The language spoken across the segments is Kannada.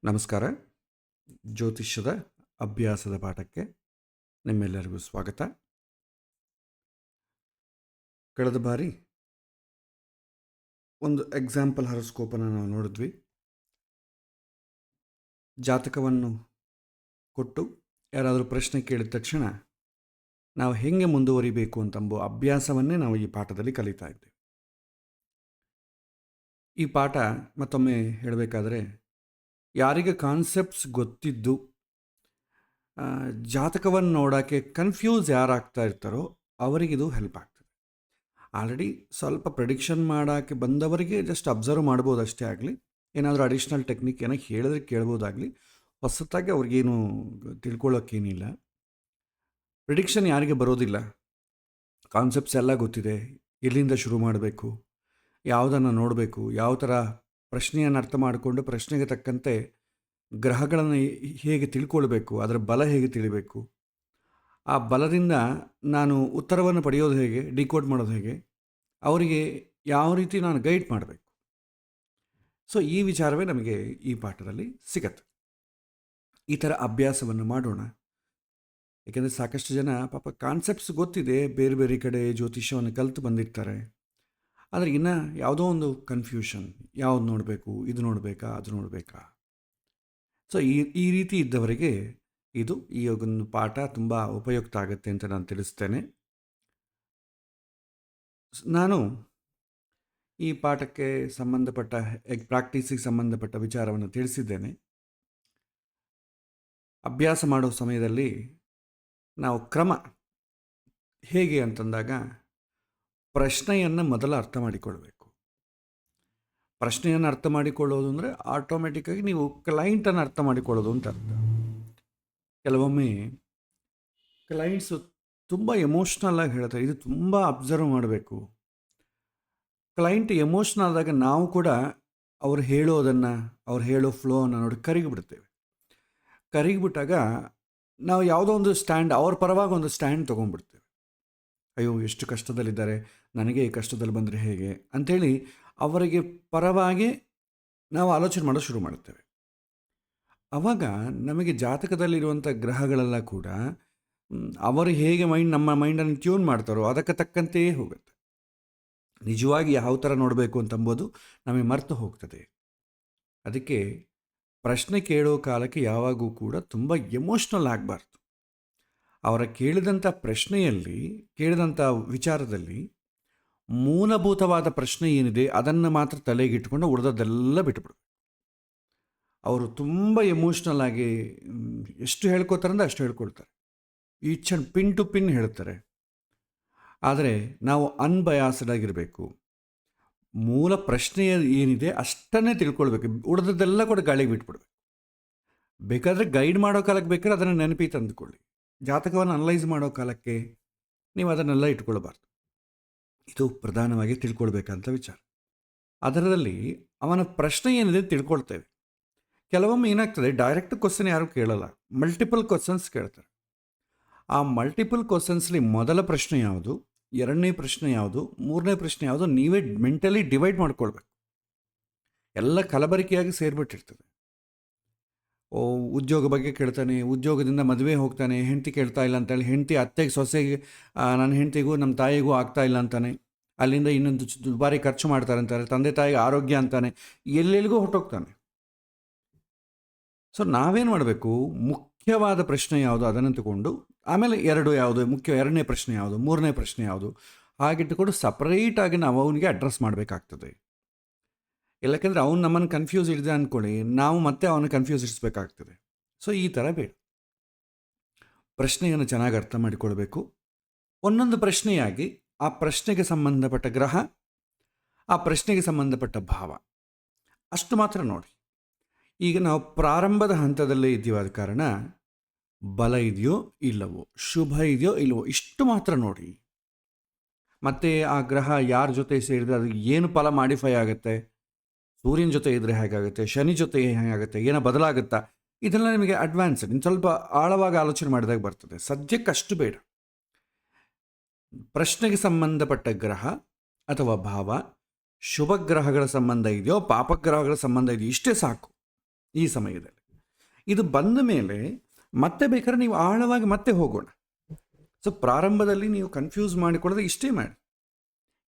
ನಮಸ್ಕಾರ. ಜ್ಯೋತಿಷ್ಯದ ಅಭ್ಯಾಸದ ಪಾಠಕ್ಕೆ ನಿಮ್ಮೆಲ್ಲರಿಗೂ ಸ್ವಾಗತ. ಕಳೆದ ಬಾರಿ ಒಂದು ಎಕ್ಸಾಂಪಲ್ ಹಾರೋಸ್ಕೋಪನ್ನು ನಾವು ನೋಡಿದ್ವಿ. ಜಾತಕವನ್ನು ಕೊಟ್ಟು ಯಾರಾದರೂ ಪ್ರಶ್ನೆ ಕೇಳಿದ ತಕ್ಷಣ ನಾವು ಹೇಗೆ ಮುಂದುವರಿಬೇಕು ಅಂತಂಬೋ ಅಭ್ಯಾಸವನ್ನೇ ನಾವು ಈ ಪಾಠದಲ್ಲಿ ಕಲಿತಾ ಇದ್ದೇವೆ. ಈ ಪಾಠ ಮತ್ತೊಮ್ಮೆ ಹೇಳಬೇಕಾದ್ರೆ, ಯಾರಿಗೆ ಕಾನ್ಸೆಪ್ಟ್ಸ್ ಗೊತ್ತಿದ್ದು ಜಾತಕವನ್ನು ನೋಡೋಕ್ಕೆ ಕನ್ಫ್ಯೂಸ್ ಯಾರಾಗ್ತಾ ಇರ್ತಾರೋ ಅವರಿಗಿದು ಹೆಲ್ಪ್ ಆಗ್ತದೆ. ಆಲ್ರೆಡಿ ಸ್ವಲ್ಪ ಪ್ರೆಡಿಕ್ಷನ್ ಮಾಡೋಕ್ಕೆ ಬಂದವರಿಗೆ ಜಸ್ಟ್ ಅಬ್ಸರ್ವ್ ಮಾಡ್ಬೋದು ಅಷ್ಟೇ ಆಗಲಿ, ಏನಾದರೂ ಅಡಿಷ್ನಲ್ ಟೆಕ್ನಿಕ್ ಏನೋ ಹೇಳಿದ್ರೆ ಕೇಳ್ಬೋದಾಗಲಿ. ಹೊಸತಾಗಿ ಅವ್ರಿಗೇನು ತಿಳ್ಕೊಳ್ಳೋಕ್ಕೇನಿಲ್ಲ. ಪ್ರಿಡಿಕ್ಷನ್ ಯಾರಿಗೆ ಬರೋದಿಲ್ಲ, ಕಾನ್ಸೆಪ್ಟ್ಸ್ ಎಲ್ಲ ಗೊತ್ತಿದೆ. ಎಲ್ಲಿಂದ ಶುರು ಮಾಡಬೇಕು, ಯಾವುದನ್ನು ನೋಡಬೇಕು, ಯಾವ ಥರ ಪ್ರಶ್ನೆಯನ್ನು ಅರ್ಥ ಮಾಡಿಕೊಂಡು ಪ್ರಶ್ನೆಗೆ ತಕ್ಕಂತೆ ಗ್ರಹಗಳನ್ನು ಹೇಗೆ ತಿಳ್ಕೊಳ್ಬೇಕು, ಅದರ ಬಲ ಹೇಗೆ ತಿಳಿಬೇಕು, ಆ ಬಲದಿಂದ ನಾನು ಉತ್ತರವನ್ನು ಪಡೆಯೋದು ಹೇಗೆ, ಡಿಕೋಡ್ ಮಾಡೋದು ಹೇಗೆ, ಅವರಿಗೆ ಯಾವ ರೀತಿ ನಾನು ಗೈಡ್ ಮಾಡಬೇಕು. ಸೊ ಈ ವಿಚಾರವೇ ನಮಗೆ ಈ ಪಾಠದಲ್ಲಿ ಸಿಗತ್ತೆ. ಈ ಥರ ಅಭ್ಯಾಸವನ್ನು ಮಾಡೋಣ. ಏಕೆಂದರೆ ಸಾಕಷ್ಟು ಜನ ಪಾಪ ಕಾನ್ಸೆಪ್ಟ್ಸ್ ಗೊತ್ತಿದೆ, ಬೇರೆ ಬೇರೆ ಕಡೆ ಜ್ಯೋತಿಷ್ಯವನ್ನು ಕಲಿತು ಬಂದಿರ್ತಾರೆ. ಆದರೆ ಇನ್ನು ಯಾವುದೋ ಒಂದು ಕನ್ಫ್ಯೂಷನ್, ಯಾವುದು ನೋಡಬೇಕು, ಇದು ನೋಡಬೇಕಾ, ಅದು ನೋಡಬೇಕಾ. ಸೊ ಈ ರೀತಿ ಇದ್ದವರಿಗೆ ಈ ಒಂದು ಪಾಠ ತುಂಬ ಉಪಯುಕ್ತ ಆಗುತ್ತೆ ಅಂತ ನಾನು ತಿಳಿಸ್ತೇನೆ. ನಾನು ಈ ಪಾಠಕ್ಕೆ ಸಂಬಂಧಪಟ್ಟ ಪ್ರಾಕ್ಟೀಸಿಗೆ ಸಂಬಂಧಪಟ್ಟ ವಿಚಾರವನ್ನು ತಿಳಿಸಿದ್ದೇನೆ. ಅಭ್ಯಾಸ ಮಾಡೋ ಸಮಯದಲ್ಲಿ ನಾವು ಕ್ರಮ ಹೇಗೆ ಅಂತಂದಾಗ, ಪ್ರಶ್ನೆಯನ್ನು ಮೊದಲು ಅರ್ಥ ಮಾಡಿಕೊಳ್ಬೇಕು. ಪ್ರಶ್ನೆಯನ್ನು ಅರ್ಥ ಮಾಡಿಕೊಳ್ಳೋದು ಅಂದರೆ ಆಟೋಮೆಟಿಕ್ಕಾಗಿ ನೀವು ಕ್ಲೈಂಟನ್ನು ಅರ್ಥ ಮಾಡಿಕೊಳ್ಳೋದು ಅಂತ ಅರ್ಥ. ಕೆಲವೊಮ್ಮೆ ಕ್ಲೈಂಟ್ಸು ತುಂಬ ಎಮೋಷ್ನಲ್ ಆಗಿ ಹೇಳ್ತಾರೆ, ಇದು ತುಂಬ ಅಬ್ಸರ್ವ್ ಮಾಡಬೇಕು. ಕ್ಲೈಂಟ್ ಎಮೋಷ್ನಲ್ ಆದಾಗ ನಾವು ಕೂಡ ಅವ್ರು ಹೇಳೋದನ್ನು, ಅವ್ರು ಹೇಳೋ ಫ್ಲೋವನ್ನು ನೋಡಿ ಕರಗಿಬಿಡ್ತೇವೆ. ಕರಗಿಬಿಟ್ಟಾಗ ನಾವು ಯಾವುದೋ ಒಂದು ಸ್ಟ್ಯಾಂಡ್, ಅವ್ರ ಪರವಾಗಿ ಒಂದು ಸ್ಟ್ಯಾಂಡ್ ತೊಗೊಂಡ್ಬಿಡ್ತೇವೆ. ಅಯ್ಯೋ ಎಷ್ಟು ಕಷ್ಟದಲ್ಲಿದ್ದಾರೆ, ನನಗೆ ಈ ಕಷ್ಟದಲ್ಲಿ ಬಂದರೆ ಹೇಗೆ ಅಂಥೇಳಿ ಅವರಿಗೆ ಪರವಾಗಿ ನಾವು ಆಲೋಚನೆ ಮಾಡೋದು ಶುರು ಮಾಡುತ್ತೇವೆ. ಆವಾಗ ನಮಗೆ ಜಾತಕದಲ್ಲಿರುವಂಥ ಗ್ರಹಗಳೆಲ್ಲ ಕೂಡ ಅವರು ಹೇಗೆ ನಮ್ಮ ಮೈಂಡನ್ನು ಟ್ಯೂನ್ ಮಾಡ್ತಾರೋ ಅದಕ್ಕೆ ತಕ್ಕಂತೆಯೇ ಹೋಗುತ್ತೆ. ನಿಜವಾಗಿ ಯಾವ ಥರ ನೋಡಬೇಕು ಅಂತಂಬೋದು ನಮಗೆ ಮರೆತು ಹೋಗ್ತದೆ. ಅದಕ್ಕೆ ಪ್ರಶ್ನೆ ಕೇಳೋ ಕಾಲಕ್ಕೆ ಯಾವಾಗೂ ಕೂಡ ತುಂಬ ಎಮೋಷ್ನಲ್ ಆಗಬಾರ್ದು. ಅವರ ಕೇಳಿದಂಥ ಪ್ರಶ್ನೆಯಲ್ಲಿ, ಕೇಳಿದಂಥ ವಿಚಾರದಲ್ಲಿ ಮೂಲಭೂತವಾದ ಪ್ರಶ್ನೆ ಏನಿದೆ ಅದನ್ನು ಮಾತ್ರ ತಲೆಗಿಟ್ಕೊಂಡು ಉಳಿದದ್ದೆಲ್ಲ ಬಿಟ್ಬಿಡು. ಅವರು ತುಂಬ ಎಮೋಷ್ನಲ್ ಆಗಿ ಎಷ್ಟು ಹೇಳ್ಕೊತಾರೆ ಅಂದರೆ ಅಷ್ಟು ಹೇಳ್ಕೊಳ್ತಾರೆ, each and pin to pin ಹೇಳ್ತಾರೆ. ಆದರೆ ನಾವು ಅನ್ಬಯಾಸ್ಡ್ ಆಗಿರಬೇಕು. ಮೂಲ ಪ್ರಶ್ನೆ ಏನಿದೆ ಅಷ್ಟನ್ನೇ ತಿಳ್ಕೊಳ್ಬೇಕು, ಉಳಿದದ್ದೆಲ್ಲ ಕೂಡ ಗಾಳಿಗೆ ಬಿಟ್ಬಿಡ್ಬೇಕು. ಬೇಕಾದರೆ ಗೈಡ್ ಮಾಡೋ ಕಾಲಕ್ಕೆ ಬೇಕಾದ್ರೆ ಅದನ್ನು ನೆನಪಿ ತಂದುಕೊಳ್ಳಿ. ಜಾತಕವನ್ನು ಅನಲೈಸ್ ಮಾಡೋ ಕಾಲಕ್ಕೆ ನೀವು ಅದನ್ನೆಲ್ಲ ಇಟ್ಕೊಳ್ಬಾರ್ದು. ಇದು ಪ್ರಧಾನವಾಗಿ ತಿಳ್ಕೊಳ್ಬೇಕಂತ ವಿಚಾರ. ಅದರಲ್ಲಿ ಅವನ ಪ್ರಶ್ನೆ ಏನಿದೆ ತಿಳ್ಕೊಳ್ತೇವೆ. ಕೆಲವೊಮ್ಮೆ ಏನಾಗ್ತದೆ, ಡೈರೆಕ್ಟ್ ಕ್ವಶನ್ ಯಾರು ಕೇಳಲ್ಲ, ಮಲ್ಟಿಪಲ್ ಕ್ವಶನ್ಸ್ ಕೇಳ್ತಾರೆ. ಆ ಮಲ್ಟಿಪಲ್ ಕ್ವಶನ್ಸ್ಲಿ ಮೊದಲ ಪ್ರಶ್ನೆ ಯಾವುದು, ಎರಡನೇ ಪ್ರಶ್ನೆ ಯಾವುದು, ಮೂರನೇ ಪ್ರಶ್ನೆ ಯಾವುದು, ನೀವೇ ಮೆಂಟಲಿ ಡಿವೈಡ್ ಮಾಡ್ಕೊಳ್ಬೇಕು. ಎಲ್ಲ ಕಲಬರಿಕೆಯಾಗಿ ಸೇರಿಬಿಟ್ಟಿರ್ತದೆ. ಉದ್ಯೋಗ ಬಗ್ಗೆ ಕೇಳ್ತಾನೆ, ಉದ್ಯೋಗದಿಂದ ಮದುವೆ ಹೋಗ್ತಾನೆ, ಹೆಂಡತಿ ಕೇಳ್ತಾ ಇಲ್ಲ ಅಂತೇಳಿ ಹೆಂಡತಿ ಅತ್ತೆಗೆ, ಸೊಸೆಗೆ, ನನ್ನ ಹೆಂಡತಿಗೂ ನಮ್ಮ ತಾಯಿಗೂ ಆಗ್ತಾ ಇಲ್ಲ ಅಂತಾನೆ. ಅಲ್ಲಿಂದ ಇನ್ನೊಂದು ದುಬಾರಿ ಖರ್ಚು ಮಾಡ್ತಾರೆ ಅಂತಾರೆ, ತಂದೆ ತಾಯಿಗೆ ಆರೋಗ್ಯ ಅಂತಾನೆ, ಎಲ್ಲೆಲ್ಲಿಗೂ ಹೊರಟೋಗ್ತಾನೆ. ಸೊ ನಾವೇನು ಮಾಡಬೇಕು, ಮುಖ್ಯವಾದ ಪ್ರಶ್ನೆ ಯಾವುದು ಅದನ್ನು ತಗೊಂಡು ಆಮೇಲೆ ಎರಡನೇ ಪ್ರಶ್ನೆ ಯಾವುದು, ಮೂರನೇ ಪ್ರಶ್ನೆ ಯಾವುದು ಹಾಗಿಟ್ಟುಕೊಂಡು ಸಪ್ರೇಟಾಗಿ ನಾವು ಅವನಿಗೆ ಅಡ್ರೆಸ್ ಮಾಡಬೇಕಾಗ್ತದೆ. ಯಾಕೆಂದರೆ ಅವ್ನು ನಮ್ಮನ್ನು ಕನ್ಫ್ಯೂಸ್ ಇಡಿದೆ ಅಂದ್ಕೊಳ್ಳಿ, ನಾವು ಮತ್ತೆ ಅವನು ಕನ್ಫ್ಯೂಸ್ ಇಡಿಸ್ಬೇಕಾಗ್ತದೆ. ಸೊ ಈ ಥರ ಬೇಡ. ಪ್ರಶ್ನೆಯನ್ನು ಚೆನ್ನಾಗಿ ಅರ್ಥ ಮಾಡಿಕೊಳ್ಬೇಕು. ಒಂದೊಂದು ಪ್ರಶ್ನೆಯಾಗಿ ಆ ಪ್ರಶ್ನೆಗೆ ಸಂಬಂಧಪಟ್ಟ ಗ್ರಹ, ಆ ಪ್ರಶ್ನೆಗೆ ಸಂಬಂಧಪಟ್ಟ ಭಾವ ಅಷ್ಟು ಮಾತ್ರ ನೋಡಿ. ಈಗ ನಾವು ಪ್ರಾರಂಭದ ಹಂತದಲ್ಲೇ ಇದ್ದೀವಾದ ಕಾರಣ ಬಲ ಇದೆಯೋ ಇಲ್ಲವೋ, ಶುಭ ಇದೆಯೋ ಇಲ್ಲವೋ ಇಷ್ಟು ಮಾತ್ರ ನೋಡಿ. ಮತ್ತು ಆ ಗ್ರಹ ಯಾರ ಜೊತೆ ಸೇರಿದರೆ ಅದು ಏನು ಫಲ ಮಾಡಿಫೈ ಆಗುತ್ತೆ, ಸೂರ್ಯನ ಜೊತೆ ಇದ್ದರೆ ಹೇಗಾಗುತ್ತೆ, ಶನಿ ಜೊತೆ ಹೇಗಾಗುತ್ತೆ, ಏನೋ ಬದಲಾಗುತ್ತಾ, ಇದೆಲ್ಲ ನಿಮಗೆ ಅಡ್ವಾನ್ಸ್ ಇನ್ನು ಸ್ವಲ್ಪ ಆಳವಾಗಿ ಆಲೋಚನೆ ಮಾಡಿದಾಗ ಬರ್ತದೆ. ಸದ್ಯಕ್ಕೆ ಅಷ್ಟು ಬೇಡ. ಪ್ರಶ್ನೆಗೆ ಸಂಬಂಧಪಟ್ಟ ಗ್ರಹ ಅಥವಾ ಭಾವ, ಶುಭ ಗ್ರಹಗಳ ಸಂಬಂಧ ಇದೆಯೋ ಪಾಪಗ್ರಹಗಳ ಸಂಬಂಧ ಇದೆಯೋ ಇಷ್ಟೇ ಸಾಕು. ಈ ಸಮಯದಲ್ಲಿ. ಇದು ಬಂದ ಮೇಲೆ ಮತ್ತೆ ಬೇಕಾದ್ರೆ ನೀವು ಆಳವಾಗಿ ಮತ್ತೆ ಹೋಗೋಣ. ಸೊ ಪ್ರಾರಂಭದಲ್ಲಿ ನೀವು ಕನ್ಫ್ಯೂಸ್ ಮಾಡಿಕೊಳ್ಳದೆ ಇಷ್ಟೇ ಮಾಡಿ,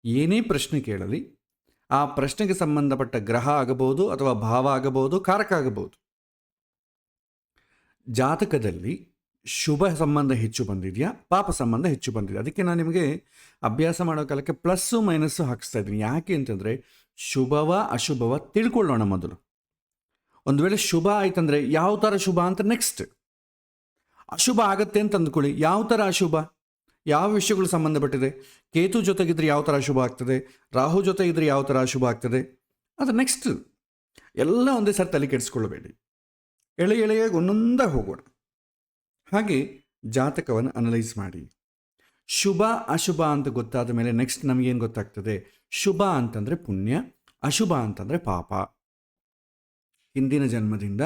ಏನೇ ಪ್ರಶ್ನೆ ಕೇಳಲಿ ಆ ಪ್ರಶ್ನೆಗೆ ಸಂಬಂಧಪಟ್ಟ ಗ್ರಹ ಆಗಬಹುದು ಅಥವಾ ಭಾವ ಆಗಬಹುದು, ಕಾರಕ ಆಗಬಹುದು. ಜಾತಕದಲ್ಲಿ ಶುಭ ಸಂಬಂಧ ಹೆಚ್ಚು ಬಂದಿದೆಯಾ, ಪಾಪ ಸಂಬಂಧ ಹೆಚ್ಚು ಬಂದಿದೆ. ಅದಕ್ಕೆ ನಾನು ನಿಮಗೆ ಅಭ್ಯಾಸ ಮಾಡೋ ಕಾಲಕ್ಕೆ ಪ್ಲಸ್ಸು ಮೈನಸ್ಸು ಹಾಕಿಸ್ತಾ ಇದ್ದೀನಿ. ಯಾಕೆ ಅಂತಂದರೆ ಶುಭವ ಅಶುಭವ ತಿಳ್ಕೊಳ್ಳೋಣ ಮೊದಲು. ಒಂದು ವೇಳೆ ಶುಭ ಆಯ್ತಂದರೆ ಯಾವ ಥರ ಶುಭ ಅಂತ ನೆಕ್ಸ್ಟ್, ಅಶುಭ ಆಗತ್ತೆ ಅಂತ ಅಂದ್ಕೊಳ್ಳಿ, ಯಾವ ಥರ ಅಶುಭ, ಯಾವ ವಿಷಯಗಳು ಸಂಬಂಧಪಟ್ಟಿದೆ, ಕೇತು ಜೊತೆಗಿದ್ರೆ ಯಾವ ಥರ ಅಶುಭ ಆಗ್ತದೆ, ರಾಹು ಜೊತೆ ಇದ್ರೆ ಯಾವ ಥರ ಅಶುಭ ಆಗ್ತದೆ, ಅದು ನೆಕ್ಸ್ಟ್. ಎಲ್ಲ ಒಂದೇ ಸಾರಿ ತಲೆ ಕೆಡಿಸ್ಕೊಳ್ಬೇಡಿ, ಎಳೆಯಾಗಿ ಒಂದೊಂದಾಗಿ ಹೋಗೋಣ. ಹಾಗೆ ಜಾತಕವನ್ನು ಅನಲೈಸ್ ಮಾಡಿ. ಶುಭ ಅಶುಭ ಅಂತ ಗೊತ್ತಾದ ಮೇಲೆ ನೆಕ್ಸ್ಟ್ ನಮಗೇನು ಗೊತ್ತಾಗ್ತದೆ, ಶುಭ ಅಂತಂದರೆ ಪುಣ್ಯ, ಅಶುಭ ಅಂತಂದರೆ ಪಾಪ. ಹಿಂದಿನ ಜನ್ಮದಿಂದ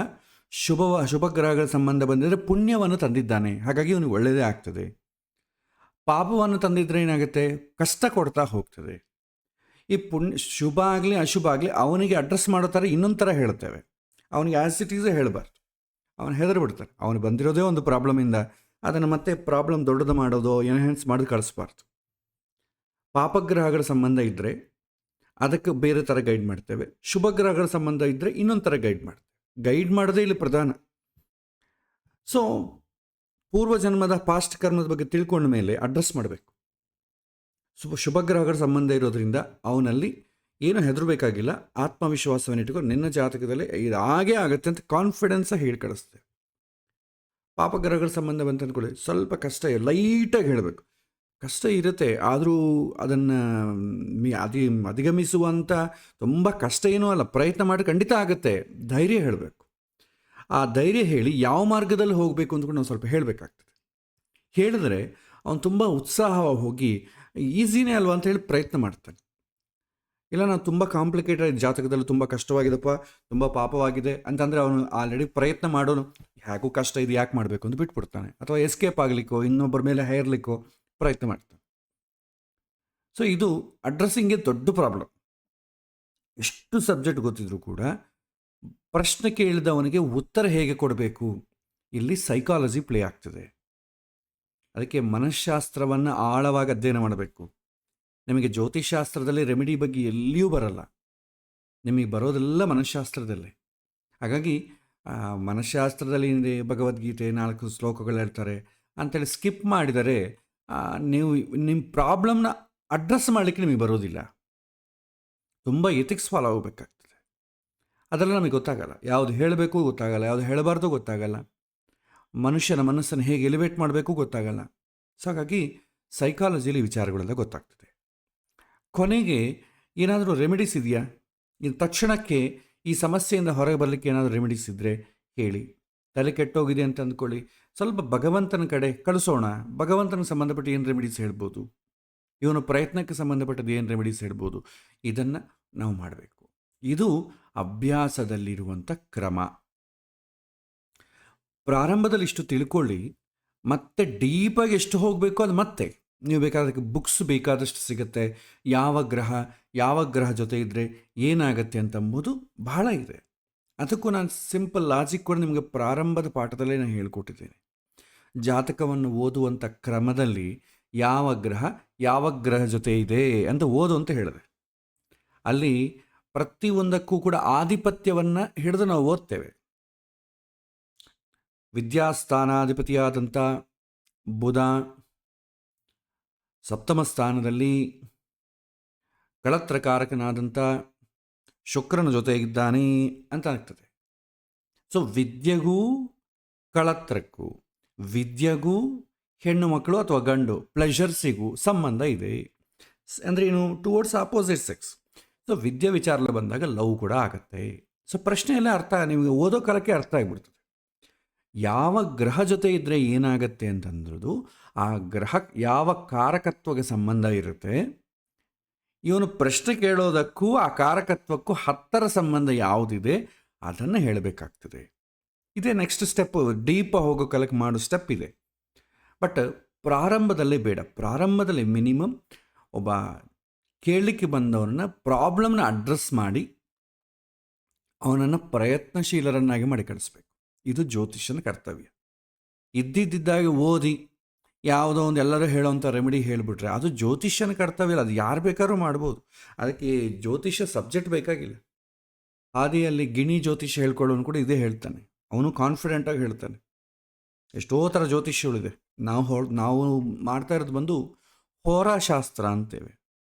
ಅಶುಭ ಗ್ರಹಗಳ ಸಂಬಂಧ ಬಂದಿದ್ದರೆ ಪುಣ್ಯವನ್ನು ತಂದಿದ್ದಾನೆ, ಹಾಗಾಗಿ ಅವನಿಗೆ ಒಳ್ಳೆಯದೇ ಆಗ್ತದೆ. ಪಾಪವನ್ನು ತಂದಿದ್ರೆ ಏನಾಗುತ್ತೆ, ಕಷ್ಟ ಕೊಡ್ತಾ ಹೋಗ್ತದೆ. ಈ ಶುಭ ಆಗಲಿ ಅಶುಭ ಆಗಲಿ ಅವನಿಗೆ ಅಡ್ರೆಸ್ ಮಾಡೋ ಥರ ಇನ್ನೊಂದು ಥರ ಹೇಳ್ತೇವೆ. ಅವನಿಗೆ ಆ್ಯಸ್ ಇಟ್ ಈಸೇ ಹೇಳಬಾರ್ದು, ಅವನು ಹೆದರು ಬಿಡ್ತಾರೆ. ಅವನು ಬಂದಿರೋದೇ ಒಂದು ಪ್ರಾಬ್ಲಮಿಂದ, ಅದನ್ನು ಮತ್ತೆ ಪ್ರಾಬ್ಲಮ್ ದೊಡ್ಡದು ಮಾಡೋದು, ಎನ್ಹ್ಯಾನ್ಸ್ ಮಾಡೋದು ಕಳಿಸ್ಬಾರ್ದು. ಪಾಪಗ್ರಹಗಳ ಸಂಬಂಧ ಇದ್ದರೆ ಅದಕ್ಕೆ ಬೇರೆ ಥರ ಗೈಡ್ ಮಾಡ್ತೇವೆ, ಶುಭ ಗ್ರಹಗಳ ಸಂಬಂಧ ಇದ್ದರೆ ಇನ್ನೊಂದು ಥರ ಗೈಡ್ ಮಾಡ್ತೇವೆ. ಗೈಡ್ ಮಾಡೋದೇ ಇಲ್ಲಿ ಪ್ರಧಾನ. ಸೊ ಪೂರ್ವಜನ್ಮದ ಪಾಸ್ಟ್ ಕರ್ಮದ ಬಗ್ಗೆ ತಿಳ್ಕೊಂಡ ಮೇಲೆ ಅಡ್ರೆಸ್ ಮಾಡಬೇಕು. ಶುಭ ಗ್ರಹಗಳ ಸಂಬಂಧ ಇರೋದ್ರಿಂದ ಅವನಲ್ಲಿ ಏನು ಹೆದರಬೇಕಾಗಿಲ್ಲ, ಆತ್ಮವಿಶ್ವಾಸವನ್ನು ಇಟ್ಕೊಂಡು ನಿನ್ನ ಜಾತಕದಲ್ಲಿ ಇದು ಹಾಗೇ ಆಗುತ್ತೆ ಅಂತ ಕಾನ್ಫಿಡೆನ್ಸಾಗಿ ಹೇಳಿ ಕಳಿಸ್ತೇವೆ. ಪಾಪಗ್ರಹಗಳ ಸಂಬಂಧ ಬಂತ ಅಂದ್ಕೊಳ್ಳಿ, ಸ್ವಲ್ಪ ಕಷ್ಟ ಲೈಟಾಗಿ ಹೇಳಬೇಕು. ಕಷ್ಟ ಇರುತ್ತೆ, ಆದರೂ ಅದನ್ನು ಅಧಿಗಮಿಸುವಂಥ ತುಂಬ ಕಷ್ಟ ಏನೂ ಅಲ್ಲ, ಪ್ರಯತ್ನ ಮಾಡಿ ಖಂಡಿತ ಆಗುತ್ತೆ. ಧೈರ್ಯ ಹೇಳಬೇಕು. ಆ ಧೈರ್ಯ ಹೇಳಿ ಯಾವ ಮಾರ್ಗದಲ್ಲಿ ಹೋಗಬೇಕು ಅಂದ್ಕೊಂಡು ನಾವು ಸ್ವಲ್ಪ ಹೇಳಬೇಕಾಗ್ತದೆ. ಹೇಳಿದ್ರೆ ಅವನು ತುಂಬ ಉತ್ಸಾಹ ಹೋಗಿ ಈಸಿನೇ ಅಲ್ವಾ ಅಂತ ಹೇಳಿ ಪ್ರಯತ್ನ ಮಾಡ್ತಾನೆ. ಇಲ್ಲ ನಾವು ತುಂಬ ಕಾಂಪ್ಲಿಕೇಟೆಡ್, ಜಾತಕದಲ್ಲಿ ತುಂಬ ಕಷ್ಟವಾಗಿದೆಪ್ಪ, ತುಂಬ ಪಾಪವಾಗಿದೆ ಅಂತಂದರೆ ಅವನು ಆಲ್ರೆಡಿ ಪ್ರಯತ್ನ ಮಾಡೋನು ಯಾಕೂ ಕಷ್ಟ ಇದು ಯಾಕೆ ಮಾಡಬೇಕು ಅಂತ ಬಿಟ್ಬಿಡ್ತಾನೆ, ಅಥವಾ ಎಸ್ಕೇಪ್ ಆಗಲಿಕ್ಕೋ ಇನ್ನೊಬ್ಬರ ಮೇಲೆ ಹೇರಲಿಕ್ಕೋ ಪ್ರಯತ್ನ ಮಾಡ್ತಾನೆ. ಸೊ ಇದು ಅಡ್ರೆಸ್ಸಿಂಗ್ಗೆ ದೊಡ್ಡ ಪ್ರಾಬ್ಲಮ್. ಎಷ್ಟು ಸಬ್ಜೆಕ್ಟ್ ಗೊತ್ತಿದ್ರೂ ಕೂಡ ಪ್ರಶ್ನೆ ಕೇಳಿದವನಿಗೆ ಉತ್ತರ ಹೇಗೆ ಕೊಡಬೇಕು, ಇಲ್ಲಿ ಸೈಕಾಲಜಿ ಪ್ಲೇ ಆಗ್ತದೆ. ಅದಕ್ಕೆ ಮನಃಶಾಸ್ತ್ರವನ್ನು ಆಳವಾಗಿ ಅಧ್ಯಯನ ಮಾಡಬೇಕು. ನಿಮಗೆ ಜ್ಯೋತಿಷಾಸ್ತ್ರದಲ್ಲಿ ರೆಮಿಡಿ ಬಗ್ಗೆ ಎಲ್ಲಿಯೂ ಬರಲ್ಲ, ನಿಮಗೆ ಬರೋದೆಲ್ಲ ಮನಃಶಾಸ್ತ್ರದಲ್ಲೇ. ಹಾಗಾಗಿ ಮನಃಶಾಸ್ತ್ರದಲ್ಲಿ ಭಗವದ್ಗೀತೆ 4 ಶ್ಲೋಕಗಳು ಹೇಳ್ತಾರೆ ಅಂತೇಳಿ ಸ್ಕಿಪ್ ಮಾಡಿದರೆ ನೀವು ನಿಮ್ಮ ಪ್ರಾಬ್ಲಮ್ನ ಅಡ್ರೆಸ್ ಮಾಡಲಿಕ್ಕೆ ನಿಮಗೆ ಬರೋದಿಲ್ಲ. ತುಂಬ ಎಥಿಕ್ಸ್ ಫಾಲೋ ಆಗಬೇಕಾಗ್ತದೆ. ಅದೆಲ್ಲ ನಮಗೆ ಗೊತ್ತಾಗಲ್ಲ, ಯಾವುದು ಹೇಳಬೇಕು ಗೊತ್ತಾಗಲ್ಲ, ಯಾವುದು ಹೇಳಬಾರ್ದು ಗೊತ್ತಾಗಲ್ಲ, ಮನುಷ್ಯನ ಮನಸ್ಸನ್ನು ಹೇಗೆ ಎಲಿವೇಟ್ ಮಾಡಬೇಕು ಗೊತ್ತಾಗಲ್ಲ. ಸೊ ಹಾಗಾಗಿ ಸೈಕಾಲಜಿಲಿ ವಿಚಾರಗಳೆಲ್ಲ ಗೊತ್ತಾಗ್ತದೆ. ಕೊನೆಗೆ ಏನಾದರೂ ರೆಮಿಡೀಸ್ ಇದೆಯಾ, ಇದು ತಕ್ಷಣಕ್ಕೆ ಈ ಸಮಸ್ಯೆಯಿಂದ ಹೊರಗೆ ಬರಲಿಕ್ಕೆ ಏನಾದರೂ ರೆಮಿಡೀಸ್ ಇದ್ದರೆ ಹೇಳಿ. ತಲೆ ಕೆಟ್ಟೋಗಿದೆ ಅಂತ ಅಂದ್ಕೊಳ್ಳಿ, ಸ್ವಲ್ಪ ಭಗವಂತನ ಕಡೆ ಕಳಿಸೋಣ. ಭಗವಂತನಿಗೆ ಸಂಬಂಧಪಟ್ಟ ಏನು ರೆಮಿಡೀಸ್ ಹೇಳ್ಬೋದು, ಇವನು ಪ್ರಯತ್ನಕ್ಕೆ ಸಂಬಂಧಪಟ್ಟದ್ದು ಏನು ರೆಮಿಡೀಸ್ ಹೇಳ್ಬೋದು, ಇದನ್ನು ನಾವು ಮಾಡಬೇಕು. ಇದು ಅಭ್ಯಾಸದಲ್ಲಿರುವಂಥ ಕ್ರಮ. ಪ್ರಾರಂಭದಲ್ಲಿ ಇಷ್ಟು ತಿಳ್ಕೊಳ್ಳಿ, ಮತ್ತೆ ಡೀಪಾಗಿ ಎಷ್ಟು ಹೋಗಬೇಕು ಅದು ಮತ್ತೆ ನೀವು ಬೇಕಾದಕ್ಕೆ ಬುಕ್ಸ್ ಬೇಕಾದಷ್ಟು ಸಿಗುತ್ತೆ. ಯಾವ ಗ್ರಹ ಜೊತೆ ಇದ್ದರೆ ಏನಾಗತ್ತೆ ಅಂತಂಬುದು ಬಹಳ ಇದೆ. ಅದಕ್ಕೂ ನಾನು ಸಿಂಪಲ್ ಲಾಜಿಕ್ ಕೂಡ ನಿಮಗೆ ಪ್ರಾರಂಭದ ಪಾಠದಲ್ಲೇ ನಾನು ಹೇಳ್ಕೊಟ್ಟಿದ್ದೇನೆ. ಜಾತಕವನ್ನು ಓದುವಂಥ ಕ್ರಮದಲ್ಲಿ ಯಾವ ಗ್ರಹ ಜೊತೆ ಇದೆ ಅಂತ ಓದು ಅಂತ ಹೇಳಿದೆ. ಅಲ್ಲಿ ಪ್ರತಿಯೊಂದಕ್ಕೂ ಕೂಡ ಆಧಿಪತ್ಯವನ್ನು ಹಿಡಿದು ನಾವು ಓದ್ತೇವೆ. ವಿದ್ಯಾಸ್ಥಾನಾಧಿಪತಿಯಾದಂಥ ಬುಧ ಸಪ್ತಮ ಸ್ಥಾನದಲ್ಲಿ, ಕಳತ್ರಕಾರಕನಾದಂಥ ಶುಕ್ರನ ಜೊತೆಗಿದ್ದಾನೆ ಅಂತ ಆಗ್ತದೆ. ಸೊ ವಿದ್ಯೆಗೂ ಕಳತ್ರಕ್ಕೂ, ವಿದ್ಯೆಗೂ ಹೆಣ್ಣು ಮಕ್ಕಳು ಅಥವಾ ಗಂಡು ಪ್ಲೆಷರ್ಸಿಗೂ ಸಂಬಂಧ ಇದೆ. ಅಂದರೆ ಏನು, ಟುವರ್ಡ್ಸ್ ಆಪೋಸಿಟ್ ಸೆಕ್ಸ್. ಸೊ ವಿದ್ಯೆ ವಿಚಾರ ಬಂದಾಗ ಲವ್ ಕೂಡ ಆಗುತ್ತೆ. ಸೊ ಪ್ರಶ್ನೆ ಎಲ್ಲ ನಿಮಗೆ ಓದೋ ಕಾಲಕ್ಕೆ ಅರ್ಥ ಆಗಿಬಿಡ್ತದೆ. ಯಾವ ಗ್ರಹ ಜೊತೆ ಇದ್ದರೆ ಏನಾಗತ್ತೆ ಅಂತಂದ್ರದು ಆ ಗ್ರಹ ಯಾವ ಕಾರಕತ್ವಕ್ಕೆ ಸಂಬಂಧ ಇರುತ್ತೆ, ಇವನು ಪ್ರಶ್ನೆ ಕೇಳೋದಕ್ಕೂ ಆ ಕಾರಕತ್ವಕ್ಕೂ ಹತ್ತರ ಸಂಬಂಧ ಯಾವುದಿದೆ ಅದನ್ನು ಹೇಳಬೇಕಾಗ್ತದೆ. ಇದೇ ನೆಕ್ಸ್ಟ್ ಸ್ಟೆಪ್, ಡೀಪ್ ಹೋಗೋ ಕಾಲಕ್ಕೆ ಮಾಡೋ ಸ್ಟೆಪ್ ಇದೆ. ಬಟ್ ಪ್ರಾರಂಭದಲ್ಲೇ ಬೇಡ. ಪ್ರಾರಂಭದಲ್ಲಿ ಮಿನಿಮಮ್ ಒಬ್ಬ ಕೇಳಲಿಕ್ಕೆ ಬಂದವರನ್ನ ಪ್ರಾಬ್ಲಮ್ನ ಅಡ್ರೆಸ್ ಮಾಡಿ ಅವನನ್ನು ಪ್ರಯತ್ನಶೀಲರನ್ನಾಗಿ ಮಾಡಿ ಕಳಿಸ್ಬೇಕು. ಇದು ಜ್ಯೋತಿಷ್ಯನ ಕರ್ತವ್ಯ. ಇದ್ದಿದ್ದಾಗ ಓದಿ ಯಾವುದೋ ಒಂದು ಎಲ್ಲರೂ ಹೇಳೋವಂಥ ರೆಮಿಡಿ ಹೇಳಿಬಿಟ್ರೆ ಅದು ಜ್ಯೋತಿಷ್ಯನ ಕರ್ತವ್ಯ ಇಲ್ಲ. ಅದು ಯಾರು ಬೇಕಾದ್ರೂ ಮಾಡ್ಬೋದು. ಅದಕ್ಕೆ ಜ್ಯೋತಿಷ್ಯ ಸಬ್ಜೆಕ್ಟ್ ಬೇಕಾಗಿಲ್ಲ. ಹಾದಿಯಲ್ಲಿ ಗಿಣಿ ಜ್ಯೋತಿಷ್ಯ ಹೇಳ್ಕೊಳ್ಳೋನು ಕೂಡ ಇದೇ ಹೇಳ್ತಾನೆ. ಅವನು ಕಾನ್ಫಿಡೆಂಟಾಗಿ ಹೇಳ್ತಾನೆ. ಎಷ್ಟೋ ಥರ ಜ್ಯೋತಿಷ್ಯಗಳಿದೆ. ನಾವು ಮಾಡ್ತಾ ಇರೋದು ಬಂದು ಹೋರಾಶಾಸ್ತ್ರ ಅಂತೇವೆ.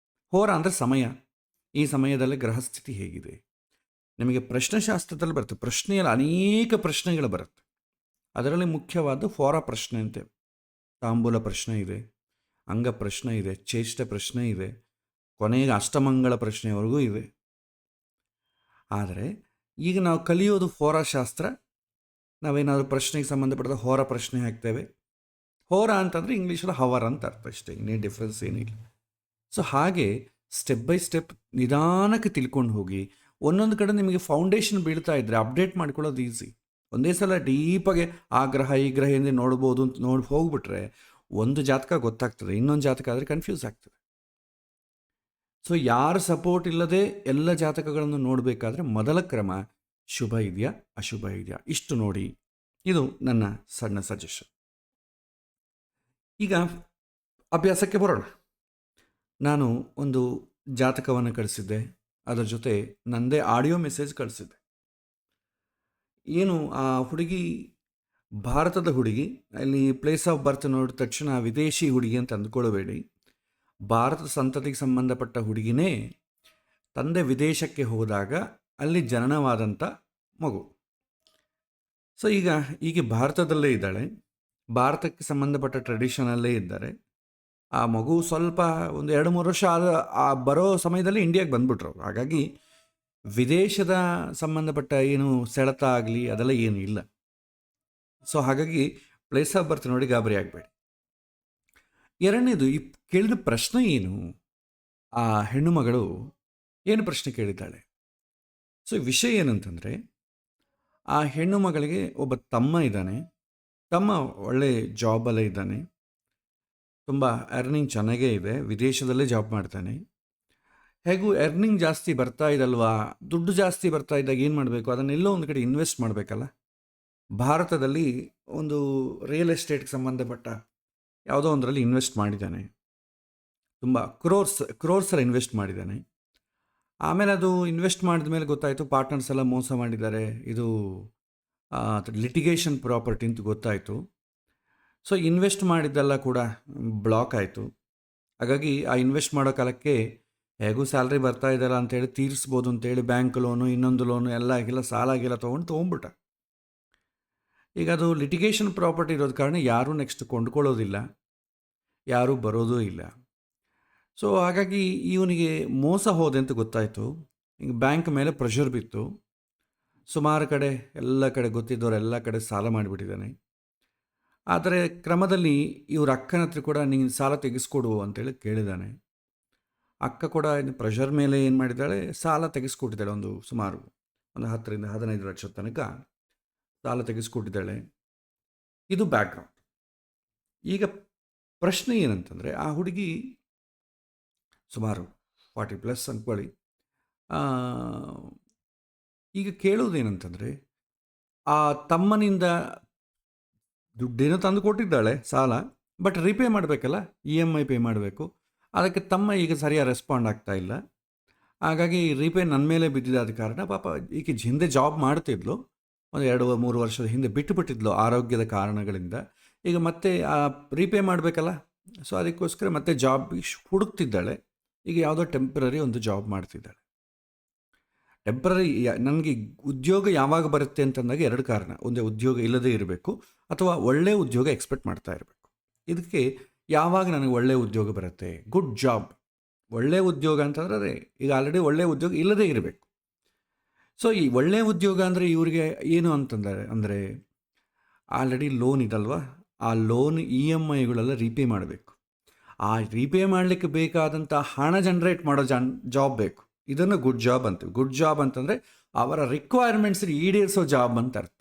ಹೋರ ಅಂದರೆ ಸಮಯ. ಈ ಸಮಯದಲ್ಲಿ ಗ್ರಹಸ್ಥಿತಿ ಹೇಗಿದೆ. ನಿಮಗೆ ಪ್ರಶ್ನೆಶಾಸ್ತ್ರದಲ್ಲಿ ಬರುತ್ತೆ. ಪ್ರಶ್ನೆಯಲ್ಲಿ ಅನೇಕ ಪ್ರಶ್ನೆಗಳು ಬರುತ್ತೆ. ಅದರಲ್ಲಿ ಮುಖ್ಯವಾದ ಹೋರ ಪ್ರಶ್ನೆ ಅಂತೇವೆ. ತಾಂಬೂಲ ಪ್ರಶ್ನೆ ಇದೆ, ಅಂಗ ಪ್ರಶ್ನೆ ಇದೆ, ಚೇಷ್ಟೆ ಪ್ರಶ್ನೆ ಇದೆ, ಕೊನೆಗೆ ಅಷ್ಟಮಂಗಳ ಪ್ರಶ್ನೆವರೆಗೂ ಇದೆ. ಆದರೆ ಈಗ ನಾವು ಕಲಿಯೋದು ಹೋರಾಶಾಸ್ತ್ರ. ನಾವೇನಾದರೂ ಪ್ರಶ್ನೆಗೆ ಸಂಬಂಧಪಟ್ಟ ಹೋರ ಪ್ರಶ್ನೆ ಹಾಕ್ತೇವೆ. ಹೋರ ಅಂತಂದರೆ ಇಂಗ್ಲೀಷಲ್ಲಿ ಹವರ್ ಅಂತ ಅರ್ಥ, ಅಷ್ಟೇ, ಇನ್ನೇ ಡಿಫ್ರೆನ್ಸ್ ಏನಿಲ್ಲ. ಸೊ ಹಾಗೆ ಸ್ಟೆಪ್ ಬೈ ಸ್ಟೆಪ್ ನಿಧಾನಕ್ಕೆ ತಿಳ್ಕೊಂಡು ಹೋಗಿ ಒಂದೊಂದು ಕಡೆ ನಿಮಗೆ ಫೌಂಡೇಶನ್ ಬೀಳ್ತಾ ಇದ್ದರೆ ಅಪ್ಡೇಟ್ ಮಾಡ್ಕೊಳ್ಳೋದು ಈಸಿ. ಒಂದೇ ಸಲ ಡೀಪಾಗೆ ಆ ಗ್ರಹ ಈ ಗ್ರಹ ಎಂದೇ ನೋಡ್ಬೋದು ಅಂತ ನೋಡಿ ಹೋಗ್ಬಿಟ್ರೆ ಒಂದು ಜಾತಕ ಗೊತ್ತಾಗ್ತದೆ, ಇನ್ನೊಂದು ಜಾತಕ ಆದರೆ ಕನ್ಫ್ಯೂಸ್ ಆಗ್ತದೆ. ಸೊ ಯಾರ ಸಪೋರ್ಟ್ ಇಲ್ಲದೆ ಎಲ್ಲ ಜಾತಕಗಳನ್ನು ನೋಡಬೇಕಾದ್ರೆ ಮೊದಲ ಕ್ರಮ ಶುಭ ಇದೆಯಾ ಅಶುಭ ಇದೆಯಾ ಇಷ್ಟು ನೋಡಿ. ಇದು ನನ್ನ ಸಣ್ಣ ಸಜೆಷನ್. ಈಗ ಅಭ್ಯಾಸಕ್ಕೆ ಬರೋಣ. ನಾನು ಒಂದು ಜಾತಕವನ್ನು ಕಳಿಸಿದ್ದೆ, ಅದರ ಜೊತೆ ನನ್ನದೇ ಆಡಿಯೋ ಮೆಸೇಜ್ ಕಳಿಸಿದ್ದೆ. ಏನು ಆ ಹುಡುಗಿ ಭಾರತದ ಹುಡುಗಿ, ಅಲ್ಲಿ ಪ್ಲೇಸ್ ಆಫ್ ಬರ್ತ್ ನೋಡಿದ ತಕ್ಷಣ ವಿದೇಶಿ ಹುಡುಗಿ ಅಂತ ಅಂದ್ಕೊಳ್ಬೇಡಿ. ಭಾರತ ಸಂತತಿಗೆ ಸಂಬಂಧಪಟ್ಟ ಹುಡುಗಿನೇ ತಂದೆ ವಿದೇಶಕ್ಕೆ ಹೋದಾಗ ಅಲ್ಲಿ ಜನನವಾದಂಥ ಮಗು. ಸೊ ಈಗ ಭಾರತದಲ್ಲೇ ಇದ್ದಾಳೆ, ಭಾರತಕ್ಕೆ ಸಂಬಂಧಪಟ್ಟ ಟ್ರೆಡಿಷನಲ್ಲೇ ಇದ್ದಾರೆ. ಆ ಮಗು ಸ್ವಲ್ಪ ಒಂದು 2-3 ವರ್ಷ ಬರೋ ಸಮಯದಲ್ಲಿ ಇಂಡಿಯಾಗೆ ಬಂದ್ಬಿಟ್ರು. ಹಾಗಾಗಿ ವಿದೇಶದ ಸಂಬಂಧಪಟ್ಟ ಏನು ಸೆಳೆತ ಆಗಲಿ ಅದೆಲ್ಲ ಏನೂ ಇಲ್ಲ. ಸೊ ಹಾಗಾಗಿ ಪ್ಲೇಸ್ ಆಫ್ ಬರ್ತ್ ನೋಡಿ ಗಾಬರಿ ಆಗಬೇಡಿ. ಎರಡನೇದು, ಈ ಕೇಳಿದ ಪ್ರಶ್ನೆ ಏನು, ಆ ಹೆಣ್ಣು ಮಗಳು ಏನು ಪ್ರಶ್ನೆ ಕೇಳಿದ್ದಾಳೆ. ಸೊ ವಿಷಯ ಏನಂತಂದರೆ, ಆ ಹೆಣ್ಣು ಮಗಳಿಗೆ ಒಬ್ಬ ತಮ್ಮ ಇದ್ದಾನೆ. ತಮ್ಮ ಒಳ್ಳೆ ಜಾಬಲ್ಲೇ ಇದ್ದಾನೆ, ತುಂಬ ಅರ್ನಿಂಗ್ ಚೆನ್ನಾಗೇ ಇದೆ, ವಿದೇಶದಲ್ಲೇ ಜಾಬ್ ಮಾಡ್ತಾನೆ. ಹೇಗೂ ಅರ್ನಿಂಗ್ ಜಾಸ್ತಿ ಬರ್ತಾ ಇದಲ್ವಾ, ದುಡ್ಡು ಜಾಸ್ತಿ ಬರ್ತಾ ಇದ್ದಾಗ ಏನು ಮಾಡಬೇಕು, ಅದನ್ನೆಲ್ಲೋ ಒಂದು ಕಡೆ ಇನ್ವೆಸ್ಟ್ ಮಾಡಬೇಕಲ್ಲ. ಭಾರತದಲ್ಲಿ ಒಂದು ರಿಯಲ್ ಎಸ್ಟೇಟ್ಗೆ ಸಂಬಂಧಪಟ್ಟ ಯಾವುದೋ ಒಂದರಲ್ಲಿ ಇನ್ವೆಸ್ಟ್ ಮಾಡಿದ್ದಾನೆ. ತುಂಬ ಕ್ರೋರ್ಸರ ಇನ್ವೆಸ್ಟ್ ಮಾಡಿದ್ದಾನೆ. ಆಮೇಲೆ ಅದು ಇನ್ವೆಸ್ಟ್ ಮಾಡಿದ ಮೇಲೆ ಗೊತ್ತಾಯಿತು ಪಾರ್ಟ್ನರ್ಸ್ ಎಲ್ಲ ಮೋಸ ಮಾಡಿದ್ದಾರೆ, ಇದು ಲಿಟಿಗೇಷನ್ ಪ್ರಾಪರ್ಟಿ ಅಂತ ಗೊತ್ತಾಯಿತು. ಸೊ ಇನ್ವೆಸ್ಟ್ ಮಾಡಿದ್ದೆಲ್ಲ ಕೂಡ ಬ್ಲಾಕ್ ಆಯಿತು. ಹಾಗಾಗಿ ಆ ಇನ್ವೆಸ್ಟ್ ಮಾಡೋ ಕಾಲಕ್ಕೆ ಹೇಗೂ ಸ್ಯಾಲ್ರಿ ಬರ್ತಾ ಇದೆಯಲ್ಲ ಅಂತೇಳಿ ತೀರಿಸ್ಬೋದು ಅಂತೇಳಿ ಬ್ಯಾಂಕ್ ಲೋನು ಇನ್ನೊಂದು ಲೋನು ಎಲ್ಲ ಸಾಲಾಗೆಲ್ಲ ತೊಗೊಂಡ್ಬಿಟ್ಟ. ಈಗ ಅದು ಲಿಟಿಗೇಷನ್ ಪ್ರಾಪರ್ಟಿ ಇರೋದ ಕಾರಣ ಯಾರೂ ನೆಕ್ಸ್ಟ್ ಕೊಂಡ್ಕೊಳ್ಳೋದಿಲ್ಲ, ಯಾರೂ ಬರೋದೂ ಇಲ್ಲ. ಸೊ ಹಾಗಾಗಿ ಇವನಿಗೆ ಮೋಸ ಹೋದೆ ಅಂತ ಗೊತ್ತಾಯಿತು. ಈಗ ಬ್ಯಾಂಕ್ ಮೇಲೆ ಪ್ರೆಷರ್ ಬಿತ್ತು. ಸುಮಾರು ಕಡೆ ಎಲ್ಲ ಕಡೆ ಗೊತ್ತಿದ್ದವ್ರು ಎಲ್ಲ ಕಡೆ ಸಾಲ ಮಾಡಿಬಿಟ್ಟಿದ್ದಾನೆ. ಆದರೆ ಕ್ರಮದಲ್ಲಿ ಇವ್ರ ಅಕ್ಕನ ಹತ್ರ ಕೂಡ ನೀನು ಸಾಲ ತೆಗೆಸ್ಕೊಡು ಅಂತೇಳಿ ಕೇಳಿದ್ದಾನೆ. ಅಕ್ಕ ಕೂಡ ಪ್ರೆಷರ್ ಮೇಲೆ ಏನು ಮಾಡಿದ್ದಾಳೆ, ಸಾಲ ತೆಗೆಸ್ಕೊಟ್ಟಿದ್ದಾಳೆ. ಸುಮಾರು ಒಂದು 10-15 ಲಕ್ಷ ತನಕ ಸಾಲ ತೆಗೆಸ್ಕೊಟ್ಟಿದ್ದಾಳೆ. ಇದು ಬ್ಯಾಕ್ಗ್ರೌಂಡ್. ಈಗ ಪ್ರಶ್ನೆ ಏನಂತಂದರೆ, ಆ ಹುಡುಗಿ ಸುಮಾರು 40+ ಅಂದ್ಕೊಳ್ಳಿ. ಈಗ ಕೇಳೋದೇನಂತಂದರೆ, ಆ ತಮ್ಮನಿಂದ ದುಡ್ಡೇನೋ ತಂದು ಕೊಟ್ಟಿದ್ದಾಳೆ ಸಾಲ, ಬಟ್ ರಿಪೇ ಮಾಡಬೇಕಲ್ಲ, EMI ಪೇ ಮಾಡಬೇಕು. ಅದಕ್ಕೆ ತಮ್ಮ ಈಗ ಸರಿಯಾಗಿ ರೆಸ್ಪಾಂಡ್ ಆಗ್ತಾ ಇಲ್ಲ. ಹಾಗಾಗಿ ರಿಪೇ ನನ್ನ ಮೇಲೆ ಬಿದ್ದಿದ್ದಾದ ಕಾರಣ ಪಾಪ ಈಕೆ ಹಿಂದೆ ಜಾಬ್ ಮಾಡ್ತಿದ್ಲು, ಒಂದು 2-3 ವರ್ಷದ ಹಿಂದೆ ಬಿಟ್ಟುಬಿಟ್ಟಿದ್ಲು ಆರೋಗ್ಯದ ಕಾರಣಗಳಿಂದ. ಈಗ ಮತ್ತೆ ಆ ರಿಪೇ ಮಾಡಬೇಕಲ್ಲ, ಸೊ ಅದಕ್ಕೋಸ್ಕರ ಮತ್ತೆ ಜಾಬ್ ಹುಡುಕ್ತಿದ್ದಾಳೆ. ಈಗ ಯಾವುದೋ ಟೆಂಪ್ರರಿ ಒಂದು ಜಾಬ್ ಮಾಡ್ತಿದ್ದಾಳೆ. ಟೆಂಪ್ರರಿ ನನಗೆ ಉದ್ಯೋಗ ಯಾವಾಗ ಬರುತ್ತೆ ಅಂತಂದಾಗ 2 ಕಾರಣ. ಒಂದೇ ಉದ್ಯೋಗ ಇಲ್ಲದೇ ಇರಬೇಕು, ಅಥವಾ ಒಳ್ಳೆಯ ಉದ್ಯೋಗ ಎಕ್ಸ್ಪೆಕ್ಟ್ ಮಾಡ್ತಾ ಇರಬೇಕು. ಇದಕ್ಕೆ ಯಾವಾಗ ನನಗೆ ಒಳ್ಳೆಯ ಉದ್ಯೋಗ ಬರುತ್ತೆ, ಗುಡ್ ಜಾಬ್. ಒಳ್ಳೆಯ ಉದ್ಯೋಗ ಅಂತಂದರೆ ಈಗ ಆಲ್ರೆಡಿ ಒಳ್ಳೆಯ ಉದ್ಯೋಗ ಇಲ್ಲದೇ ಇರಬೇಕು. ಸೊ ಈ ಒಳ್ಳೆಯ ಉದ್ಯೋಗ ಅಂದರೆ ಇವ್ರಿಗೆ ಏನು ಅಂದರೆ ಆಲ್ರೆಡಿ ಲೋನ್ ಇದಲ್ವ, ಆ ಲೋನ್ EMIಗಳೆಲ್ಲ ರೀಪೇ ಮಾಡಬೇಕು. ಆ ರೀಪೇ ಮಾಡಲಿಕ್ಕೆ ಬೇಕಾದಂಥ ಹಣ ಜನ್ರೇಟ್ ಮಾಡೋ ಜಾಬ್ ಬೇಕು. ಇದನ್ನು ಗುಡ್ ಜಾಬ್ ಅಂತೀವಿ. ಗುಡ್ ಜಾಬ್ ಅಂತಂದರೆ ಅವರ ರಿಕ್ವೈರ್ಮೆಂಟ್ಸ್ ಈಡೇರಿಸೋ ಜಾಬ್ ಅಂತ ಅರ್ಥ.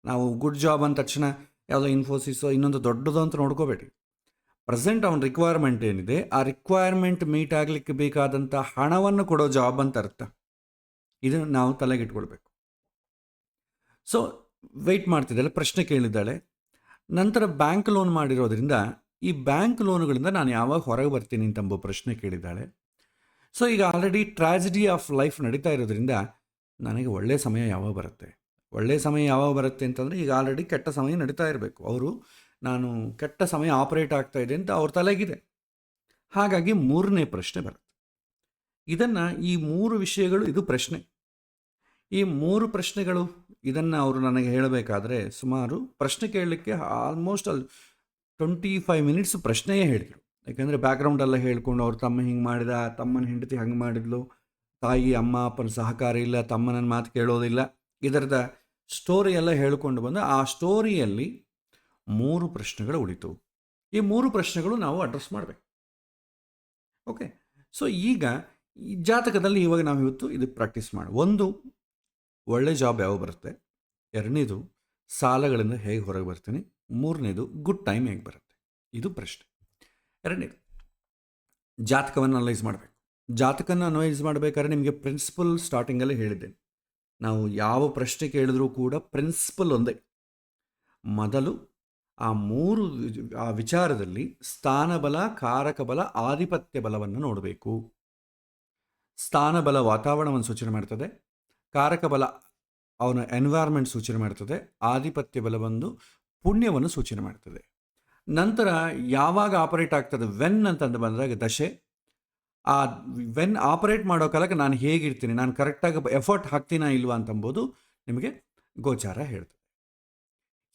ನಾವು ಗುಡ್ ಜಾಬ್ ಅಂದ ತಕ್ಷಣ ಯಾವುದೋ ಇನ್ಫೋಸಿಸೋ ಇನ್ನೊಂದು ದೊಡ್ಡದು ಅಂತ ನೋಡ್ಕೋಬೇಡಿ. ಪ್ರೆಸೆಂಟ್ ಅವನ ರಿಕ್ವೈರ್ಮೆಂಟ್ ಏನಿದೆ, ಆ ರಿಕ್ವೈರ್ಮೆಂಟ್ ಮೀಟ್ ಆಗಲಿಕ್ಕೆ ಬೇಕಾದಂಥ ಹಣವನ್ನು ಕೊಡೋ ಜಾಬ್ ಅಂತ ಅರ್ಥ. ಇದನ್ನು ನಾವು ತಲೆಗಿಟ್ಕೊಳ್ಬೇಕು. ಸೊ ವೆಯ್ಟ್ ಮಾಡ್ತಿದ್ದಾಳೆ, ಪ್ರಶ್ನೆ ಕೇಳಿದ್ದಾಳೆ. ನಂತರ ಬ್ಯಾಂಕ್ ಲೋನ್ ಮಾಡಿರೋದ್ರಿಂದ ಈ ಬ್ಯಾಂಕ್ ಲೋನುಗಳಿಂದ ನಾನು ಯಾವಾಗ ಹೊರಗೆ ಬರ್ತೀನಿ ಅಂತಂಬ ಪ್ರಶ್ನೆ ಕೇಳಿದ್ದಾಳೆ. ಸೊ ಈಗ ಆಲ್ರೆಡಿ ಟ್ರಾಜಿಡಿ ಆಫ್ ಲೈಫ್ ನಡೀತಾ ಇರೋದ್ರಿಂದ ನನಗೆ ಒಳ್ಳೆಯ ಸಮಯ ಯಾವಾಗ ಬರುತ್ತೆ, ಒಳ್ಳೆಯ ಸಮಯ ಯಾವಾಗ ಬರುತ್ತೆ ಅಂತಂದರೆ ಈಗ ಆಲ್ರೆಡಿ ಕೆಟ್ಟ ಸಮಯ ನಡೀತಾ ಇರಬೇಕು. ಅವರು ನಾನು ಕೆಟ್ಟ ಸಮಯ ಆಪರೇಟ್ ಆಗ್ತಾ ಇದೆ ಅಂತ ಅವ್ರ ತಲೆಗಿದೆ. ಹಾಗಾಗಿ 3ನೇ ಪ್ರಶ್ನೆ ಬರುತ್ತೆ. ಇದನ್ನು ಈ 3 ವಿಷಯಗಳು, ಇದು ಪ್ರಶ್ನೆ. ಈ 3 ಪ್ರಶ್ನೆಗಳು ಇದನ್ನು ಅವರು ನನಗೆ ಹೇಳಬೇಕಾದ್ರೆ ಸುಮಾರು ಪ್ರಶ್ನೆ ಕೇಳಲಿಕ್ಕೆ ಆಲ್ಮೋಸ್ಟ್ ಅಲ್ಲಿ 25 ಮಿನಿಟ್ಸ್ ಪ್ರಶ್ನೆಯೇ ಹೇಳಿದರು. ಯಾಕೆಂದರೆ ಬ್ಯಾಕ್ಗ್ರೌಂಡೆಲ್ಲ ಹೇಳ್ಕೊಂಡು ಅವ್ರ ತಮ್ಮ ಹಿಂಗೆ ಮಾಡಿದ, ತಮ್ಮನ ಹೆಂಡತಿ ಹಂಗೆ ಮಾಡಿದ್ಲು, ತಾಯಿ ಅಮ್ಮ ಅಪ್ಪನ ಸಹಕಾರ ಇಲ್ಲ, ತಮ್ಮನ ಮಾತು ಕೇಳೋದಿಲ್ಲ, ಇದರದ ಸ್ಟೋರಿ ಎಲ್ಲ ಹೇಳ್ಕೊಂಡು ಬಂದು ಆ ಸ್ಟೋರಿಯಲ್ಲಿ 3 ಪ್ರಶ್ನೆಗಳು ಉಳಿತು. ಈ 3 ಪ್ರಶ್ನೆಗಳು ನಾವು ಅಡ್ರೆಸ್ ಮಾಡಬೇಕು. ಓಕೆ, ಸೊ ಈಗ ಈ ಜಾತಕದಲ್ಲಿ ಇವಾಗ ನಾವು ಇವತ್ತು ಇದು ಪ್ರಾಕ್ಟೀಸ್ ಮಾಡಿ. 1, ಒಳ್ಳೆ ಜಾಬ್ ಯಾವ ಬರುತ್ತೆ. 2ನೇದು, ಸಾಲಗಳಿಂದ ಹೇಗೆ ಹೊರಗೆ ಬರ್ತೀನಿ. 3ನೇದು, ಗುಡ್ ಟೈಮ್ ಹೇಗೆ ಬರುತ್ತೆ. ಇದು ಪ್ರಶ್ನೆ. 2ನೇದು, ಜಾತಕವನ್ನು ಅನಲೈಸ್ ಮಾಡಬೇಕು. ಜಾತಕವನ್ನು ಅನಲೈಸ್ ಮಾಡಬೇಕಾದ್ರೆ ನಿಮಗೆ ಪ್ರಿನ್ಸಿಪಲ್ ಸ್ಟಾರ್ಟಿಂಗಲ್ಲೇ ಹೇಳಿದ್ದೇನೆ. ನಾವು ಯಾವ ಪ್ರಶ್ನೆ ಕೇಳಿದ್ರೂ ಕೂಡ ಪ್ರಿನ್ಸಿಪಲ್ ಒಂದೇ. ಮೊದಲು ಆ 3 ವಿಚಾರದಲ್ಲಿ ಸ್ಥಾನಬಲ, ಕಾರಕ ಬಲ, ಆಧಿಪತ್ಯ ಬಲವನ್ನು ನೋಡಬೇಕು. ಸ್ಥಾನಬಲ ವಾತಾವರಣವನ್ನು ಸೂಚನೆ ಮಾಡ್ತದೆ, ಕಾರಕ ಬಲ ಅವನ ಎನ್ವೈರ್ಮೆಂಟ್ ಸೂಚನೆ ಮಾಡ್ತದೆ, ಆಧಿಪತ್ಯ ಬಲ ಬಂದು ಪುಣ್ಯವನ್ನು ಸೂಚನೆ ಮಾಡ್ತದೆ. ನಂತರ ಯಾವಾಗ ಆಪರೇಟ್ ಆಗ್ತದೆ, ವೆನ್ ಅಂತಂದು ಬಂದಾಗ ದಶೆ, ಆ ವೆನ್ ಆಪರೇಟ್ ಮಾಡೋ ಕಾಲಕ್ಕೆ ನಾನು ಹೇಗಿರ್ತೀನಿ, ನಾನು ಕರೆಕ್ಟಾಗಿ ಎಫರ್ಟ್ ಹಾಕ್ತೀನಾ ಇಲ್ವಾ ಅಂತಂಬೋದು ನಿಮಗೆ ಗೋಚಾರ ಹೇಳ್ತದೆ.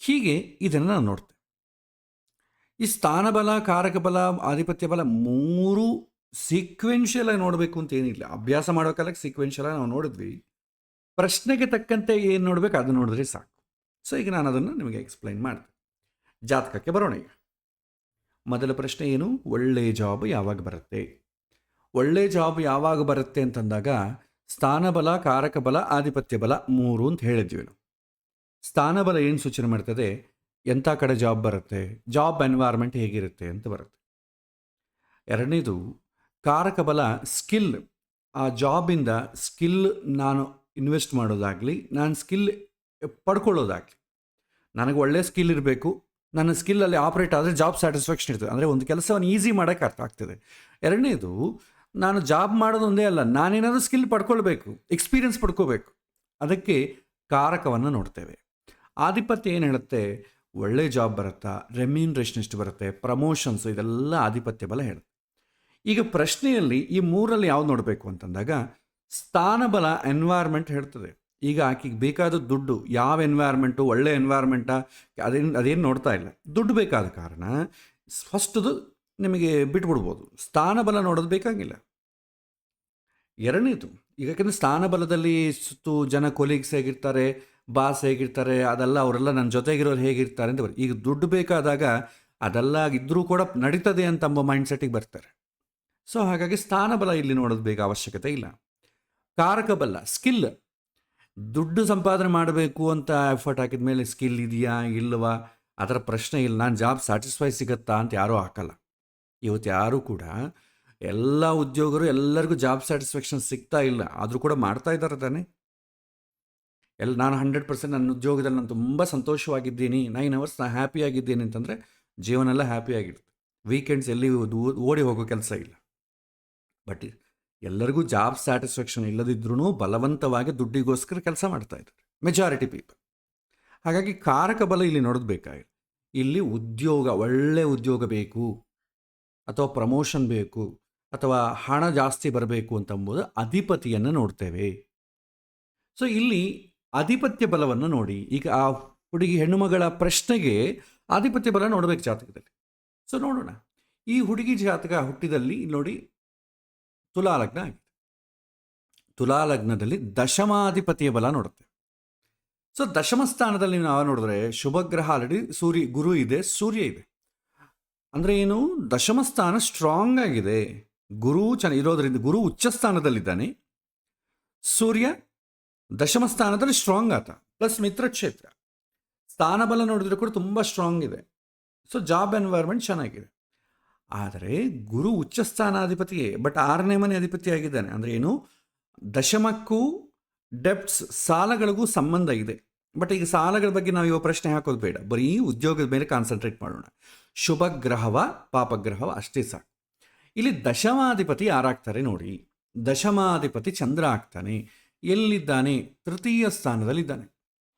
ಹೀಗೆ ಇದನ್ನು ನಾನು ನೋಡ್ತೇನೆ. ಈ ಸ್ಥಾನಬಲ, ಕಾರಕ ಬಲ, ಆಧಿಪತ್ಯ ಬಲ 3 ಸೀಕ್ವೆನ್ಷಿಯಲ್ ಆಗಿ ನೋಡಬೇಕು ಅಂತ ಏನಿಲ್ಲ. ಅಭ್ಯಾಸ ಮಾಡೋ ಕಾಲಕ್ಕೆ ಸೀಕ್ವೆನ್ಷಿಯಲ್ ಆಗಿ ನಾವು ನೋಡಿದ್ವಿ. ಪ್ರಶ್ನೆಗೆ ತಕ್ಕಂತೆ ಏನು ನೋಡಬೇಕು ಅದು ನೋಡಿದ್ರೆ ಸಾಕು. ಸೊ ಈಗ ನಾನು ಅದನ್ನು ನಿಮಗೆ ಎಕ್ಸ್ಪ್ಲೈನ್ ಮಾಡ್ತೇನೆ. ಜಾತಕಕ್ಕೆ ಬರೋಣ. ಈಗ ಮೊದಲ ಪ್ರಶ್ನೆ ಏನು, ಒಳ್ಳೆಯ ಜಾಬ್ ಯಾವಾಗ ಬರುತ್ತೆ. ಒಳ್ಳೆಯ ಜಾಬ್ ಯಾವಾಗ ಬರುತ್ತೆ ಅಂತಂದಾಗ ಸ್ಥಾನಬಲ, ಕಾರಕ ಬಲ, ಆಧಿಪತ್ಯ ಬಲ 3 ಅಂತ ಹೇಳಿದ್ವಿ ನಾವು. ಸ್ಥಾನಬಲ ಏನು ಸೂಚನೆ ಮಾಡ್ತದೆ, ಎಂಥ ಕಡೆ ಜಾಬ್ ಬರುತ್ತೆ, ಜಾಬ್ ಎನ್ವೈರ್ಮೆಂಟ್ ಹೇಗಿರುತ್ತೆ ಅಂತ ಬರುತ್ತೆ. 2ನೇದು, ಕಾರಕ ಬಲ ಸ್ಕಿಲ್, ಆ ಜಾಬಿಂದ ಸ್ಕಿಲ್ ನಾನು ಇನ್ವೆಸ್ಟ್ ಮಾಡೋದಾಗಲಿ, ನಾನು ಸ್ಕಿಲ್ ಪಡ್ಕೊಳ್ಳೋದಾಗಲಿ. ನನಗೆ ಒಳ್ಳೆಯ ಸ್ಕಿಲ್ ಇರಬೇಕು, ನನ್ನ ಸ್ಕಿಲ್ಲಲ್ಲಿ ಆಪ್ರೇಟ್ ಆದರೆ ಜಾಬ್ ಸ್ಯಾಟಿಸ್ಫ್ಯಾಕ್ಷನ್ ಇರ್ತದೆ, ಅಂದರೆ ಒಂದು ಕೆಲಸವನ್ನು ಈಸಿ ಮಾಡೋಕ್ಕೆ ಅರ್ಥ ಆಗ್ತದೆ. 2ನೇದು, ನಾನು ಜಾಬ್ ಮಾಡೋದು ಒಂದೇ ಅಲ್ಲ, ನಾನೇನಾದರೂ ಸ್ಕಿಲ್ ಪಡ್ಕೊಳ್ಬೇಕು, ಎಕ್ಸ್ಪೀರಿಯನ್ಸ್ ಪಡ್ಕೋಬೇಕು, ಅದಕ್ಕೆ ಕಾರಕವನ್ನು ನೋಡ್ತೇವೆ. ಆಧಿಪತ್ಯ ಏನು ಹೇಳುತ್ತೆ, ಒಳ್ಳೆ ಜಾಬ್ ಬರುತ್ತಾ, ರೆಮ್ಯೂನರೇಷನ್ ಎಷ್ಟು ಬರುತ್ತೆ, ಪ್ರಮೋಷನ್ಸು, ಇದೆಲ್ಲ ಆಧಿಪತ್ಯ ಬಲ ಹೇಳುತ್ತೆ. ಈಗ ಪ್ರಶ್ನೆಯಲ್ಲಿ ಈ 3ರಲ್ಲಿ ಯಾವ್ದು ನೋಡಬೇಕು ಅಂತಂದಾಗ ಸ್ಥಾನಬಲ ಎನ್ವೈರ್ಮೆಂಟ್ ಹೇಳ್ತದೆ. ಈಗ ಆಕೆಗೆ ಬೇಕಾದ ದುಡ್ಡು, ಯಾವ ಎನ್ವೈರ್ಮೆಂಟು, ಒಳ್ಳೆ ಎನ್ವೈರ್ಮೆಂಟಾ, ಅದೇನು ನೋಡ್ತಾ ಇಲ್ಲ. ದುಡ್ಡು ಬೇಕಾದ ಕಾರಣ ಫಸ್ಟದು ನಿಮಗೆ ಬಿಟ್ಬಿಡ್ಬೋದು, ಸ್ಥಾನಬಲ ನೋಡೋದು ಬೇಕಾಗಿಲ್ಲ. 2ನೇದು, ಈಗ ಯಾಕಂದರೆ ಸ್ಥಾನಬಲದಲ್ಲಿ ಸುತ್ತು ಜನ ಕೊಲೀಗ್ಸ್ ಹೇಗಿರ್ತಾರೆ, ಬಾಸ್ ಹೇಗಿರ್ತಾರೆ, ಅದೆಲ್ಲ ಅವರೆಲ್ಲ ನನ್ನ ಜೊತೆಗಿರೋರು ಹೇಗಿರ್ತಾರೆ ಅಂತ ಈಗ ದುಡ್ಡು ಬೇಕಾದಾಗ ಅದೆಲ್ಲ ಇದ್ದರೂ ಕೂಡ ನಡೀತದೆ ಅಂತಂಬ ಮೈಂಡ್ಸೆಟ್ಟಿಗೆ ಬರ್ತಾರೆ. ಸೊ ಹಾಗಾಗಿ ಸ್ಥಾನಬಲ ಇಲ್ಲಿ ನೋಡೋದು ಬೇಗ ಅವಶ್ಯಕತೆ ಇಲ್ಲ. ಕಾರಕ ಬಲ ಸ್ಕಿಲ್, ದುಡ್ಡು ಸಂಪಾದನೆ ಮಾಡಬೇಕು ಅಂತ ಎಫರ್ಟ್ ಹಾಕಿದ ಮೇಲೆ ಸ್ಕಿಲ್ ಇದೆಯಾ ಇಲ್ಲವಾ ಅದರ ಪ್ರಶ್ನೆ ಇಲ್ಲ. ನಾನು ಜಾಬ್ ಸ್ಯಾಟಿಸ್ಫೈ ಸಿಗುತ್ತಾ ಅಂತ ಯಾರೂ ಹಾಕಲ್ಲ. ಇವತ್ತು ಯಾರೂ ಕೂಡ ಎಲ್ಲ ಉದ್ಯೋಗರು ಎಲ್ಲರಿಗೂ ಜಾಬ್ ಸ್ಯಾಟಿಸ್ಫ್ಯಾಕ್ಷನ್ ಸಿಗ್ತಾ ಇಲ್ಲ, ಆದರೂ ಕೂಡ ಮಾಡ್ತಾ ಇದ್ದಾರೆ ತಾನೆ. ನಾನು 100% ನನ್ನ ಉದ್ಯೋಗದಲ್ಲಿ ನಾನು ತುಂಬ ಸಂತೋಷವಾಗಿದ್ದೀನಿ, 9 hours ನಾನು ಹ್ಯಾಪಿಯಾಗಿದ್ದೀನಿ ಅಂತಂದರೆ ಜೀವನ ಎಲ್ಲ ಹ್ಯಾಪಿಯಾಗಿರುತ್ತೆ. ವೀಕೆಂಡ್ಸ್ ಎಲ್ಲಿ ಓಡಿ ಹೋಗೋ ಕೆಲಸ ಇಲ್ಲ. ಬಟ್ ಎಲ್ಲರಿಗೂ ಜಾಬ್ ಸ್ಯಾಟಿಸ್ಫ್ಯಾಕ್ಷನ್ ಇಲ್ಲದಿದ್ರೂ ಬಲವಂತವಾಗಿ ದುಡ್ಡಿಗೋಸ್ಕರ ಕೆಲಸ ಮಾಡ್ತಾ ಇದ್ದಾರೆ ಮೆಜಾರಿಟಿ ಪೀಪಲ್. ಹಾಗಾಗಿ ಕಾರಕ ಬಲ ಇಲ್ಲಿ ನೋಡೋದು ಬೇಕಾಗಿಲ್ಲ. ಇಲ್ಲಿ ಉದ್ಯೋಗ, ಒಳ್ಳೆ ಉದ್ಯೋಗ ಬೇಕು ಅಥವಾ ಪ್ರಮೋಷನ್ ಬೇಕು ಅಥವಾ ಹಣ ಜಾಸ್ತಿ ಬರಬೇಕು ಅಂತಂಬುದು ಅಧಿಪತಿಯನ್ನು ನೋಡ್ತೇವೆ. ಸೊ ಇಲ್ಲಿ ಆಧಿಪತ್ಯ ಬಲವನ್ನು ನೋಡಿ. ಈಗ ಆ ಹುಡುಗಿ ಹೆಣ್ಣುಮಗಳ ಪ್ರಶ್ನೆಗೆ ಆಧಿಪತ್ಯ ಬಲ ನೋಡಬೇಕು ಜಾತಕದಲ್ಲಿ. ಸೊ ನೋಡೋಣ. ಈ ಹುಡುಗಿ ಜಾತಕ ಹುಟ್ಟಿದಲ್ಲಿ ನೋಡಿ ತುಲಾಲಗ್ನ ಆಗಿದೆ. ತುಲಾಲಗ್ನದಲ್ಲಿ ದಶಮಾಧಿಪತಿಯ ಬಲ ನೋಡುತ್ತೆ. ಸೊ ದಶಮ ಸ್ಥಾನದಲ್ಲಿ ನಾವು ನೋಡಿದ್ರೆ ಶುಭಗ್ರಹ ಆಲ್ರೆಡಿ ಗುರು ಇದೆ, ಸೂರ್ಯ ಇದೆ. ಅಂದರೆ ಏನು, ದಶಮ ಸ್ಥಾನ ಸ್ಟ್ರಾಂಗ್ ಆಗಿದೆ. ಗುರು ಇರೋದ್ರಿಂದ ಗುರು ಉಚ್ಚ ಸ್ಥಾನದಲ್ಲಿದ್ದಾನೆ, ಸೂರ್ಯ ದಶಮ ಸ್ಥಾನದಲ್ಲಿ ಸ್ಟ್ರಾಂಗ್ ಆತ, ಪ್ಲಸ್ ಮಿತ್ರ ಕ್ಷೇತ್ರ. ಸ್ಥಾನಬಲ ನೋಡಿದ್ರೆ ಕೂಡ ತುಂಬ ಸ್ಟ್ರಾಂಗ್ ಇದೆ. ಸೊ ಜಾಬ್ ಎನ್ವೈರ್ಮೆಂಟ್ ಚೆನ್ನಾಗಿದೆ. ಆದರೆ ಗುರು ಉಚ್ಚ ಸ್ಥಾನಾಧಿಪತಿಯೇ, ಬಟ್ 6ನೇ ಮನೆ ಅಧಿಪತಿ ಆಗಿದ್ದಾನೆ. ಅಂದರೆ ಏನು, ದಶಮಕ್ಕೂ ಡೆಪ್ಟ್ಸ್ ಸಾಲಗಳಿಗೂ ಸಂಬಂಧ ಇದೆ. ಬಟ್ ಈಗ ಸಾಲಗಳ ಬಗ್ಗೆ ನಾವು ಇವಾಗ ಪ್ರಶ್ನೆ ಹಾಕೋದು ಬೇಡ, ಬರೀ ಉದ್ಯೋಗದ ಮೇಲೆ ಕಾನ್ಸಂಟ್ರೇಟ್ ಮಾಡೋಣ. ಶುಭ ಗ್ರಹವ ಪಾಪಗ್ರಹವ ಅಷ್ಟೇ ಸಾಕು. ಇಲ್ಲಿ ದಶಮಾಧಿಪತಿ ಯಾರಾಗ್ತಾರೆ ನೋಡಿ. ದಶಮಾಧಿಪತಿ ಚಂದ್ರ ಆಗ್ತಾನೆ. ಎಲ್ಲಿದ್ದಾನೆ? ತೃತೀಯ ಸ್ಥಾನದಲ್ಲಿದ್ದಾನೆ.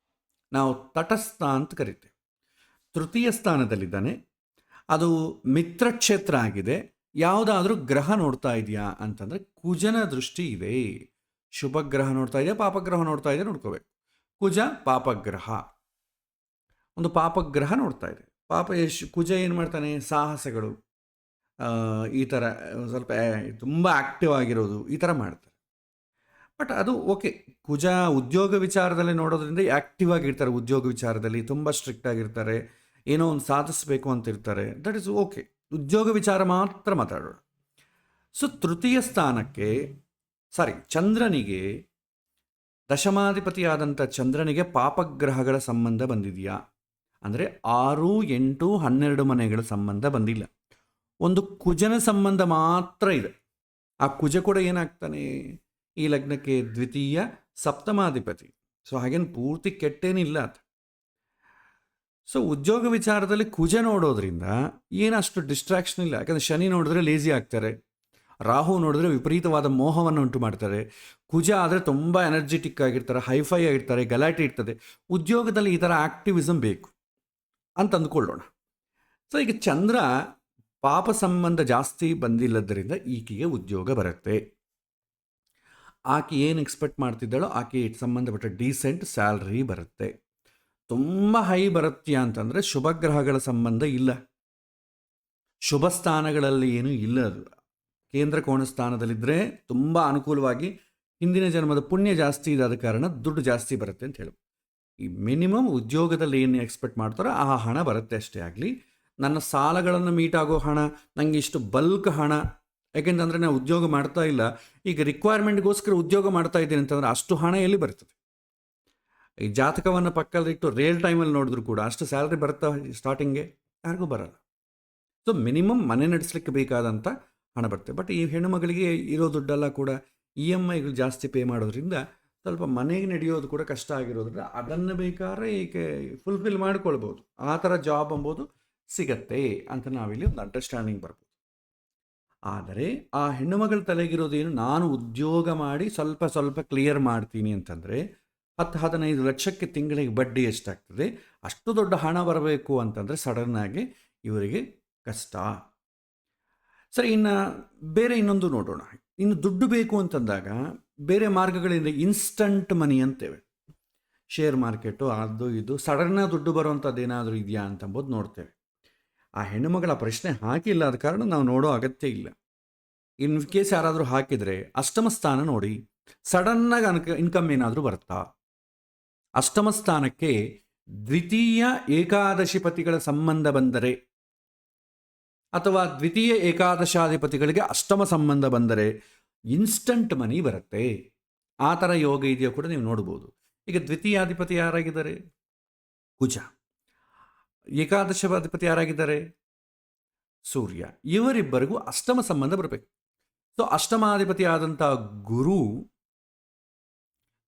ನಾವು ತಟಸ್ಥ ಅಂತ ಕರಿತೇವೆ. ತೃತೀಯ ಸ್ಥಾನದಲ್ಲಿದ್ದಾನೆ. ಅದು ಮಿತ್ರಕ್ಷೇತ್ರ ಆಗಿದೆ. ಯಾವುದಾದ್ರೂ ಗ್ರಹ ನೋಡ್ತಾ ಇದೆಯಾ ಅಂತಂದರೆ ಕುಜನ ದೃಷ್ಟಿ ಇದೆ. ಶುಭ ಗ್ರಹ ನೋಡ್ತಾ ಇದೆಯಾ, ಪಾಪಗ್ರಹ ನೋಡ್ತಾ ಇದೆಯಾ ನೋಡ್ಕೋಬೇಕು. ಕುಜ ಪಾಪಗ್ರಹ, ಒಂದು ಪಾಪಗ್ರಹ ನೋಡ್ತಾ ಇದೆ. ಕುಜ ಏನು ಮಾಡ್ತಾನೆ? ಸಾಹಸಗಳು, ಈ ಥರ ಸ್ವಲ್ಪ ತುಂಬ ಆ್ಯಕ್ಟಿವ್ ಆಗಿರೋದು, ಈ ಥರ ಮಾಡ್ತಾರೆ. ಬಟ್ ಅದು ಓಕೆ. ಕುಜ ಉದ್ಯೋಗ ವಿಚಾರದಲ್ಲಿ ನೋಡೋದ್ರಿಂದ ಆ್ಯಕ್ಟಿವ್ ಆಗಿರ್ತಾರೆ. ಉದ್ಯೋಗ ವಿಚಾರದಲ್ಲಿ ತುಂಬ ಸ್ಟ್ರಿಕ್ಟ್ ಆಗಿರ್ತಾರೆ. ಏನೋ ಒಂದು ಸಾಧಿಸಬೇಕು ಅಂತ ಇರ್ತಾರೆ. That is okay. ಉದ್ಯೋಗ ವಿಚಾರ ಮಾತ್ರ ಮಾತಾಡೋಣ. ಸೊ ತೃತೀಯ ಸ್ಥಾನಕ್ಕೆ ಚಂದ್ರನಿಗೆ, ದಶಮಾಧಿಪತಿಯಾದಂಥ ಚಂದ್ರನಿಗೆ ಪಾಪಗ್ರಹಗಳ ಸಂಬಂಧ ಬಂದಿದೆಯಾ ಅಂದರೆ 6, 8, 12 ಮನೆಗಳ ಸಂಬಂಧ ಬಂದಿಲ್ಲ. ಒಂದು ಕುಜನ ಸಂಬಂಧ ಮಾತ್ರ ಇದೆ. ಆ ಕುಜ ಕೂಡ ಏನಾಗ್ತಾನೆ ಈ ಲಗ್ನಕ್ಕೆ? ದ್ವಿತೀಯ ಸಪ್ತಮಾಧಿಪತಿ. ಸೊ ಹಾಗೇನು ಪೂರ್ತಿ ಕೆಟ್ಟೇನಿಲ್ಲ ಅದು. ಸೊ ಉದ್ಯೋಗ ವಿಚಾರದಲ್ಲಿ ಕುಜ ನೋಡೋದ್ರಿಂದ ಏನಷ್ಟು ಡಿಸ್ಟ್ರಾಕ್ಷನ್ ಇಲ್ಲ. ಯಾಕಂದರೆ ಶನಿ ನೋಡಿದ್ರೆ ಲೇಜಿ ಆಗ್ತಾರೆ, ರಾಹು ನೋಡಿದ್ರೆ ವಿಪರೀತವಾದ ಮೋಹವನ್ನು ಉಂಟು ಮಾಡ್ತಾರೆ, ಕುಜ ಆದರೆ ತುಂಬ ಎನರ್ಜೆಟಿಕ್ ಆಗಿರ್ತಾರೆ, ಹೈಫೈ ಆಗಿರ್ತಾರೆ, ಗಲಾಟೆ ಇರ್ತದೆ. ಉದ್ಯೋಗದಲ್ಲಿ ಈ ಥರ ಆ್ಯಕ್ಟಿವಿಸಮ್ ಬೇಕು ಅಂತ ಅಂದ್ಕೊಳ್ಳೋಣ. ಸೊ ಈಗ ಚಂದ್ರ ಪಾಪ ಸಂಬಂಧ ಜಾಸ್ತಿ ಬಂದಿಲ್ಲದರಿಂದ ಈಕೆಗೆ ಉದ್ಯೋಗ ಬರುತ್ತೆ. ಆಕೆ ಏನು ಎಕ್ಸ್ಪೆಕ್ಟ್ ಮಾಡ್ತಿದ್ದಾಳೋ ಆಕೆ ಸಂಬಂಧಪಟ್ಟ ಡೀಸೆಂಟ್ ಸ್ಯಾಲ್ರಿ ಬರುತ್ತೆ. ತುಂಬ ಹೈ ಬರುತ್ತೀಯಾ ಅಂತಂದರೆ ಶುಭ ಗ್ರಹಗಳ ಸಂಬಂಧ ಇಲ್ಲ, ಶುಭ ಸ್ಥಾನಗಳಲ್ಲಿ ಏನೂ ಇಲ್ಲ. ಅದು ಕೇಂದ್ರ ಕೋಣ ಸ್ಥಾನದಲ್ಲಿದ್ದರೆ ತುಂಬ ಅನುಕೂಲವಾಗಿ ಹಿಂದಿನ ಜನ್ಮದ ಪುಣ್ಯ ಜಾಸ್ತಿ ಇದಾದ ಕಾರಣ ದುಡ್ಡು ಜಾಸ್ತಿ ಬರುತ್ತೆ ಅಂತ ಹೇಳಿ. ಈ ಮಿನಿಮಮ್ ಉದ್ಯೋಗದಲ್ಲಿ ಏನು ಎಕ್ಸ್ಪೆಕ್ಟ್ ಮಾಡ್ತಾರೋ ಆ ಹಣ ಬರುತ್ತೆ ಅಷ್ಟೇ. ಆಗಲಿ ನನ್ನ ಸಾಲಗಳನ್ನು ಮೀಟ್ ಆಗೋ ಹಣ, ನನಗೆ ಇಷ್ಟು ಬಲ್ಕ್ ಹಣ, ಯಾಕೆಂತಂದರೆ ನಾನು ಉದ್ಯೋಗ ಮಾಡ್ತಾ ಇಲ್ಲ, ಈಗ ರಿಕ್ವೈರ್ಮೆಂಟ್ಗೋಸ್ಕರ ಉದ್ಯೋಗ ಮಾಡ್ತಾ ಇದ್ದೀನಿ ಅಂತಂದರೆ ಅಷ್ಟು ಹಣ ಎಲ್ಲಿ ಬರ್ತದೆ? ಈ ಜಾತಕವನ್ನು ಪಕ್ಕದಲ್ಲಿಟ್ಟು ರಿಯಲ್ ಟೈಮಲ್ಲಿ ನೋಡಿದ್ರು ಕೂಡ ಅಷ್ಟು ಸ್ಯಾಲ್ರಿ ಬರುತ್ತಾ ಸ್ಟಾರ್ಟಿಂಗ್ಗೆ? ಯಾರಿಗೂ ಬರಲ್ಲ. ಸೊ ಮಿನಿಮಮ್ ಮನೆ ನಡೆಸಲಿಕ್ಕೆ ಬೇಕಾದಂಥ ಹಣ ಬರುತ್ತೆ. ಬಟ್ ಈ ಹೆಣ್ಣುಮಗಳಿಗೆ ಇರೋ ದುಡ್ಡೆಲ್ಲ ಕೂಡ EMIಗಳು ಜಾಸ್ತಿ ಪೇ ಮಾಡೋದ್ರಿಂದ ಸ್ವಲ್ಪ ಮನೆಗೆ ನಡೆಯೋದು ಕೂಡ ಕಷ್ಟ ಆಗಿರೋದ್ರಿಂದ ಅದನ್ನು ಬೇಕಾದ್ರೆ ಈಗ ಫುಲ್ಫಿಲ್ ಮಾಡ್ಕೊಳ್ಬೋದು. ಆ ಥರ ಜಾಬ್ ಎಂಬುದು ಸಿಗತ್ತೆ ಅಂತ ನಾವಿಲ್ಲಿ ಒಂದು ಅಂಡರ್ಸ್ಟ್ಯಾಂಡಿಂಗ್ ಬರ್ಬೋದು. ಆದರೆ ಆ ಹೆಣ್ಣುಮಗಳ ತಲೆಗಿರೋದೇನು, ನಾನು ಉದ್ಯೋಗ ಮಾಡಿ ಸ್ವಲ್ಪ ಸ್ವಲ್ಪ ಕ್ಲಿಯರ್ ಮಾಡ್ತೀನಿ ಅಂತಂದರೆ 10-15 ಲಕ್ಷಕ್ಕೆ ತಿಂಗಳಿಗೆ ಬಡ್ಡಿ ಎಷ್ಟಾಗ್ತದೆ? ಅಷ್ಟು ದೊಡ್ಡ ಹಣ ಬರಬೇಕು ಅಂತಂದರೆ ಸಡನ್ನಾಗಿ ಇವರಿಗೆ ಕಷ್ಟ. ಸರಿ, ಇನ್ನು ಬೇರೆ ಇನ್ನೊಂದು ನೋಡೋಣ. ಇನ್ನು ದುಡ್ಡು ಬೇಕು ಅಂತಂದಾಗ ಬೇರೆ ಮಾರ್ಗಗಳಿಂದ ಇನ್ಸ್ಟಂಟ್ ಮನಿ ಅಂತೇವೆ. ಶೇರ್ ಮಾರ್ಕೆಟು ಅದು ಇದು ಸಡನ್ನಾಗಿ ದುಡ್ಡು ಬರುವಂಥದ್ದು ಏನಾದರೂ ಇದೆಯಾ ಅಂತಂಬೋದು ನೋಡ್ತೇವೆ. ಆ ಹೆಣ್ಣುಮಗಳ ಪ್ರಶ್ನೆ ಹಾಕಿಲ್ಲ, ಆದ ಕಾರಣ ನಾವು ನೋಡೋ ಅಗತ್ಯ ಇಲ್ಲ. ಇನ್ ಕೇಸ್ ಯಾರಾದರೂ ಹಾಕಿದರೆ ಅಷ್ಟಮ ಸ್ಥಾನ ನೋಡಿ, ಸಡನ್ನಾಗಿ ಇನ್ಕಮ್ ಏನಾದರೂ ಬರುತ್ತಾ? ಅಷ್ಟಮ ಸ್ಥಾನಕ್ಕೆ ದ್ವಿತೀಯ ಏಕಾದಶಿಪತಿಗಳ ಸಂಬಂಧ ಬಂದರೆ ಅಥವಾ ದ್ವಿತೀಯ ಏಕಾದಶಾಧಿಪತಿಗಳಿಗೆ ಅಷ್ಟಮ ಸಂಬಂಧ ಬಂದರೆ ಇನ್ಸ್ಟಂಟ್ ಮನಿ ಬರುತ್ತೆ. ಆ ಥರ ಯೋಗ ಇದೆಯೋ ಕೂಡ ನೀವು ನೋಡ್ಬೋದು. ಈಗ ದ್ವಿತೀಯಾಧಿಪತಿ ಯಾರಾಗಿದ್ದಾರೆ? ಕುಜ. ಏಕಾದಶಾಧಿಪತಿ ಯಾರಾಗಿದ್ದಾರೆ? ಸೂರ್ಯ. ಇವರಿಬ್ಬರಿಗೂ ಅಷ್ಟಮ ಸಂಬಂಧ ಬರಬೇಕು. ಸೊ ಅಷ್ಟಮಾಧಿಪತಿ ಆದಂಥ ಗುರು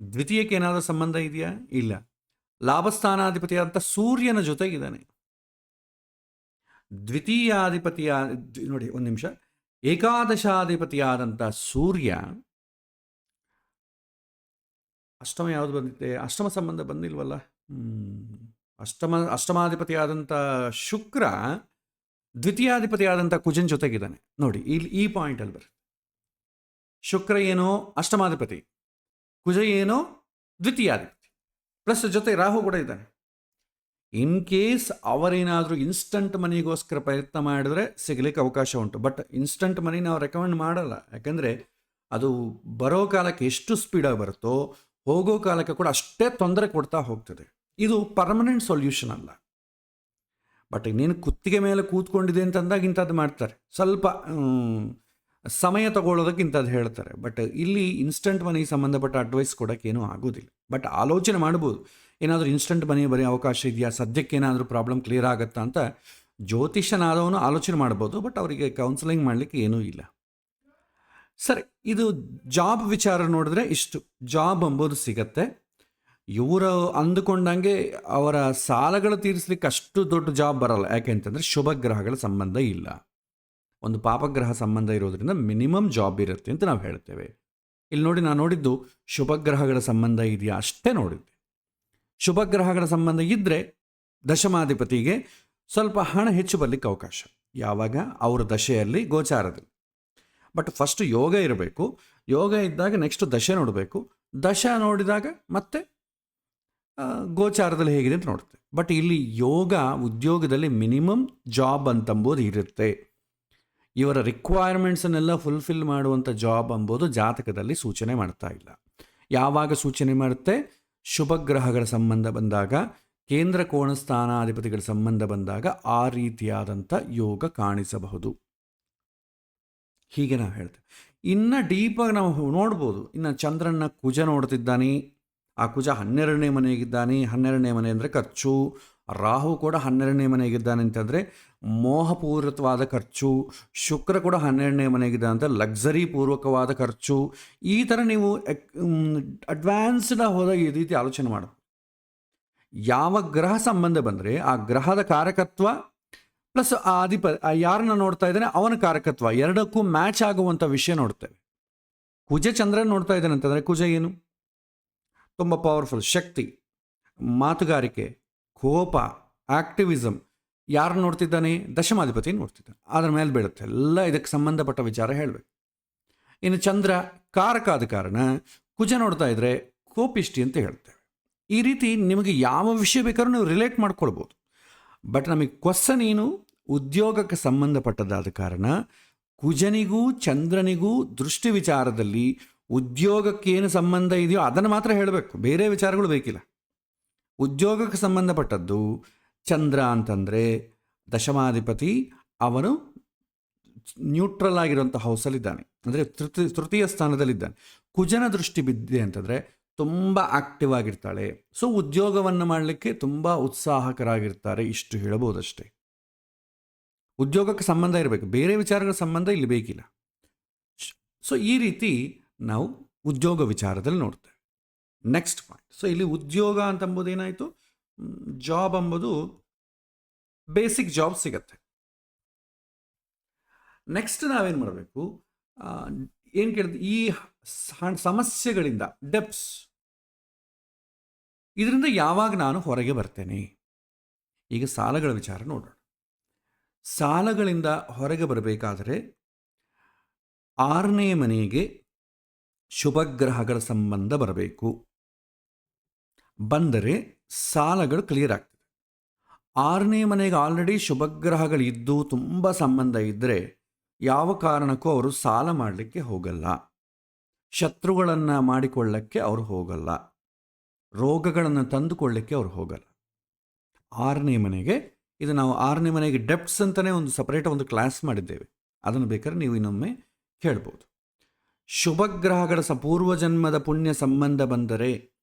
ದ್ವಿತೀಯಕ್ಕೆ ಏನಾದರೂ ಸಂಬಂಧ ಇದೆಯಾ? ಇಲ್ಲ. ಲಾಭಸ್ಥಾನಾಧಿಪತಿಯಾದಂಥ ಸೂರ್ಯನ ಜೊತೆಗಿದ್ದಾನೆ. ದ್ವಿತೀಯಾಧಿಪತಿಯ ನೋಡಿ ಒಂದು ನಿಮಿಷ, ಏಕಾದಶಾಧಿಪತಿಯಾದಂಥ ಸೂರ್ಯ, ಅಷ್ಟಮ ಯಾವುದು ಬಂದಿದೆ? ಅಷ್ಟಮ ಸಂಬಂಧ ಬಂದಿಲ್ವಲ್ಲ. ಅಷ್ಟಮಾಧಿಪತಿಯಾದಂಥ ಶುಕ್ರ ದ್ವಿತೀಯಾಧಿಪತಿಯಾದಂಥ ಕುಜನ್ ಜೊತೆಗಿದ್ದಾನೆ ನೋಡಿ. ಇಲ್ಲಿ ಈ ಪಾಯಿಂಟಲ್ಲಿ ಬರುತ್ತೆ. ಶುಕ್ರ ಏನೋ ಅಷ್ಟಮಾಧಿಪತಿ, ಕುಜ ಏನೋ ದ್ವಿತೀಯಾಧಿಪತಿ, ಪ್ಲಸ್ ಜೊತೆ ರಾಹು ಕೂಡ ಇದ್ದಾನೆ. ಇನ್ ಕೇಸ್ ಅವರೇನಾದರೂ ಇನ್ಸ್ಟಂಟ್ ಮನಿಗೋಸ್ಕರ ಪ್ರಯತ್ನ ಮಾಡಿದ್ರೆ ಸಿಗಲಿಕ್ಕೆ ಅವಕಾಶ ಉಂಟು. ಬಟ್ ಇನ್ಸ್ಟಂಟ್ ಮನಿ ನಾವು ರೆಕಮೆಂಡ್ ಮಾಡಲ್ಲ. ಯಾಕಂದರೆ ಅದು ಬರೋ ಕಾಲಕ್ಕೆ ಎಷ್ಟು ಸ್ಪೀಡಾಗಿ ಬರುತ್ತೋ ಹೋಗೋ ಕಾಲಕ್ಕೆ ಕೂಡ ಅಷ್ಟೇ ತೊಂದರೆ ಕೊಡ್ತಾ ಹೋಗ್ತದೆ. ಇದು ಪರ್ಮನೆಂಟ್ ಸೊಲ್ಯೂಷನ್ ಅಲ್ಲ. ಬಟ್ ಇನ್ನೇನು ಕುತ್ತಿಗೆ ಮೇಲೆ ಕೂತ್ಕೊಂಡಿದೆ ಅಂತಂದಾಗ ಇಂಥದ್ದು ಮಾಡ್ತಾರೆ, ಸ್ವಲ್ಪ ಸಮಯ ತಗೊಳ್ಳೋದಕ್ಕೆ ಇಂಥದ್ದು ಹೇಳ್ತಾರೆ. ಬಟ್ ಇಲ್ಲಿ ಇನ್ಸ್ಟಂಟ್ ಮನಿ ಸಂಬಂಧಪಟ್ಟ ಅಡ್ವೈಸ್ ಕೊಡೋಕ್ಕೇನೂ ಆಗೋದಿಲ್ಲ. ಬಟ್ ಆಲೋಚನೆ ಮಾಡ್ಬೋದು, ಏನಾದರೂ ಇನ್ಸ್ಟಂಟ್ ಮನಿ ಬರೀ ಅವಕಾಶ ಇದೆಯಾ, ಸದ್ಯಕ್ಕೆ ಏನಾದರೂ ಪ್ರಾಬ್ಲಮ್ ಕ್ಲಿಯರ್ ಆಗುತ್ತಾ ಅಂತ ಜ್ಯೋತಿಷನಾದವನು ಆಲೋಚನೆ ಮಾಡ್ಬೋದು. ಬಟ್ ಅವರಿಗೆ ಕೌನ್ಸಿಲಿಂಗ್ ಮಾಡಲಿಕ್ಕೆ ಏನೂ ಇಲ್ಲ. ಸರಿ, ಇದು ಜಾಬ್ ವಿಚಾರ ನೋಡಿದ್ರೆ ಇಷ್ಟು. ಜಾಬ್ ಎಂಬುದು ಸಿಗತ್ತೆ. ಇವರು ಅಂದುಕೊಂಡಂಗೆ ಅವರ ಸಾಲಗಳು ತೀರಿಸ್ಲಿಕ್ಕೆ ಅಷ್ಟು ದೊಡ್ಡ ಜಾಬ್ ಬರಲ್ಲ. ಯಾಕೆ ಅಂತಂದರೆ ಶುಭ ಗ್ರಹಗಳ ಸಂಬಂಧ ಇಲ್ಲ. ಒಂದು ಪಾಪಗ್ರಹ ಸಂಬಂಧ ಇರೋದ್ರಿಂದ ಮಿನಿಮಮ್ ಜಾಬ್ ಇರುತ್ತೆ ಅಂತ ನಾವು ಹೇಳ್ತೇವೆ. ಇಲ್ಲಿ ನೋಡಿ, ನಾನು ನೋಡಿದ್ದು ಶುಭ ಗ್ರಹಗಳ ಸಂಬಂಧ ಇದೆಯಾ ಅಷ್ಟೇ ನೋಡಿದ್ದೆ. ಶುಭ ಗ್ರಹಗಳ ಸಂಬಂಧ ಇದ್ದರೆ ದಶಮಾಧಿಪತಿಗೆ ಸ್ವಲ್ಪ ಹಣ ಹೆಚ್ಚು ಬರಲಿಕ್ಕೆ ಅವಕಾಶ, ಯಾವಾಗ ಅವರ ದಶೆಯಲ್ಲಿ, ಗೋಚಾರದಲ್ಲಿ. ಬಟ್ ಫಸ್ಟ್ ಯೋಗ ಇರಬೇಕು. ಯೋಗ ಇದ್ದಾಗ ನೆಕ್ಸ್ಟ್ ದಶೆ ನೋಡಬೇಕು. ದಶ ನೋಡಿದಾಗ ಮತ್ತೆ ಗೋಚಾರದಲ್ಲಿ ಹೇಗಿದೆ ಅಂತ ನೋಡುತ್ತೆ. ಬಟ್ ಇಲ್ಲಿ ಯೋಗ ಉದ್ಯೋಗದಲ್ಲಿ ಮಿನಿಮಮ್ ಜಾಬ್ ಅಂತಂಬೋದು ಇರುತ್ತೆ. ಇವರ ರಿಕ್ವೈರ್ಮೆಂಟ್ಸನ್ನೆಲ್ಲ ಫುಲ್ಫಿಲ್ ಮಾಡುವಂಥ ಜಾಬ್ ಅಂಬೋದು ಜಾತಕದಲ್ಲಿ ಸೂಚನೆ ಮಾಡ್ತಾ ಇಲ್ಲ. ಯಾವಾಗ ಸೂಚನೆ ಮಾಡುತ್ತೆ? ಶುಭ ಗ್ರಹಗಳ ಸಂಬಂಧ ಬಂದಾಗ, ಕೇಂದ್ರ ಕೋಣ ಸ್ಥಾನಾಧಿಪತಿಗಳ ಸಂಬಂಧ ಬಂದಾಗ ಆ ರೀತಿಯಾದಂಥ ಯೋಗ ಕಾಣಿಸಬಹುದು. ಹೀಗೆ ನಾವು ಹೇಳ್ತೇವೆ. ಇನ್ನು ಡೀಪಾಗಿ ನಾವು ನೋಡ್ಬೋದು. ಇನ್ನು ಚಂದ್ರನ ಕುಜ ನೋಡ್ತಿದ್ದಾನೆ. ಆ ಕುಜ 12ನೇ ಮನೆಯಾಗಿದ್ದಾನೆ. 12ನೇ ಮನೆ ಅಂದರೆ ಖರ್ಚು. ರಾಹು ಕೂಡ 12ನೇ ಮನೆಯಾಗಿದ್ದಾನೆ ಅಂತಂದರೆ ಮೋಹಪೂರಿತವಾದ ಖರ್ಚು. ಶುಕ್ರ ಕೂಡ 12ನೇ ಮನೆಯಾಗಿದ್ದಾನೆ ಅಂತ ಲಕ್ಸರಿ ಪೂರ್ವಕವಾದ ಖರ್ಚು. ಈ ಥರ ನೀವು ಅಡ್ವಾನ್ಸ್ಡ್ ಹೋದಾಗ ಈ ರೀತಿ ಆಲೋಚನೆ ಮಾಡೋದು. ಯಾವ ಗ್ರಹ ಸಂಬಂಧ ಬಂದರೆ ಆ ಗ್ರಹದ ಕಾರಕತ್ವ ಪ್ಲಸ್ ಆ ಯಾರನ್ನ ನೋಡ್ತಾ ಇದ್ದಾನೆ ಅವನ ಕಾರಕತ್ವ ಎರಡಕ್ಕೂ ಮ್ಯಾಚ್ ಆಗುವಂಥ ವಿಷಯ ನೋಡ್ತೇವೆ. ಕುಜ ಚಂದ್ರನ ನೋಡ್ತಾ ಇದ್ದಾನೆ ಅಂತಂದರೆ, ಕುಜ ಏನು? ತುಂಬ ಪವರ್ಫುಲ್, ಶಕ್ತಿ, ಮಾತುಗಾರಿಕೆ, ಕೋಪ, ಆಕ್ಟಿವಿಸಮ್. ಯಾರು ನೋಡ್ತಿದ್ದಾನೆ? ದಶಮಾಧಿಪತಿ ನೋಡ್ತಿದ್ದಾನೆ. ಅದರ ಮೇಲೆ ಬೀಳುತ್ತೆ ಎಲ್ಲ. ಇದಕ್ಕೆ ಸಂಬಂಧಪಟ್ಟ ವಿಚಾರ ಹೇಳಬೇಕು. ಇನ್ನು ಚಂದ್ರ ಕಾರಕ ಆದ ಕಾರಣ ಕುಜ ನೋಡ್ತಾ ಇದ್ದರೆ ಕೋಪಿಷ್ಟಿ ಅಂತ ಹೇಳ್ತೇವೆ. ಈ ರೀತಿ ನಿಮಗೆ ಯಾವ ವಿಷಯ ಬೇಕಾದ್ರೂ ನೀವು ರಿಲೇಟ್ ಮಾಡ್ಕೊಳ್ಬೋದು. ಬಟ್ ನಮಗೆ ಕ್ವಶನ್ ಏನು? ಉದ್ಯೋಗಕ್ಕೆ ಸಂಬಂಧಪಟ್ಟದಾದ ಕಾರಣ ಕುಜನಿಗೂ ಚಂದ್ರನಿಗೂ ದೃಷ್ಟಿ ವಿಚಾರದಲ್ಲಿ ಉದ್ಯೋಗಕ್ಕೆ ಏನು ಸಂಬಂಧ ಇದೆಯೋ ಅದನ್ನು ಮಾತ್ರ ಹೇಳಬೇಕು, ಬೇರೆ ವಿಚಾರಗಳು ಬೇಕಿಲ್ಲ. ಉದ್ಯೋಗಕ್ಕೆ ಸಂಬಂಧಪಟ್ಟದ್ದು ಚಂದ್ರ ಅಂತಂದರೆ ದಶಮಾಧಿಪತಿ, ಅವನು ನ್ಯೂಟ್ರಲ್ ಆಗಿರುವಂಥ ಹೌಸಲ್ಲಿದ್ದಾನೆ, ಅಂದರೆ ತೃತೀಯ ಸ್ಥಾನದಲ್ಲಿದ್ದಾನೆ. ಕುಜನ ದೃಷ್ಟಿ ಬಿದ್ದಿದೆ ಅಂತಂದರೆ ತುಂಬ ಆಕ್ಟಿವ್ ಆಗಿರ್ತಾಳೆ. ಸೊ ಉದ್ಯೋಗವನ್ನು ಮಾಡಲಿಕ್ಕೆ ತುಂಬ ಉತ್ಸಾಹಕರಾಗಿರ್ತಾರೆ. ಇಷ್ಟು ಹೇಳಬಹುದಷ್ಟೇ. ಉದ್ಯೋಗಕ್ಕೆ ಸಂಬಂಧ ಇರಬೇಕು, ಬೇರೆ ವಿಚಾರಗಳ ಸಂಬಂಧ ಇಲ್ಲಿ ಬೇಕಿಲ್ಲ. ಸೊ ಈ ರೀತಿ ನಾವು ಉದ್ಯೋಗ ವಿಚಾರದಲ್ಲಿ ನೋಡ್ತೇವೆ. Next point. ಸೊ ಇಲ್ಲಿ ಉದ್ಯೋಗ ಅಂತಂಬುದು ಏನಾಯಿತು? ಜಾಬ್ ಅಂಬುದು ಬೇಸಿಕ್ ಜಾಬ್ ಸಿಗತ್ತೆ. ನೆಕ್ಸ್ಟ್ ನಾವೇನು ಮಾಡಬೇಕು? ಏನು ಕೇಳಿದ್ರೆ, ಈ ಸಮಸ್ಯೆಗಳಿಂದ ಡೆಪ್ಸ್, ಇದರಿಂದ ಯಾವಾಗ ನಾನು ಹೊರಗೆ ಬರ್ತೇನೆ? ಈಗ ಸಾಲಗಳ ವಿಚಾರ ನೋಡೋಣ. ಸಾಲಗಳಿಂದ ಹೊರಗೆ ಬರಬೇಕಾದರೆ 6ನೇ ಮನೆಗೆ ಶುಭಗ್ರಹಗಳ ಸಂಬಂಧ ಬರಬೇಕು. ಬಂದರೆ ಸಾಲಗಳು ಕ್ಲಿಯರ್ ಆಗ್ತದೆ. 6ನೇ ಮನೆಗೆ ಆಲ್ರೆಡಿ ಶುಭಗ್ರಹಗಳಿದ್ದು ತುಂಬ ಸಂಬಂಧ ಇದ್ದರೆ ಯಾವ ಕಾರಣಕ್ಕೂ ಅವರು ಸಾಲ ಮಾಡಲಿಕ್ಕೆ ಹೋಗಲ್ಲ. ಶತ್ರುಗಳನ್ನು ಮಾಡಿಕೊಳ್ಳಕ್ಕೆ ಅವರು ಹೋಗಲ್ಲ. ರೋಗಗಳನ್ನು ತಂದುಕೊಳ್ಳಿಕ್ಕೆ ಅವರು ಹೋಗಲ್ಲ. 6ನೇ ಮನೆಗೆ, ಇದು ನಾವು 6ನೇ ಮನೆಗೆ ಡೆಪ್ಟ್ಸ್ ಅಂತಲೇ ಒಂದು ಸಪ್ರೇಟ್ ಒಂದು ಕ್ಲಾಸ್ ಮಾಡಿದ್ದೇವೆ. ಅದನ್ನು ಬೇಕಾದ್ರೆ ನೀವು ಇನ್ನೊಮ್ಮೆ ಕೇಳ್ಬೋದು. ಶುಭಗ್ರಹಗಳ ಪೂರ್ವಜನ್ಮದ ಪುಣ್ಯ ಸಂಬಂಧ ಬಂದರೆ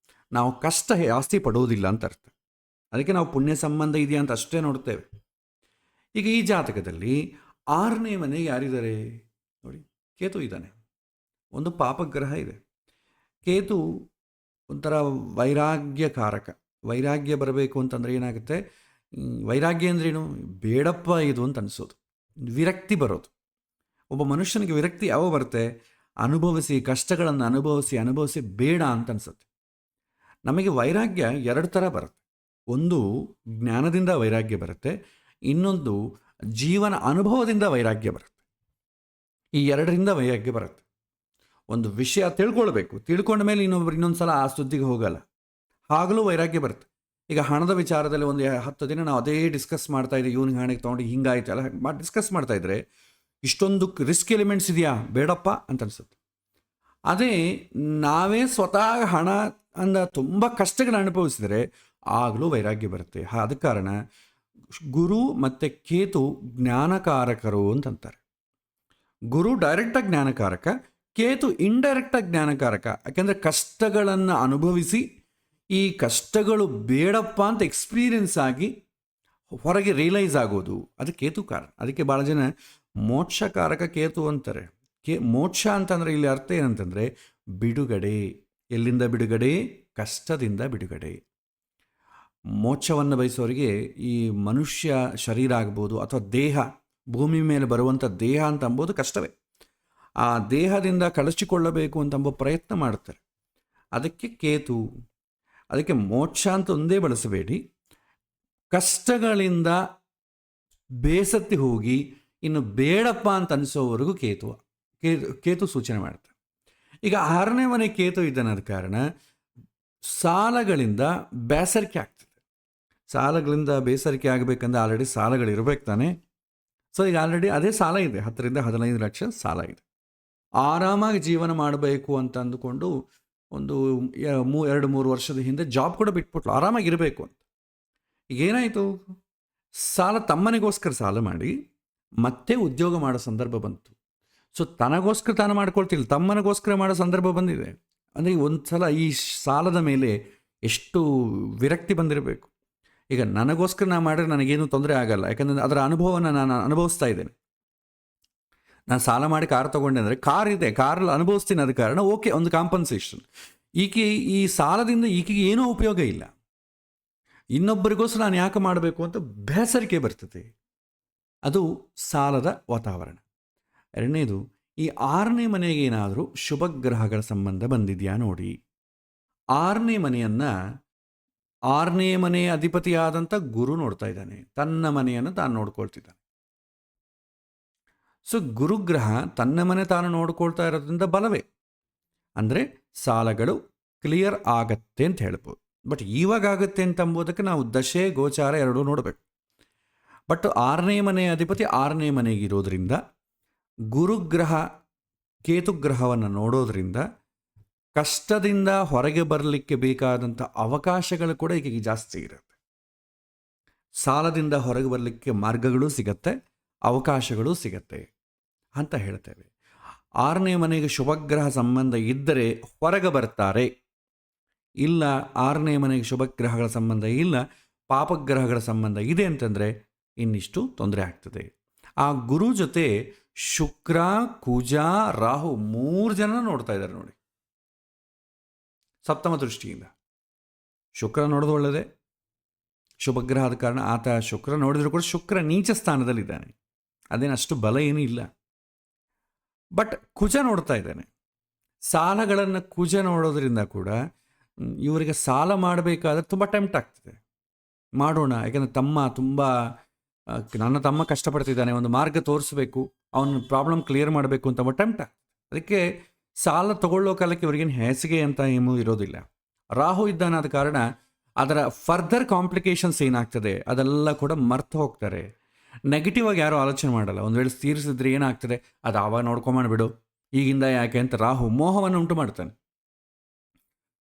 ನಾವು ಕಷ್ಟ ಜಾಸ್ತಿ ಪಡೋದಿಲ್ಲ ಅಂತ ಅರ್ಥ. ಅದಕ್ಕೆ ನಾವು ಪುಣ್ಯ ಸಂಬಂಧ ಇದೆಯಾ ಅಂತ ಅಷ್ಟೇ ನೋಡ್ತೇವೆ. ಈಗ ಈ ಜಾತಕದಲ್ಲಿ 6ನೇ ಮನೆ ಯಾರಿದ್ದಾರೆ ನೋಡಿ? ಕೇತು ಇದ್ದಾನೆ. ಒಂದು ಪಾಪಗ್ರಹ ಇದೆ. ಕೇತು ಒಂಥರ ವೈರಾಗ್ಯಕಾರಕ. ವೈರಾಗ್ಯ ಬರಬೇಕು ಅಂತಂದರೆ ಏನಾಗುತ್ತೆ? ವೈರಾಗ್ಯ ಅಂದ್ರೇನು? ಬೇಡಪ್ಪ ಇದು ಅಂತ ಅನಿಸೋದು, ವಿರಕ್ತಿ ಬರೋದು. ಒಬ್ಬ ಮನುಷ್ಯನಿಗೆ ವಿರಕ್ತಿ ಯಾವ ಬರುತ್ತೆ? ಅನುಭವಿಸಿ, ಕಷ್ಟಗಳನ್ನು ಅನುಭವಿಸಿ ಬೇಡ ಅಂತ ಅನಿಸುತ್ತೆ. ನಮಗೆ ವೈರಾಗ್ಯ 2 ಥರ ಬರುತ್ತೆ. ಒಂದು ಜ್ಞಾನದಿಂದ ವೈರಾಗ್ಯ ಬರುತ್ತೆ, ಇನ್ನೊಂದು ಜೀವನ ಅನುಭವದಿಂದ ವೈರಾಗ್ಯ ಬರುತ್ತೆ. ಈ 2ರಿಂದ ವೈರಾಗ್ಯ ಬರುತ್ತೆ. ಒಂದು ವಿಷಯ ತಿಳ್ಕೊಳ್ಬೇಕು, ತಿಳ್ಕೊಂಡ ಮೇಲೆ ಇನ್ನೊಂದು ಸಲ ಆ ಸುದ್ದಿಗೆ ಹೋಗಲ್ಲ, ಆಗಲೂ ವೈರಾಗ್ಯ ಬರುತ್ತೆ. ಈಗ ಹಣದ ವಿಚಾರದಲ್ಲಿ ಒಂದು 10 ದಿನ ನಾವು ಅದೇ ಡಿಸ್ಕಸ್ ಮಾಡ್ತಾ ಇದ್ದೀವಿ. ಇವನಿಗೆ ಹಣಕ್ಕೆ ತೊಗೊಂಡು ಹಿಂಗಾಯ್ತು ಅಲ್ಲ ಡಿಸ್ಕಸ್ ಮಾಡ್ತಾ ಇದ್ರೆ ಇಷ್ಟೊಂದು ರಿಸ್ಕ್ ಎಲಿಮೆಂಟ್ಸ್ ಇದೆಯಾ, ಬೇಡಪ್ಪ ಅಂತ ಅನಿಸುತ್ತೆ. ಅದೇ ನಾವೇ ಸ್ವತಃ ಹಣ ಅಂದ ತುಂಬ ಕಷ್ಟಗಳು ಅನುಭವಿಸಿದರೆ ಆಗಲೂ ವೈರಾಗ್ಯ ಬರುತ್ತೆ. ಆದ ಕಾರಣ ಗುರು ಮತ್ತು ಕೇತು ಜ್ಞಾನಕಾರಕರು ಅಂತಂತಾರೆ. ಗುರು ಡೈರೆಕ್ಟಾಗಿ ಜ್ಞಾನಕಾರಕ, ಕೇತು ಇಂಡೈರೆಕ್ಟಾಗಿ ಜ್ಞಾನಕಾರಕ. ಯಾಕೆಂದರೆ ಕಷ್ಟಗಳನ್ನು ಅನುಭವಿಸಿ ಈ ಕಷ್ಟಗಳು ಬೇಡಪ್ಪ ಅಂತ ಎಕ್ಸ್ಪೀರಿಯನ್ಸ್ ಆಗಿ ಹೊರಗೆ ರಿಯಲೈಸ್ ಆಗೋದು, ಅದು ಕೇತು ಕಾರಣ. ಅದಕ್ಕೆ ಭಾಳ ಜನ ಮೋಕ್ಷಕಾರಕ ಕೇತು ಅಂತಾರೆ. ಮೋಕ್ಷ ಅಂತಂದರೆ ಇಲ್ಲಿ ಅರ್ಥ ಏನಂತಂದರೆ ಬಿಡುಗಡೆ. ಎಲ್ಲಿಂದ ಬಿಡುಗಡೆ? ಕಷ್ಟದಿಂದ ಬಿಡುಗಡೆ. ಮೋಕ್ಷವನ್ನು ಬಯಸೋರಿಗೆ ಈ ಮನುಷ್ಯ ಶರೀರ ಆಗ್ಬೋದು ಅಥವಾ ದೇಹ, ಭೂಮಿ ಮೇಲೆ ಬರುವಂಥ ದೇಹ ಅಂತ ಅಂಬೋದು ಕಷ್ಟವೇ. ಆ ದೇಹದಿಂದ ಕಳಚಿಕೊಳ್ಳಬೇಕು ಅಂತಂಬೋ ಪ್ರಯತ್ನ ಮಾಡ್ತಾರೆ. ಅದಕ್ಕೆ ಕೇತು. ಅದಕ್ಕೆ ಮೋಕ್ಷ ಅಂತ ಒಂದೇ ಬಳಸಬೇಡಿ, ಕಷ್ಟಗಳಿಂದ ಬೇಸತ್ತಿ ಹೋಗಿ ಇನ್ನು ಬೇಡಪ್ಪ ಅಂತ ಅನಿಸೋವರೆಗೂ ಕೇತು ಸೂಚನೆ ಮಾಡ್ತಾರೆ. ಈಗ 6ನೇ ಮನೆ ಕೇತು ಇದ್ದಾನದ ಕಾರಣ ಸಾಲಗಳಿಂದ ಬೇಸರಿಕೆ ಆಗ್ತದೆ. ಸಾಲಗಳಿಂದ ಬೇಸರಿಕೆ ಆಗಬೇಕಂದ್ರೆ ಆಲ್ರೆಡಿ ಸಾಲಗಳಿರ್ಬೇಕು ತಾನೆ. ಸೊ ಈಗ ಆಲ್ರೆಡಿ ಅದೇ ಸಾಲ ಇದೆ, 10ರಿಂದ 15 ಲಕ್ಷ ಸಾಲ ಇದೆ. ಆರಾಮಾಗಿ ಜೀವನ ಮಾಡಬೇಕು ಅಂತ ಅಂದುಕೊಂಡು ಒಂದು 2-3 ವರ್ಷದ ಹಿಂದೆ ಜಾಬ್ ಕೂಡ ಬಿಟ್ಬಿಟ್ಲು, ಆರಾಮಾಗಿರಬೇಕು ಅಂತ. ಈಗೇನಾಯಿತು, ಸಾಲ ತಮ್ಮನಿಗೋಸ್ಕರ ಸಾಲ ಮಾಡಿ ಮತ್ತೆ ಉದ್ಯೋಗ ಮಾಡೋ ಸಂದರ್ಭ ಬಂತು. ಸೊ ತನಗೋಸ್ಕರ ತಾನು ಮಾಡ್ಕೊಳ್ತಿಲ್ಲ, ತಮ್ಮನಿಗೋಸ್ಕರ ಮಾಡೋ ಸಂದರ್ಭ ಬಂದಿದೆ. ಅಂದರೆ ಒಂದು ಸಲ ಈ ಸಾಲದ ಮೇಲೆ ಎಷ್ಟು ವಿರಕ್ತಿ ಬಂದಿರಬೇಕು. ಈಗ ನನಗೋಸ್ಕರ ನಾನು ಮಾಡಿದ್ರೆ ನನಗೇನು ತೊಂದರೆ ಆಗಲ್ಲ, ಯಾಕಂದರೆ ಅದರ ಅನುಭವನ ನಾನು ಅನುಭವಿಸ್ತಾ ಇದ್ದೇನೆ. ನಾನು ಸಾಲ ಮಾಡಿ ಕಾರ್ ತೊಗೊಂಡೆ ಅಂದರೆ ಕಾರ್ ಇದೆ, ಕಾರಲ್ಲಿ ಅನುಭವಿಸ್ತೀನಿ, ಅದ ಕಾರಣ ಓಕೆ, ಒಂದು ಕಾಂಪನ್ಸೇಷನ್. ಈ ಸಾಲದಿಂದ ಈಕೆಗೆ ಏನೂ ಉಪಯೋಗ ಇಲ್ಲ. ಇನ್ನೊಬ್ಬರಿಗೋಸ್ಕರ ನಾನು ಯಾಕೆ ಮಾಡಬೇಕು ಅಂತ ಬೇಸರಿಕೆ ಬರ್ತದೆ. ಅದು ಸಾಲದ ವಾತಾವರಣ. ಎರಡನೇದು, ಈ 6ನೇ ಮನೆಗೆ ಏನಾದರೂ ಶುಭ ಗ್ರಹಗಳ ಸಂಬಂಧ ಬಂದಿದೆಯಾ ನೋಡಿ. 6ನೇ ಮನೆಯನ್ನು 6ನೇ ಮನೆ ಅಧಿಪತಿಯಾದಂಥ ಗುರು ನೋಡ್ತಾ ಇದ್ದಾನೆ, ತನ್ನ ಮನೆಯನ್ನು ತಾನು ನೋಡ್ಕೊಳ್ತಿದ್ದಾನೆ. ಸೊ ಗುರುಗ್ರಹ ತನ್ನ ಮನೆ ತಾನು ನೋಡ್ಕೊಳ್ತಾ ಇರೋದ್ರಿಂದ ಬಲವೇ, ಅಂದರೆ ಸಾಲಗಳು ಕ್ಲಿಯರ್ ಆಗತ್ತೆ ಅಂತ ಹೇಳ್ಬೋದು. ಬಟ್ ಇವಾಗ ಆಗುತ್ತೆ ಅಂತ ಅಂಬೋದಕ್ಕೆ ನಾವು ದಶೆ ಗೋಚಾರ ಎರಡೂ ನೋಡಬೇಕು. ಬಟ್ 6ನೇ ಮನೆ ಅಧಿಪತಿ 6ನೇ ಮನೆಗಿರೋದ್ರಿಂದ ಗುರುಗ್ರಹ ಕೇತುಗ್ರಹವನ್ನು ನೋಡೋದ್ರಿಂದ ಕಷ್ಟದಿಂದ ಹೊರಗೆ ಬರಲಿಕ್ಕೆ ಬೇಕಾದಂಥ ಅವಕಾಶಗಳು ಕೂಡ ಈಗ ಜಾಸ್ತಿ ಇರುತ್ತೆ. ಸಾಲದಿಂದ ಹೊರಗೆ ಬರಲಿಕ್ಕೆ ಮಾರ್ಗಗಳು ಸಿಗತ್ತೆ, ಅವಕಾಶಗಳು ಸಿಗತ್ತೆ ಅಂತ ಹೇಳ್ತೇವೆ. 6ನೇ ಮನೆಗೆ ಶುಭಗ್ರಹ ಸಂಬಂಧ ಇದ್ದರೆ ಹೊರಗೆ ಬರ್ತಾರೆ, ಇಲ್ಲ 6ನೇ ಮನೆಗೆ ಶುಭಗ್ರಹಗಳ ಸಂಬಂಧ ಇಲ್ಲ, ಪಾಪಗ್ರಹಗಳ ಸಂಬಂಧ ಇದೆ ಅಂತಂದರೆ ಇನ್ನಿಷ್ಟು ತೊಂದರೆ ಆಗ್ತದೆ. ಆ ಗುರು ಜೊತೆ ಶುಕ್ರ, ಕುಜ, ರಾಹು 3 ಜನ ನೋಡ್ತಾ ಇದ್ದಾರೆ ನೋಡಿ, ಸಪ್ತಮ ದೃಷ್ಟಿಯಿಂದ. ಶುಕ್ರ ನೋಡೋದು ಒಳ್ಳೆಯದೇ, ಶುಭಗ್ರಹ ಆದ ಕಾರಣ. ಆತ ಶುಕ್ರ ನೋಡಿದ್ರು ಕೂಡ ಶುಕ್ರ ನೀಚ ಸ್ಥಾನದಲ್ಲಿದ್ದಾನೆ, ಅದೇನು ಅಷ್ಟು ಬಲ ಏನೂ ಇಲ್ಲ. ಬಟ್ ಕುಜ ನೋಡ್ತಾ ಇದ್ದಾನೆ. ಸಾಲಗಳನ್ನು ಕುಜ ನೋಡೋದ್ರಿಂದ ಕೂಡ ಇವರಿಗೆ ಸಾಲ ಮಾಡಬೇಕಾದ್ರೆ ತುಂಬ ಟೆಂಪ್ಟ್ ಆಗ್ತದೆ. ಮಾಡೋಣ, ಯಾಕಂದರೆ ನನ್ನ ತಮ್ಮ ಕಷ್ಟಪಡ್ತಿದ್ದಾನೆ, ಒಂದು ಮಾರ್ಗ ತೋರಿಸ್ಬೇಕು, ಅವನ ಪ್ರಾಬ್ಲಮ್ ಕ್ಲಿಯರ್ ಮಾಡಬೇಕು ಅಂತ ಟೆಂಪ್ಟ್ ಆಗ್ತದೆ. ಅದಕ್ಕೆ ಸಾಲ ತಗೊಳ್ಳೋ ಕಾಲಕ್ಕೆ ಇವರಿಗೇನು ಹೇಸಿಗೆ ಅಂತ ಏನೂ ಇರೋದಿಲ್ಲ. ರಾಹು ಇದ್ದಾನಾದ ಕಾರಣ ಅದರ ಫರ್ದರ್ ಕಾಂಪ್ಲಿಕೇಶನ್ಸ್ ಏನಾಗ್ತದೆ ಅದೆಲ್ಲ ಕೂಡ ಮರ್ತು ಹೋಗ್ತಾರೆ. ನೆಗೆಟಿವ್ ಆಗಿ ಯಾರೂ ಆಲೋಚನೆ ಮಾಡಲ್ಲ. ಒಂದು ವೇಳೆ ತೀರಿಸಿದ್ರೆ ಏನಾಗ್ತದೆ ಅದು ಆವಾಗ ನೋಡ್ಕೊಂಡ್ಬಿಡು, ಈಗಿಂದ ಯಾಕೆ ಅಂತ ರಾಹು ಮೋಹವನ್ನು ಉಂಟು ಮಾಡ್ತಾನೆ.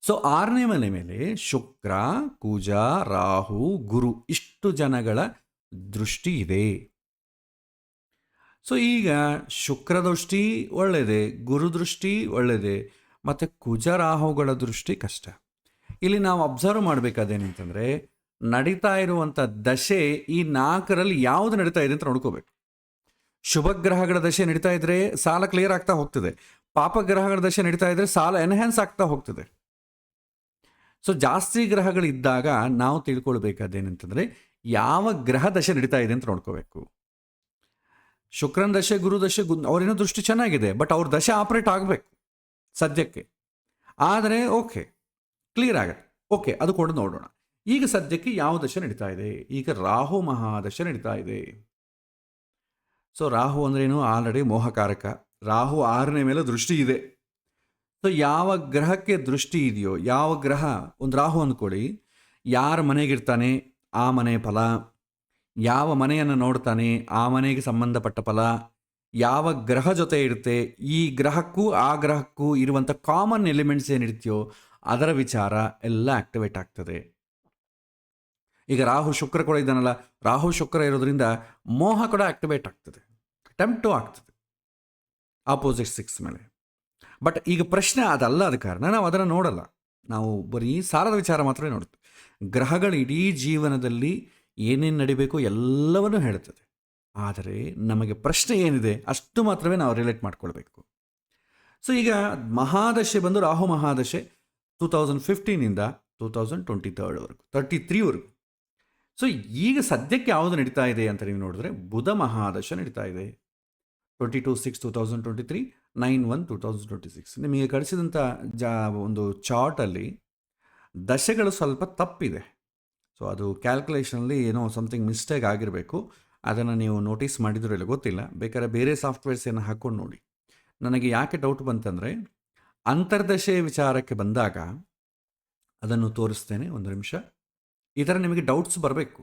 ಸೊ 6ನೇ ಮನೆ ಮೇಲೆ ಶುಕ್ರ, ಕುಜ, ರಾಹು, ಗುರು ಇಷ್ಟು ಜನಗಳ ದೃಷ್ಟಿ ಇದೆ. ಸೊ ಈಗ ಶುಕ್ರ ದೃಷ್ಟಿ ಒಳ್ಳೆಯದೇ, ಗುರು ದೃಷ್ಟಿ ಒಳ್ಳೆಯದೇ, ಮತ್ತು ಕುಜ ರಾಹುಗಳ ದೃಷ್ಟಿ ಕಷ್ಟ. ಇಲ್ಲಿ ನಾವು ಅಬ್ಸರ್ವ್ ಮಾಡಬೇಕಾದೇನಂತಂದರೆ, ನಡೀತಾ ಇರುವಂಥ ದಶೆ ಈ 4ರಲ್ಲಿ ಯಾವುದು ನಡೀತಾ ಇದೆ ಅಂತ ನೋಡ್ಕೋಬೇಕು. ಶುಭಗ್ರಹಗಳ ದಶೆ ನಡೀತಾ ಇದ್ದರೆ ಸಾಲ ಕ್ಲಿಯರ್ ಆಗ್ತಾ ಹೋಗ್ತದೆ, ಪಾಪಗ್ರಹಗಳ ದಶೆ ನಡೀತಾ ಇದ್ದರೆ ಸಾಲ ಎನ್ಹ್ಯಾನ್ಸ್ ಆಗ್ತಾ ಹೋಗ್ತದೆ. ಸೊ ಜಾಸ್ತಿ ಗ್ರಹಗಳಿದ್ದಾಗ ನಾವು ತಿಳ್ಕೊಳ್ಬೇಕಾದೇನಂತಂದರೆ ಯಾವ ಗ್ರಹ ದಶೆ ನಡೀತಾ ಇದೆ ಅಂತ ನೋಡ್ಕೋಬೇಕು. ಶುಕ್ರನ ದಶೆ, ಗುರು ದಶೆ, ಅವ್ರೇನೋ ದೃಷ್ಟಿ ಚೆನ್ನಾಗಿದೆ, ಬಟ್ ಅವ್ರ ದಶೆ ಆಪ್ರೇಟ್ ಆಗಬೇಕು ಸದ್ಯಕ್ಕೆ. ಆದರೆ ಓಕೆ, ಕ್ಲಿಯರ್ ಆಗುತ್ತೆ, ಓಕೆ, ಅದು ಕೂಡ ನೋಡೋಣ. ಈಗ ಸದ್ಯಕ್ಕೆ ಯಾವ ದಶೆ ನಡೀತಾ ಇದೆ? ಈಗ ರಾಹು ಮಹಾದಶೆ ನಡೀತಾ ಇದೆ. ಸೊ ರಾಹು ಅಂದ್ರೇನು? ಆಲ್ರೆಡಿ ಮೋಹಕಾರಕ. ರಾಹು 6ನೇ ಮೇಲೆ ದೃಷ್ಟಿ ಇದೆ. ಸೊ ಯಾವ ಗ್ರಹಕ್ಕೆ ದೃಷ್ಟಿ ಇದೆಯೋ, ಯಾವ ಗ್ರಹ, ಒಂದು ರಾಹು ಅಂದ್ಕೊಳ್ಳಿ, ಯಾರ ಮನೆಗಿರ್ತಾನೆ ಆ ಮನೆ ಫಲ, ಯಾವ ಮನೆಯನ್ನು ನೋಡ್ತಾನೆ ಆ ಮನೆಗೆ ಸಂಬಂಧಪಟ್ಟ ಫಲ, ಯಾವ ಗ್ರಹ ಜೊತೆ ಇರುತ್ತೆ, ಈ ಗ್ರಹಕ್ಕೂ ಆ ಗ್ರಹಕ್ಕೂ ಇರುವಂಥ ಕಾಮನ್ ಎಲಿಮೆಂಟ್ಸ್ ಏನಿರ್ತೀಯೋ ಅದರ ವಿಚಾರ ಎಲ್ಲ ಆಕ್ಟಿವೇಟ್ ಆಗ್ತದೆ. ಈಗ ರಾಹು ಶುಕ್ರ ಕೂಡ ಇದ್ದಾನಲ್ಲ, ರಾಹು ಶುಕ್ರ ಇರೋದ್ರಿಂದ ಮೋಹ ಕೂಡ ಆಕ್ಟಿವೇಟ್ ಆಗ್ತದೆ, ಟೆಂಪ್ಟು ಆಗ್ತದೆ ಆಪೋಸಿಟ್ 6 ಮೇಲೆ. ಬಟ್ ಈಗ ಪ್ರಶ್ನೆ ಅದಲ್ಲ, ಆದ ಕಾರಣ ನಾವು ಅದನ್ನು ನೋಡಲ್ಲ. ನಾವು ಬರೀ ಸಾಲದ ವಿಚಾರ ಮಾತ್ರ ನೋಡ್ತೀವಿ. ಗ್ರಹಗಳು ಇಡೀ ಜೀವನದಲ್ಲಿ ಏನೇನು ನಡಿಬೇಕು ಎಲ್ಲವನ್ನೂ ಹೇಳ್ತದೆ. ಆದರೆ ನಮಗೆ ಪ್ರಶ್ನೆ ಏನಿದೆ ಅಷ್ಟು ಮಾತ್ರವೇ ನಾವು ರಿಲೇಟ್ ಮಾಡ್ಕೊಳ್ಬೇಕು. ಸೊ ಈಗ ಮಹಾದಶೆ ಬಂದು ರಾಹು ಮಹಾದಶೆ 2015 2023ವರೆಗೂ 33ವರೆಗೂ. ಸೊ ಈಗ ಸದ್ಯಕ್ಕೆ ಯಾವುದು ನಡೀತಾ ಇದೆ ಅಂತ ನೀವು ನೋಡಿದ್ರೆ ಬುಧ ಮಹಾದಶ ನಡೀತಾ ಇದೆ. 22/6/2023, 9/1/2026. ನಿಮಗೆ ಕಳಿಸಿದಂಥ ಒಂದು ಚಾರ್ಟಲ್ಲಿ ದಶೆಗಳು ಸ್ವಲ್ಪ ತಪ್ಪಿದೆ. ಸೊ ಅದು ಕ್ಯಾಲ್ಕುಲೇಷನಲ್ಲಿ ಏನೋ ಸಮಥಿಂಗ್ ಮಿಸ್ಟೇಕ್ ಆಗಿರಬೇಕು. ಅದನ್ನು ನೀವು ನೋಟಿಸ್ ಮಾಡಿದ್ರೂ ಇಲ್ಲ ಗೊತ್ತಿಲ್ಲ. ಬೇಕಾದ್ರೆ ಬೇರೆ ಸಾಫ್ಟ್ವೇರ್ಸನ್ನು ಹಾಕ್ಕೊಂಡು ನೋಡಿ. ನನಗೆ ಯಾಕೆ ಡೌಟ್ ಬಂತಂದರೆ ಅಂತರ್ದಶೆ ವಿಚಾರಕ್ಕೆ ಬಂದಾಗ ಅದನ್ನು ತೋರಿಸ್ತೇನೆ. ಒಂದು ನಿಮಿಷ. ಈ ಥರ ನಿಮಗೆ ಡೌಟ್ಸ್ ಬರಬೇಕು.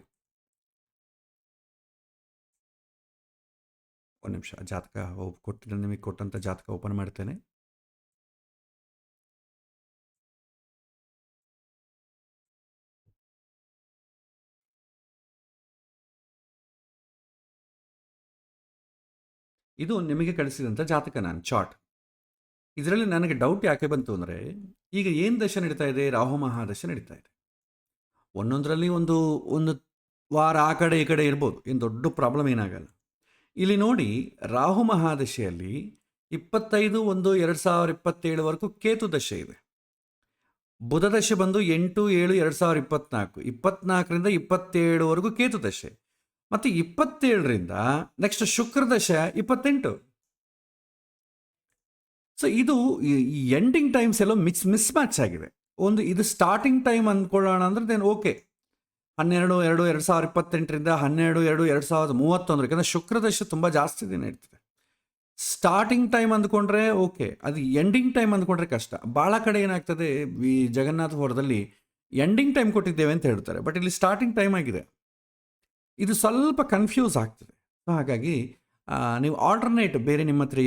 ಒಂದು ನಿಮಿಷ. ಜಾತಕ ನಿಮಗೆ ಕೊಟ್ಟಂಥ ಜಾತಕ ಓಪನ್ ಮಾಡ್ತೇನೆ. ಇದು ನಿಮಗೆ ಕಳಿಸಿದಂಥ ಜಾತಕ ನಾನು ಚಾರ್ಟ್. ಇದರಲ್ಲಿ ನನಗೆ ಡೌಟ್ ಯಾಕೆ ಬಂತು ಅಂದರೆ ಈಗ ಏನು ದಶೆ ನಡೀತಾ ಇದೆ? ರಾಹು ಮಹಾದಶೆ ನಡೀತಾ ಇದೆ. ಒಂದೊಂದರಲ್ಲಿ ಒಂದು ವಾರ ಆ ಕಡೆ ಈ ಕಡೆ ಇರ್ಬೋದು, ಏನು ದೊಡ್ಡ ಪ್ರಾಬ್ಲಮ್ ಏನಾಗಲ್ಲ. ಇಲ್ಲಿ ನೋಡಿ, ರಾಹು ಮಹಾದಶೆಯಲ್ಲಿ 25/1/2027ವರೆಗೂ ಕೇತು ದಶೆ ಇದೆ. ಬುಧ ದಶೆ ಬಂದು 8/7/2024, 24ರಿಂದ 27ವರೆಗೂ ಕೇತು ದಶೆ, ಮತ್ತು 27ರಿಂದ ನೆಕ್ಸ್ಟ್ ಶುಕ್ರ ದಶೆ 28. ಸೊ ಇದು ಈ ಎಂಡಿಂಗ್ ಟೈಮ್ಸ್ ಎಲ್ಲೋ ಮಿಸ್ ಮ್ಯಾಚ್ ಆಗಿದೆ. ಇದು ಸ್ಟಾರ್ಟಿಂಗ್ ಟೈಮ್ ಅಂದ್ಕೊಳ್ಳೋಣ ಅಂದರೆ ದೆನ್ ಓಕೆ, 12/2/2028ರಿಂದ 12/2/2031, ಯಾಕಂದರೆ ಶುಕ್ರ ದಶೆ ತುಂಬ ಜಾಸ್ತಿ ದಿನ ಇರ್ತದೆ. ಸ್ಟಾರ್ಟಿಂಗ್ ಟೈಮ್ ಅಂದ್ಕೊಂಡ್ರೆ ಓಕೆ, ಅದು ಎಂಡಿಂಗ್ ಟೈಮ್ ಅಂದ್ಕೊಂಡ್ರೆ ಕಷ್ಟ. ಭಾಳ ಕಡೆ ಏನಾಗ್ತದೆ, ಈ ಜಗನ್ನಾಥ ಹೋರದಲ್ಲಿ ಎಂಡಿಂಗ್ ಟೈಮ್ ಕೊಟ್ಟಿದ್ದೇವೆ ಅಂತ ಹೇಳ್ತಾರೆ, ಬಟ್ ಇಲ್ಲಿ ಸ್ಟಾರ್ಟಿಂಗ್ ಟೈಮ್ ಆಗಿದೆ. ಇದು ಸ್ವಲ್ಪ ಕನ್ಫ್ಯೂಸ್ ಆಗ್ತದೆ. ಹಾಗಾಗಿ ನೀವು ಆಲ್ಟರ್ನೇಟ್ ಬೇರೆ ನಿಮ್ಮ ಹತ್ರ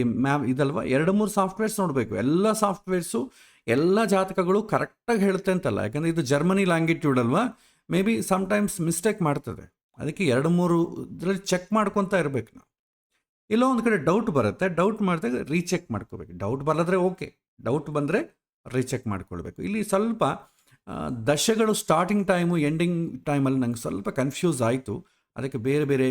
ಇದಲ್ವ 2-3 ಸಾಫ್ಟ್ವೇರ್ಸ್ ನೋಡಬೇಕು. ಎಲ್ಲ ಸಾಫ್ಟ್ವೇರ್ಸು ಎಲ್ಲ ಜಾತಕಗಳು ಕರೆಕ್ಟಾಗಿ ಹೇಳುತ್ತೆ ಅಂತಲ್ಲ, ಯಾಕಂದರೆ ಇದು ಜರ್ಮನಿ ಲ್ಯಾಂಗಿಟ್ಯೂಡ್ ಅಲ್ವಾ, ಮೇ ಬಿ ಸಮ್ಟೈಮ್ಸ್ ಮಿಸ್ಟೇಕ್ ಮಾಡ್ತದೆ. ಅದಕ್ಕೆ 2-3 ಇದರಲ್ಲಿ ಚೆಕ್ ಮಾಡ್ಕೊತಾ ಇರಬೇಕು ನಾವು. ಎಲ್ಲೋ ಒಂದು ಕಡೆ ಡೌಟ್ ಬರುತ್ತೆ, ಡೌಟ್ ಮಾಡಿದಾಗ ರೀಚೆಕ್ ಮಾಡ್ಕೋಬೇಕು. ಡೌಟ್ ಬರದ್ರೆ ಓಕೆ, ಡೌಟ್ ಬಂದರೆ ರೀಚೆಕ್ ಮಾಡ್ಕೊಳ್ಬೇಕು. ಇಲ್ಲಿ ಸ್ವಲ್ಪ ದಶೆಗಳು ಸ್ಟಾರ್ಟಿಂಗ್ ಟೈಮು ಎಂಡಿಂಗ್ ಟೈಮಲ್ಲಿ ನಂಗೆ ಸ್ವಲ್ಪ ಕನ್ಫ್ಯೂಸ್ ಆಯಿತು. ಅದಕ್ಕೆ ಬೇರೆ ಬೇರೆ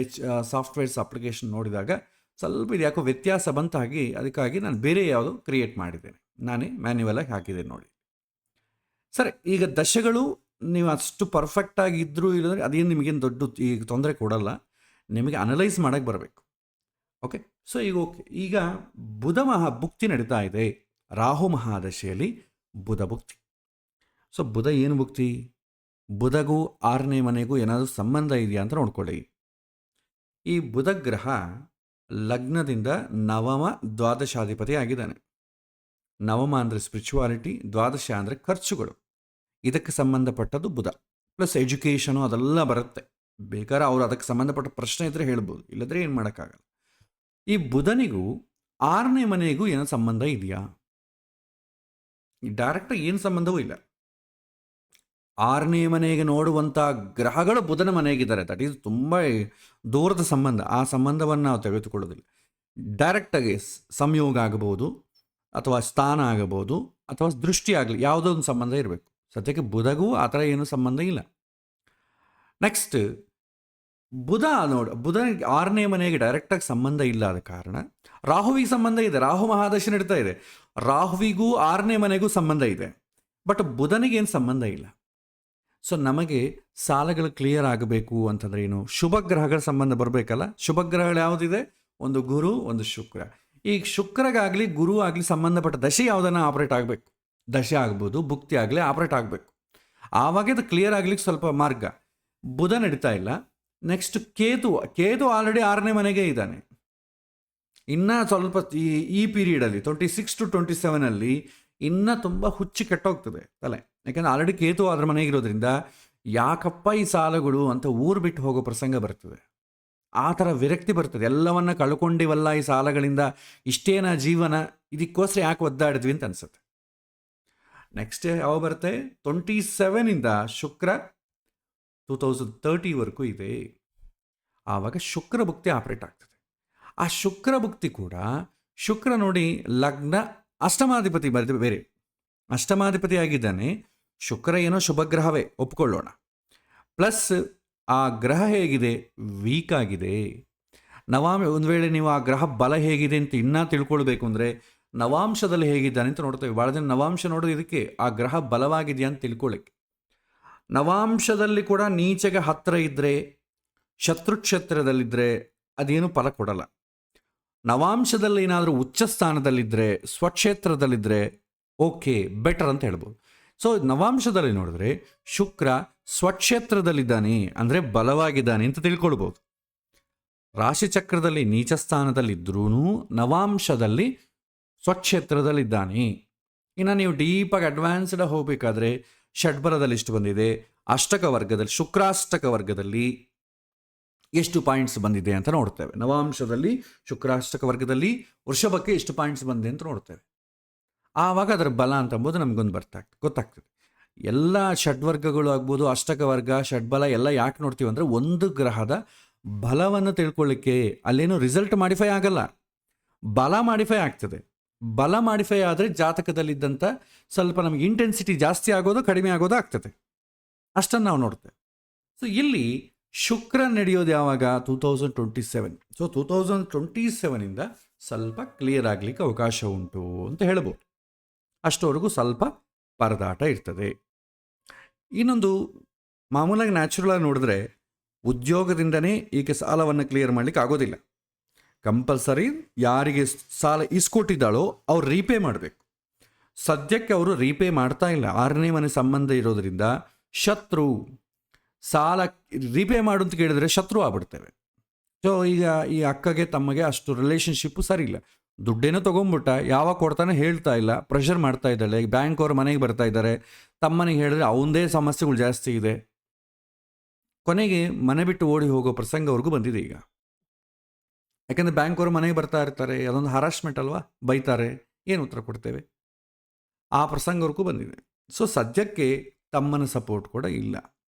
ಸಾಫ್ಟ್ವೇರ್ಸ್ ಅಪ್ಲಿಕೇಶನ್ ನೋಡಿದಾಗ ಸ್ವಲ್ಪ ಇದು ಯಾಕೋ ವ್ಯತ್ಯಾಸ ಬಂತಾಗಿ, ಅದಕ್ಕಾಗಿ ನಾನು ಬೇರೆ ಯಾವುದು ಕ್ರಿಯೇಟ್ ಮಾಡಿದ್ದೇನೆ, ನಾನೇ ಮ್ಯಾನ್ಯುವಲಾಗಿ ಹಾಕಿದ್ದೇನೆ ನೋಡಿ. ಸರಿ, ಈಗ ದಶೆಗಳು ನೀವು ಅಷ್ಟು ಪರ್ಫೆಕ್ಟಾಗಿ ಇದ್ದರೂ ಇಲ್ಲದ್ರೆ ಅದೇನು ನಿಮಗೇನು ದೊಡ್ಡ ಈಗ ತೊಂದರೆ ಕೊಡಲ್ಲ, ನಿಮಗೆ ಅನಲೈಸ್ ಮಾಡೋಕ್ಕೆ ಬರಬೇಕು. ಓಕೆ, ಸೊ ಈಗ ಓಕೆ, ಈಗ ಬುಧ ಭುಕ್ತಿ ನಡೀತಾ ಇದೆ. ರಾಹು ಮಹಾದಶೆಯಲ್ಲಿ ಬುಧ ಭುಕ್ತಿ. ಸೊ ಬುಧ ಏನು ಭುಕ್ತಿ? ಬುಧಗೂ 6ನೇ ಮನೆಗೂ ಏನಾದರೂ ಸಂಬಂಧ ಇದೆಯಾ ಅಂತ ನೋಡ್ಕೊಳ್ಳಿ. ಈ ಬುಧ ಗ್ರಹ ಲಗ್ನದಿಂದ ನವಮ ದ್ವಾದಶಾಧಿಪತಿ ಆಗಿದ್ದಾನೆ. ನವಮ ಅಂದರೆ ಸ್ಪಿರಿಚುವಾಲಿಟಿ, ದ್ವಾದಶ ಅಂದರೆ ಖರ್ಚುಗಳು. ಇದಕ್ಕೆ ಸಂಬಂಧಪಟ್ಟದ್ದು ಬುಧ. ಪ್ಲಸ್ ಎಜುಕೇಷನು ಅದೆಲ್ಲ ಬರುತ್ತೆ. ಬೇಕಾದ್ರೆ ಅವರು ಅದಕ್ಕೆ ಸಂಬಂಧಪಟ್ಟ ಪ್ರಶ್ನೆ ಇದ್ದರೆ ಹೇಳ್ಬೋದು, ಇಲ್ಲದ್ರೆ ಏನು ಮಾಡೋಕ್ಕಾಗಲ್ಲ. ಈ ಬುಧನಿಗೂ 6ನೇ ಮನೆಗೂ ಏನೋ ಸಂಬಂಧ ಇದೆಯಾ? ಡೈರೆಕ್ಟಾಗಿ ಏನು ಸಂಬಂಧವೂ ಇಲ್ಲ. 6ನೇ ಮನೆಗೆ ನೋಡುವಂಥ ಗ್ರಹಗಳು ಬುಧನ ಮನೆಗಿದ್ದಾರೆ. ದಟ್ ಈಸ್ ತುಂಬ ದೂರದ ಸಂಬಂಧ. ಆ ಸಂಬಂಧವನ್ನು ನಾವು ತೆಗೆದುಕೊಳ್ಳೋದಿಲ್ಲ. ಡೈರೆಕ್ಟಾಗಿ ಸಂಯೋಗ ಆಗಬಹುದು, ಅಥವಾ ಸ್ಥಾನ ಆಗಬಹುದು, ಅಥವಾ ದೃಷ್ಟಿ ಆಗಲಿ, ಯಾವುದೋ ಒಂದು ಸಂಬಂಧ ಇರಬೇಕು. ಸದ್ಯಕ್ಕೆ ಬುಧಗೂ ಆ ಥರ ಏನೂ ಸಂಬಂಧ ಇಲ್ಲ. ನೆಕ್ಸ್ಟ್ ಬುಧ ಬುಧನಿಗೆ 6ನೇ ಮನೆಗೆ ಡೈರೆಕ್ಟಾಗಿ ಸಂಬಂಧ ಇಲ್ಲ. ಆದ ಕಾರಣ ರಾಹುವಿಗೆ ಸಂಬಂಧ ಇದೆ. ರಾಹು ಮಹಾದಶೆ ನಡೀತಾ ಇದೆ. ರಾಹುವಿಗೂ 6ನೇ ಮನೆಗೂ ಸಂಬಂಧ ಇದೆ, ಬಟ್ ಬುಧನಿಗೇನು ಸಂಬಂಧ ಇಲ್ಲ. ಸೊ ನಮಗೆ ಸಾಲಗಳು ಕ್ಲಿಯರ್ ಆಗಬೇಕು ಅಂತಂದರೆ ಏನು? ಶುಭ ಗ್ರಹಗಳ ಸಂಬಂಧ ಬರಬೇಕಲ್ಲ. ಶುಭ ಗ್ರಹಗಳು ಯಾವುದಿದೆ? ಒಂದು ಗುರು, ಒಂದು ಶುಕ್ರ. ಈಗ ಶುಕ್ರಗಾಗಲಿ ಗುರು ಆಗಲಿ ಸಂಬಂಧಪಟ್ಟ ದಶೆ ಯಾವುದನ್ನು ಆಪ್ರೇಟ್ ಆಗಬೇಕು. ದಶೆ ಆಗ್ಬೋದು, ಭುಕ್ತಿ ಆಗಲಿ ಆಪ್ರೇಟ್ ಆಗಬೇಕು. ಆವಾಗ ಅದು ಕ್ಲಿಯರ್ ಆಗಲಿಕ್ಕೆ ಸ್ವಲ್ಪ ಮಾರ್ಗ. ಬುಧ ನಡೀತಾ ಇಲ್ಲ. ನೆಕ್ಸ್ಟ್ ಕೇತು ಆಲ್ರೆಡಿ 6ನೇ ಮನೆಗೆ ಇದ್ದಾನೆ. ಇನ್ನೂ ಸ್ವಲ್ಪ ಈ ಪೀರಿಯಡಲ್ಲಿ 26 to 27 ಇನ್ನೂ ತುಂಬ ಹುಚ್ಚಿ ಕೆಟ್ಟೋಗ್ತದೆ ತಲೆ. ಯಾಕಂದರೆ ಆಲ್ರೆಡಿ ಕೇತು ಅದರ ಮನೆಗಿರೋದ್ರಿಂದ ಯಾಕಪ್ಪ ಈ ಸಾಲಗಳು ಅಂತ ಊರು ಬಿಟ್ಟು ಹೋಗೋ ಪ್ರಸಂಗ ಬರ್ತದೆ. ಆ ಥರ ವಿರಕ್ತಿ ಬರ್ತದೆ. ಎಲ್ಲವನ್ನ ಕಳ್ಕೊಂಡಿವಲ್ಲ ಈ ಸಾಲಗಳಿಂದ, ಇಷ್ಟೇನ ಜೀವನ, ಇದಕ್ಕೋಸ್ಕರ ಯಾಕೆ ಒದ್ದಾಡಿದ್ವಿ ಅಂತ ಅನಿಸುತ್ತೆ. ನೆಕ್ಸ್ಟ್ ಯಾವ ಬರುತ್ತೆ? 27ಇಂದ ಶುಕ್ರ 2030ವರೆಗೂ ಇದೆ. ಆವಾಗ ಶುಕ್ರ ಭುಕ್ತಿ ಆಪ್ರೇಟ್ ಆಗ್ತದೆ. ಆ ಶುಕ್ರ ಭುಕ್ತಿ ಕೂಡ, ಶುಕ್ರ ನೋಡಿ ಲಗ್ನ ಅಷ್ಟಮಾಧಿಪತಿ ಬೇರೆ, ಅಷ್ಟಮಾಧಿಪತಿ ಆಗಿದ್ದಾನೆ. ಶುಕ್ರ ಏನೋ ಶುಭಗ್ರಹವೇ ಒಪ್ಕೊಳ್ಳೋಣ. ಪ್ಲಸ್ ಆ ಗ್ರಹ ಹೇಗಿದೆ? ವೀಕ್ ಆಗಿದೆ. ನವಾಮಿ ಒಂದು ವೇಳೆ ನೀವು ಆ ಗ್ರಹ ಬಲ ಹೇಗಿದೆ ಅಂತ ಇನ್ನೂ ತಿಳ್ಕೊಳ್ಬೇಕು ಅಂದರೆ ನವಾಂಶದಲ್ಲಿ ಹೇಗಿದ್ದಾನೆ ಅಂತ ನೋಡ್ತೇವೆ. ಭಾಳ ಜನ ನವಾಂಶ ನೋಡೋದು ಇದಕ್ಕೆ, ಆ ಗ್ರಹ ಬಲವಾಗಿದೆಯಾ ಅಂತ ತಿಳ್ಕೊಳ್ಳಿಕ್ಕೆ. ನವಾಂಶದಲ್ಲಿ ಕೂಡ ನೀಚೆಗೆ ಹತ್ತಿರ ಇದ್ದರೆ, ಶತ್ರುಕ್ಷೇತ್ರದಲ್ಲಿದ್ದರೆ ಅದೇನು ಫಲ ಕೊಡಲ್ಲ. ನವಾಂಶದಲ್ಲಿ ಏನಾದರೂ ಉಚ್ಚ ಸ್ಥಾನದಲ್ಲಿದ್ದರೆ, ಸ್ವಕ್ಷೇತ್ರದಲ್ಲಿದ್ದರೆ ಓಕೆ, ಬೆಟರ್ ಅಂತ ಹೇಳ್ಬೋದು. ಸೊ ನವಾಂಶದಲ್ಲಿ ನೋಡಿದ್ರೆ ಶುಕ್ರ ಸ್ವಕ್ಷೇತ್ರದಲ್ಲಿದ್ದಾನೆ, ಅಂದರೆ ಬಲವಾಗಿದ್ದಾನೆ ಅಂತ ತಿಳ್ಕೊಳ್ಬೋದು. ರಾಶಿಚಕ್ರದಲ್ಲಿ ನೀಚ ಸ್ಥಾನದಲ್ಲಿದ್ರೂ ನವಾಂಶದಲ್ಲಿ ಸ್ವಕ್ಷೇತ್ರದಲ್ಲಿದ್ದಾನೆ. ಇನ್ನು ನೀವು ಡೀಪಾಗಿ ಅಡ್ವಾನ್ಸ್ಡ್ ಹೋಗಬೇಕಾದ್ರೆ ಷಡ್ಬರದಲ್ಲಿ ಇಷ್ಟು ಬಂದಿದೆ, ಅಷ್ಟಕ ವರ್ಗದಲ್ಲಿ, ಶುಕ್ರಾಷ್ಟಕ ವರ್ಗದಲ್ಲಿ ಎಷ್ಟು ಪಾಯಿಂಟ್ಸ್ ಬಂದಿದೆ ಅಂತ ನೋಡ್ತೇವೆ. ನವಾಂಶದಲ್ಲಿ ಶುಕ್ರಾಷ್ಟಕ ವರ್ಗದಲ್ಲಿ ವೃಷಭಕ್ಕೆ ಎಷ್ಟು ಪಾಯಿಂಟ್ಸ್ ಬಂದಿದೆ ಅಂತ ನೋಡ್ತೇವೆ. ಆವಾಗ ಅದರ ಬಲ ಅಂತಂಬೋದು ನಮಗೊಂದು ಗೊತ್ತಾಗ್ತದೆ. ಎಲ್ಲ ಷಡ್ವರ್ಗಗಳು ಆಗ್ಬೋದು, ಅಷ್ಟಕ ವರ್ಗ, ಷಡ್ಬಲ ಎಲ್ಲ ಯಾಕೆ ನೋಡ್ತೀವಿ ಅಂದರೆ ಒಂದು ಗ್ರಹದ ಬಲವನ್ನು ತಿಳ್ಕೊಳ್ಳಿಕ್ಕೆ. ಅಲ್ಲೇನು ರಿಸಲ್ಟ್ ಮಾಡಿಫೈ ಆಗಲ್ಲ, ಬಲ ಮಾಡಿಫೈ ಆಗ್ತದೆ. ಬಲ ಮಾಡಿಫೈ ಆದರೆ ಜಾತಕದಲ್ಲಿದ್ದಂಥ ಸ್ವಲ್ಪ ನಮಗೆ ಇಂಟೆನ್ಸಿಟಿ ಜಾಸ್ತಿ ಆಗೋದು ಕಡಿಮೆ ಆಗೋದು ಆಗ್ತದೆ. ಅಷ್ಟನ್ನು ನಾವು ನೋಡ್ತೇವೆ. ಸೊ ಇಲ್ಲಿ ಶುಕ್ರ ನಡೆಯೋದು ಯಾವಾಗ? 2027. ಸೊ 2027ಇಂದ ಸ್ವಲ್ಪ ಕ್ಲಿಯರ್ ಆಗಲಿಕ್ಕೆ ಅವಕಾಶ ಉಂಟು ಅಂತ ಹೇಳ್ಬೋದು. ಅಷ್ಟವರೆಗೂ ಸ್ವಲ್ಪ ಪರದಾಟ ಇರ್ತದೆ. ಇನ್ನೊಂದು, ಮಾಮೂಲಾಗಿ ನ್ಯಾಚುರಲ್ ಆಗಿ ನೋಡಿದ್ರೆ ಉದ್ಯೋಗದಿಂದನೇ ಈಗ ಸಾಲವನ್ನು ಕ್ಲಿಯರ್ ಮಾಡಲಿಕ್ಕೆ ಆಗೋದಿಲ್ಲ. ಕಂಪಲ್ಸರಿ ಯಾರಿಗೆ ಸಾಲ ಇಸ್ಕೊಟ್ಟಿದ್ದಾಳೋ ಅವ್ರು ರೀಪೇ ಮಾಡಬೇಕು. ಸದ್ಯಕ್ಕೆ ಅವರು ರೀಪೇ ಮಾಡ್ತಾ ಇಲ್ಲ. 6ನೇ ಮನೆ ಸಂಬಂಧ ಇರೋದ್ರಿಂದ ಶತ್ರು, ಸಾಲ ರೀಪೇ ಮಾಡು ಅಂತ ಕೇಳಿದ್ರೆ ಶತ್ರು ಆಗ್ಬಿಡ್ತೇವೆ. ಸೊ ಈಗ ಈ ಅಕ್ಕಗೆ ತಮ್ಮಗೆ ಅಷ್ಟು ರಿಲೇಷನ್ಶಿಪ್ಪು ಸರಿ ಇಲ್ಲ. ದುಡ್ಡೇನೋ ತೊಗೊಂಬಿಟ್ಟ, ಯಾವಾಗ ಕೊಡ್ತಾನೆ ಹೇಳ್ತಾ ಇಲ್ಲ, ಪ್ರೆಷರ್ ಮಾಡ್ತಾ ಇದ್ದಾಳೆ. ಬ್ಯಾಂಕ್ ಅವ್ರ ಮನೆಗೆ ಬರ್ತಾ ಇದ್ದಾರೆ, ತಮ್ಮನಿಗೆ ಹೇಳಿದ್ರೆ ಅವನದೇ ಸಮಸ್ಯೆಗಳು ಜಾಸ್ತಿ ಇದೆ. ಕೊನೆಗೆ ಮನೆ ಬಿಟ್ಟು ಓಡಿ ಹೋಗೋ ಪ್ರಸಂಗವರೆಗೂ ಬಂದಿದೆ ಈಗ. ಯಾಕೆಂದರೆ ಬ್ಯಾಂಕ್ ಅವರು ಮನೆಗೆ ಬರ್ತಾ ಇರ್ತಾರೆ, ಅದೊಂದು ಹರಾಸ್ಮೆಂಟ್ ಅಲ್ವಾ, ಬೈತಾರೆ, ಏನು ಉತ್ತರ ಕೊಡ್ತೇವೆ? ಆ ಪ್ರಸಂಗವರೆಗೂ ಬಂದಿದೆ. ಸೊ ಸದ್ಯಕ್ಕೆ ತಮ್ಮನ ಸಪೋರ್ಟ್ ಕೂಡ ಇಲ್ಲ.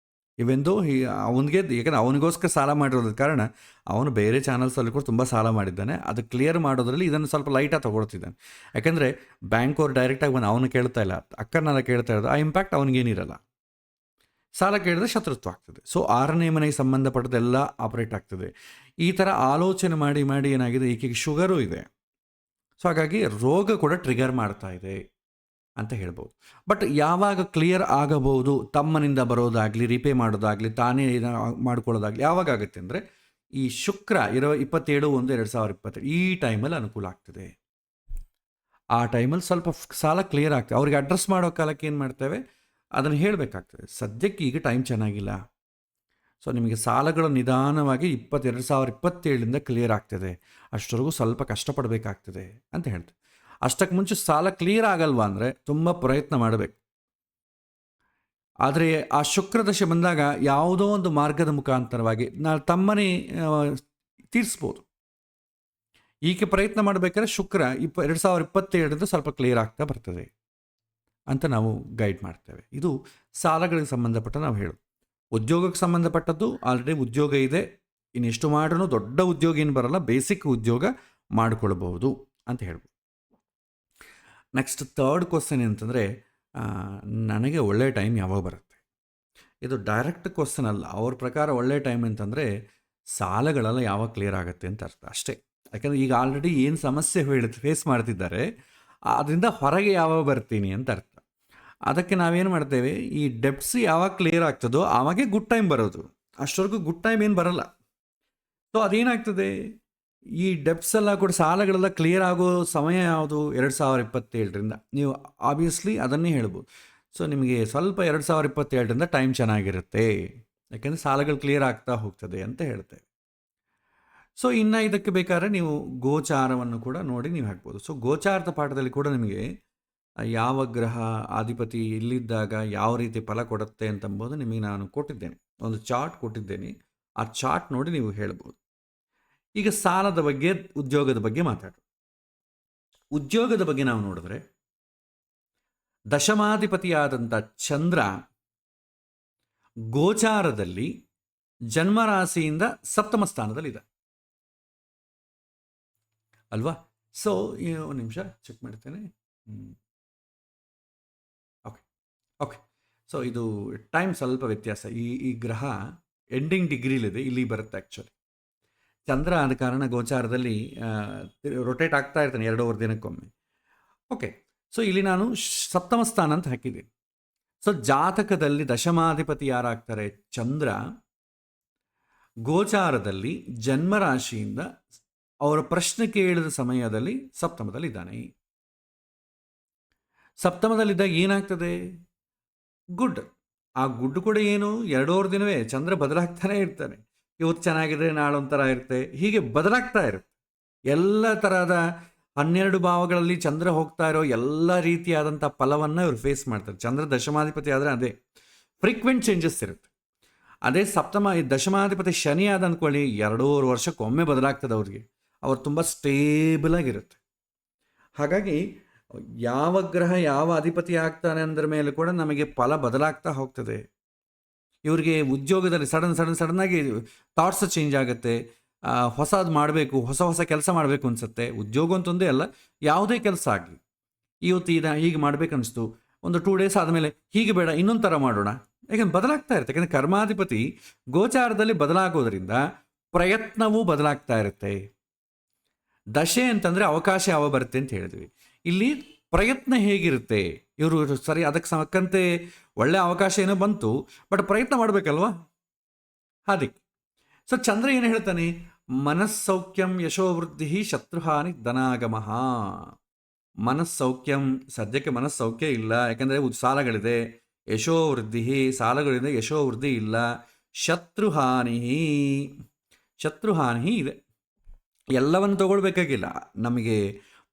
ಇವೆಂದೋ ಅವನಿಗೆ, ಯಾಕಂದರೆ ಅವನಿಗೋಸ್ಕರ ಸಾಲ ಮಾಡಿರೋದ್ರ ಕಾರಣ ಅವನು ಬೇರೆ ಚಾನಲ್ಸಲ್ಲಿ ಕೂಡ ತುಂಬ ಸಾಲ ಮಾಡಿದ್ದಾನೆ. ಅದು ಕ್ಲಿಯರ್ ಮಾಡೋದ್ರಲ್ಲಿ ಇದನ್ನು ಸ್ವಲ್ಪ ಲೈಟಾಗಿ ತೊಗೊಳ್ತಿದ್ದಾನೆ. ಯಾಕೆಂದರೆ ಬ್ಯಾಂಕ್ ಅವ್ರು ಡೈರೆಕ್ಟಾಗಿ ಬಂದು ಅವನು ಕೇಳ್ತಾ ಇಲ್ಲ, ಅಕ್ಕನೆಲ್ಲ ಕೇಳ್ತಾ ಇರೋದು. ಆ ಇಂಪ್ಯಾಕ್ಟ್ ಅವನಿಗೇನಿರಲ್ಲ. ಸಾಲ ಕೇಳಿದ್ರೆ ಶತ್ರುತ್ವ ಆಗ್ತದೆ. ಸೊ 6ನೇ ಮನೆಗೆ ಸಂಬಂಧಪಟ್ಟದೆಲ್ಲ ಆಪರೇಟ್ ಆಗ್ತದೆ. ಈ ಥರ ಆಲೋಚನೆ ಮಾಡಿ ಮಾಡಿ ಏನಾಗಿದೆ, ಈಕೆಗೆ ಶುಗರು ಇದೆ. ಸೊ ಹಾಗಾಗಿ ರೋಗ ಕೂಡ ಟ್ರಿಗರ್ ಮಾಡ್ತಾ ಇದೆ ಅಂತ ಹೇಳ್ಬೋದು. ಬಟ್ ಯಾವಾಗ ಕ್ಲಿಯರ್ ಆಗಬಹುದು, ತಮ್ಮನಿಂದ ಬರೋದಾಗಲಿ, ರಿಪೇ ಮಾಡೋದಾಗಲಿ, ತಾನೇ ಮಾಡ್ಕೊಳ್ಳೋದಾಗಲಿ ಯಾವಾಗ ಆಗುತ್ತೆ ಅಂದರೆ ಈ ಶುಕ್ರ 27/1/2027 ಈ ಟೈಮಲ್ಲಿ ಅನುಕೂಲ ಆಗ್ತದೆ. ಆ ಟೈಮಲ್ಲಿ ಸ್ವಲ್ಪ ಸಾಲ ಕ್ಲಿಯರ್ ಆಗ್ತದೆ. ಅವ್ರಿಗೆ ಅಡ್ರೆಸ್ ಮಾಡೋ ಕಾಲಕ್ಕೆ ಏನು ಮಾಡ್ತೇವೆ, ಅದನ್ನು ಹೇಳಬೇಕಾಗ್ತದೆ. ಸದ್ಯಕ್ಕೆ ಈಗ ಟೈಮ್ ಚೆನ್ನಾಗಿಲ್ಲ. ಸೊ ನಿಮಗೆ ಸಾಲಗಳು ನಿಧಾನವಾಗಿ 2027 ಕ್ಲಿಯರ್ ಆಗ್ತದೆ. ಅಷ್ಟವರೆಗೂ ಸ್ವಲ್ಪ ಕಷ್ಟಪಡಬೇಕಾಗ್ತದೆ ಅಂತ ಹೇಳ್ತೇವೆ. ಅಷ್ಟಕ್ಕೆ ಮುಂಚೆ ಸಾಲ ಕ್ಲಿಯರ್ ಆಗಲ್ವಾ ಅಂದರೆ ತುಂಬ ಪ್ರಯತ್ನ ಮಾಡಬೇಕು. ಆದರೆ ಆ ಶುಕ್ರದಶೆ ಬಂದಾಗ ಯಾವುದೋ ಒಂದು ಮಾರ್ಗದ ಮುಖಾಂತರವಾಗಿ ತಮ್ಮನೇ ತೀರಿಸ್ಬೋದು. ಈಕೆ ಪ್ರಯತ್ನ ಮಾಡಬೇಕಾದ್ರೆ ಶುಕ್ರ 2027 ಸ್ವಲ್ಪ ಕ್ಲಿಯರ್ ಆಗ್ತಾ ಬರ್ತದೆ ಅಂತ ನಾವು ಗೈಡ್ ಮಾಡ್ತೇವೆ. ಇದು ಸಾಲಗಳಿಗೆ ಸಂಬಂಧಪಟ್ಟ ನಾವು ಹೇಳೋದು. ಉದ್ಯೋಗಕ್ಕೆ ಸಂಬಂಧಪಟ್ಟದ್ದು ಆಲ್ರೆಡಿ ಉದ್ಯೋಗ ಇದೆ, ಇನ್ನೆಷ್ಟು ಮಾಡ್ರೂ ದೊಡ್ಡ ಉದ್ಯೋಗ ಏನು ಬರಲ್ಲ, ಬೇಸಿಕ್ ಉದ್ಯೋಗ ಮಾಡಿಕೊಳ್ಬಹುದು ಅಂತ ಹೇಳ್ಬೋದು. ನೆಕ್ಸ್ಟ್ ಥರ್ಡ್ ಕ್ವಶನ್ ಅಂತಂದರೆ, ನನಗೆ ಒಳ್ಳೆ ಟೈಮ್ ಯಾವಾಗ ಬರುತ್ತೆ? ಇದು ಡೈರೆಕ್ಟ್ ಕ್ವಶನ್ ಅಲ್ಲ. ಅವ್ರ ಪ್ರಕಾರ ಒಳ್ಳೆ ಟೈಮ್ ಅಂತಂದರೆ ಸಾಲಗಳೆಲ್ಲ ಯಾವಾಗ ಕ್ಲಿಯರ್ ಆಗುತ್ತೆ ಅಂತ ಅರ್ಥ ಅಷ್ಟೇ. ಯಾಕಂದರೆ ಈಗ ಆಲ್ರೆಡಿ ಏನು ಸಮಸ್ಯೆ ಫೇಸ್ ಮಾಡ್ತಿದ್ದಾರೆ, ಅದರಿಂದ ಹೊರಗೆ ಯಾವಾಗ ಬರ್ತೀನಿ ಅಂತ ಅರ್ಥ. ಅದಕ್ಕೆ ನಾವೇನು ಮಾಡ್ತೇವೆ, ಈ ಡೆಬ್ಟ್ಸ್ ಯಾವಾಗ ಕ್ಲಿಯರ್ ಆಗ್ತದೋ ಆವಾಗೇ ಗುಡ್ ಟೈಮ್ ಬರೋದು. ಅಷ್ಟವರೆಗೂ ಗುಡ್ ಟೈಮ್ ಏನು ಬರಲ್ಲ. ಸೊ ಅದೇನಾಗ್ತದೆ, ಈ ಡೆಬ್ಟ್ಸ್ ಎಲ್ಲ ಕೂಡ ಸಾಲಗಳೆಲ್ಲ ಕ್ಲಿಯರ್ ಆಗೋ ಸಮಯ ಯಾವುದು? 2027 ನೀವು ಆಬ್ವಿಯಸ್ಲಿ ಅದನ್ನೇ ಹೇಳ್ಬೋದು. ಸೊ ನಿಮಗೆ ಸ್ವಲ್ಪ 2027 ಟೈಮ್ ಚೆನ್ನಾಗಿರುತ್ತೆ, ಯಾಕೆಂದರೆ ಸಾಲಗಳು ಕ್ಲಿಯರ್ ಆಗ್ತಾ ಹೋಗ್ತದೆ ಅಂತ ಹೇಳ್ತೇವೆ. ಸೊ ಇನ್ನು ಇದಕ್ಕೆ ಬೇಕಾದ್ರೆ ನೀವು ಗೋಚಾರವನ್ನು ಕೂಡ ನೋಡಿ ನೀವು ಹಾಕ್ಬೋದು. ಸೊ ಗೋಚಾರದ ಪಾಠದಲ್ಲಿ ಕೂಡ ನಿಮಗೆ ಯಾವ ಗ್ರಹ ಅಧಿಪತಿ ಇಲ್ಲಿದ್ದಾಗ ಯಾವ ರೀತಿ ಫಲ ಕೊಡುತ್ತೆ ಅಂತಂಬೋದು ನಿಮಗೆ ನಾನು ಕೊಟ್ಟಿದ್ದೇನೆ, ಒಂದು ಚಾರ್ಟ್ ಕೊಟ್ಟಿದ್ದೇನೆ. ಆ ಚಾರ್ಟ್ ನೋಡಿ ನೀವು ಹೇಳ್ಬೋದು. ಈಗ ಸಾಲದ ಬಗ್ಗೆ, ಉದ್ಯೋಗದ ಬಗ್ಗೆ ಮಾತಾಡೋಣ. ಉದ್ಯೋಗದ ಬಗ್ಗೆ ನಾವು ನೋಡಿದ್ರೆ ದಶಮಾಧಿಪತಿಯಾದಂಥ ಚಂದ್ರ ಗೋಚಾರದಲ್ಲಿ ಜನ್ಮರಾಶಿಯಿಂದ ಸಪ್ತಮ ಸ್ಥಾನದಲ್ಲಿದೆ ಅಲ್ವಾ? ಸೊ ಒಂದು ನಿಮಿಷ ಚೆಕ್ ಮಾಡ್ತೇನೆ. ಓಕೆ. ಸೊ ಇದು ಟೈಮ್ ಸ್ವಲ್ಪ ವ್ಯತ್ಯಾಸ. ಈ ಗ್ರಹ ಎಂಡಿಂಗ್ ಡಿಗ್ರಿಲಿದೆ, ಇಲ್ಲಿ ಬರುತ್ತೆ ಆ್ಯಕ್ಚುಲಿ. ಚಂದ್ರ ಆದ ಕಾರಣ ಗೋಚಾರದಲ್ಲಿ ರೊಟೇಟ್ ಆಗ್ತಾ ಇರ್ತಾನೆ 2 ದಿನಕ್ಕೊಮ್ಮೆ. ಓಕೆ. ಸೊ ಇಲ್ಲಿ ನಾನು ಸಪ್ತಮ ಸ್ಥಾನ ಅಂತ ಹಾಕಿದ್ದೀನಿ. ಸೊ ಜಾತಕದಲ್ಲಿ ದಶಮಾಧಿಪತಿ ಯಾರಾಗ್ತಾರೆ? ಚಂದ್ರ ಗೋಚಾರದಲ್ಲಿ ಜನ್ಮರಾಶಿಯಿಂದ ಅವರ ಪ್ರಶ್ನೆ ಕೇಳಿದ ಸಮಯದಲ್ಲಿ ಸಪ್ತಮದಲ್ಲಿದ್ದಾನೆ. ಸಪ್ತಮದಲ್ಲಿದ್ದಾಗ ಏನಾಗ್ತದೆ? ಗುಡ್. ಆ ಗುಡ್ ಕೂಡ ಏನು, 2 ದಿನವೇ ಚಂದ್ರ ಬದಲಾಗ್ತಾನೆ ಇರ್ತಾನೆ. ಇವತ್ತು ಚೆನ್ನಾಗಿದ್ರೆ ನಾಳೊಂಥರ ಇರುತ್ತೆ, ಹೀಗೆ ಬದಲಾಗ್ತಾ ಇರುತ್ತೆ. ಎಲ್ಲ ತರಹದ 12 ಭಾವಗಳಲ್ಲಿ ಚಂದ್ರ ಹೋಗ್ತಾ ಇರೋ ಎಲ್ಲ ರೀತಿಯಾದಂಥ ಫಲವನ್ನು ಇವರು ಫೇಸ್ ಮಾಡ್ತಾರೆ. ಚಂದ್ರ ದಶಮಾಧಿಪತಿ ಆದರೆ ಅದೇ ಫ್ರೀಕ್ವೆಂಟ್ ಚೇಂಜಸ್ ಇರುತ್ತೆ. ಅದೇ ದಶಮಾಧಿಪತಿ ಶನಿ ಆದ ಅಂದ್ಕೊಳ್ಳಿ, 2.5 ವರ್ಷಕ್ಕೊಮ್ಮೆ ಬದಲಾಗ್ತದೆ ಅವ್ರಿಗೆ. ಅವ್ರು ತುಂಬ ಸ್ಟೇಬಲ್ ಆಗಿರುತ್ತೆ. ಹಾಗಾಗಿ ಯಾವ ಗ್ರಹ ಯಾವ ಅಧಿಪತಿ ಆಗ್ತಾನೆ ಅಂದ್ರ ಮೇಲೆ ಕೂಡ ನಮಗೆ ಫಲ ಬದಲಾಗ್ತಾ ಹೋಗ್ತದೆ. ಇವ್ರಿಗೆ ಉದ್ಯೋಗದಲ್ಲಿ ಸಡನ್ನಾಗಿ ಥಾಟ್ಸ್ ಚೇಂಜ್ ಆಗುತ್ತೆ. ಹೊಸದು ಮಾಡಬೇಕು, ಹೊಸ ಕೆಲಸ ಮಾಡಬೇಕು ಅನಿಸುತ್ತೆ. ಉದ್ಯೋಗ ಅಂತಂದೇ ಅಲ್ಲ, ಯಾವುದೇ ಕೆಲಸ ಆಗಲಿ. ಇವತ್ತು ಹೀಗೆ ಮಾಡಬೇಕು ಅನಿಸ್ತು, ಒಂದು 2 ಡೇಸ್ ಆದಮೇಲೆ ಹೀಗೆ ಬೇಡ, ಇನ್ನೊಂದು ಥರ ಮಾಡೋಣ. ಯಾಕಂದ್ರೆ ಬದಲಾಗ್ತಾ ಇರುತ್ತೆ. ಯಾಕಂದರೆ ಕರ್ಮಾಧಿಪತಿ ಗೋಚಾರದಲ್ಲಿ ಬದಲಾಗೋದ್ರಿಂದ ಪ್ರಯತ್ನವೂ ಬದಲಾಗ್ತಾ ಇರುತ್ತೆ. ದಶೆ ಅಂತಂದರೆ ಅವಕಾಶ ಯಾವ ಬರುತ್ತೆ ಅಂತ ಹೇಳಿದ್ವಿ. ಇಲ್ಲಿ ಪ್ರಯತ್ನ ಹೇಗಿರುತ್ತೆ? ಇವರು ಸರಿ ಅದಕ್ಕೆ ತಕ್ಕಂತೆ ಒಳ್ಳೆ ಅವಕಾಶ ಏನೋ ಬಂತು, ಬಟ್ ಪ್ರಯತ್ನ ಮಾಡಬೇಕಲ್ವಾ? ಅದಕ್ಕೆ ಸೊ ಚಂದ್ರ ಏನು ಹೇಳ್ತಾನೆ? ಮನಸ್ಸೌಖ್ಯಂ ಯಶೋವೃದ್ಧಿ ಶತ್ರುಹಾನಿ ಧನಾಗಮಃ. ಮನಸ್ಸೌಖ್ಯಂ, ಸದ್ಯಕ್ಕೆ ಮನಸ್ಸೌಖ್ಯ ಇಲ್ಲ, ಯಾಕಂದರೆ ಸಾಲಗಳಿದೆ. ಯಶೋವೃದ್ಧಿ, ಸಾಲಗಳಿದೆ, ಯಶೋವೃದ್ಧಿ ಇಲ್ಲ. ಶತ್ರುಹಾನಿ ಇದೆ. ಎಲ್ಲವನ್ನು ತಗೊಳ್ಬೇಕಾಗಿಲ್ಲ, ನಮಗೆ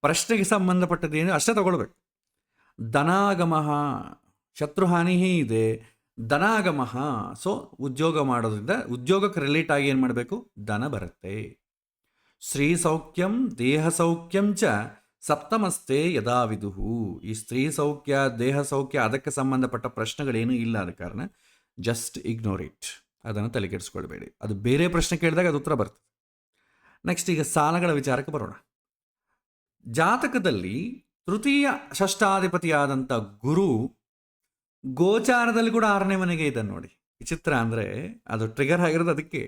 ಪ್ರಶ್ನೆಗೆ ಸಂಬಂಧಪಟ್ಟದ್ದೇನು ಅಷ್ಟೇ ತಗೊಳ್ಬೇಕು. ಧನಾಗಮಃ, ಶತ್ರುಹಾನಿ ಇದೆ, ಧನಾಗಮಃ. ಸೊ ಉದ್ಯೋಗ ಮಾಡೋದ್ರಿಂದ ಉದ್ಯೋಗಕ್ಕೆ ರಿಲೇಟ್ ಆಗಿ ಏನು ಮಾಡಬೇಕು? ಧನ ಬರುತ್ತೆ. ಸ್ತ್ರೀ ಸೌಖ್ಯಂ ದೇಹ ಸೌಖ್ಯಂ ಚ ಸಪ್ತಮಸ್ತೆ ಯದಾ ವಿದುಹು. ಈ ಸ್ತ್ರೀ ಸೌಖ್ಯ ದೇಹ ಸೌಖ್ಯ ಅದಕ್ಕೆ ಸಂಬಂಧಪಟ್ಟ ಪ್ರಶ್ನೆಗಳೇನೂ ಇಲ್ಲ, ಆದ ಕಾರಣ ಜಸ್ಟ್ ಇಗ್ನೋರ್ ಇಟ್, ಅದನ್ನು ತಲೆಕೆಡಿಸ್ಕೊಳ್ಬೇಡಿ. ಅದು ಬೇರೆ ಪ್ರಶ್ನೆ ಕೇಳಿದಾಗ ಅದು ಉತ್ತರ ಬರ್ತದೆ. ನೆಕ್ಸ್ಟ್ ಈಗ ಸಾಲಗಳ ವಿಚಾರಕ್ಕೆ ಬರೋಣ. ಜಾತಕದಲ್ಲಿ ತೃತೀಯ ಷಷ್ಠಾಧಿಪತಿಯಾದಂಥ ಗುರು ಗೋಚಾರದಲ್ಲಿ ಕೂಡ 6ನೇ ಮನೆಗೆ ಇದ್ದಾನೆ ನೋಡಿ. ವಿಚಿತ್ರ ಅಂದರೆ ಅದು ಟ್ರಿಗರ್ ಆಗಿರೋದು ಅದಕ್ಕೆ.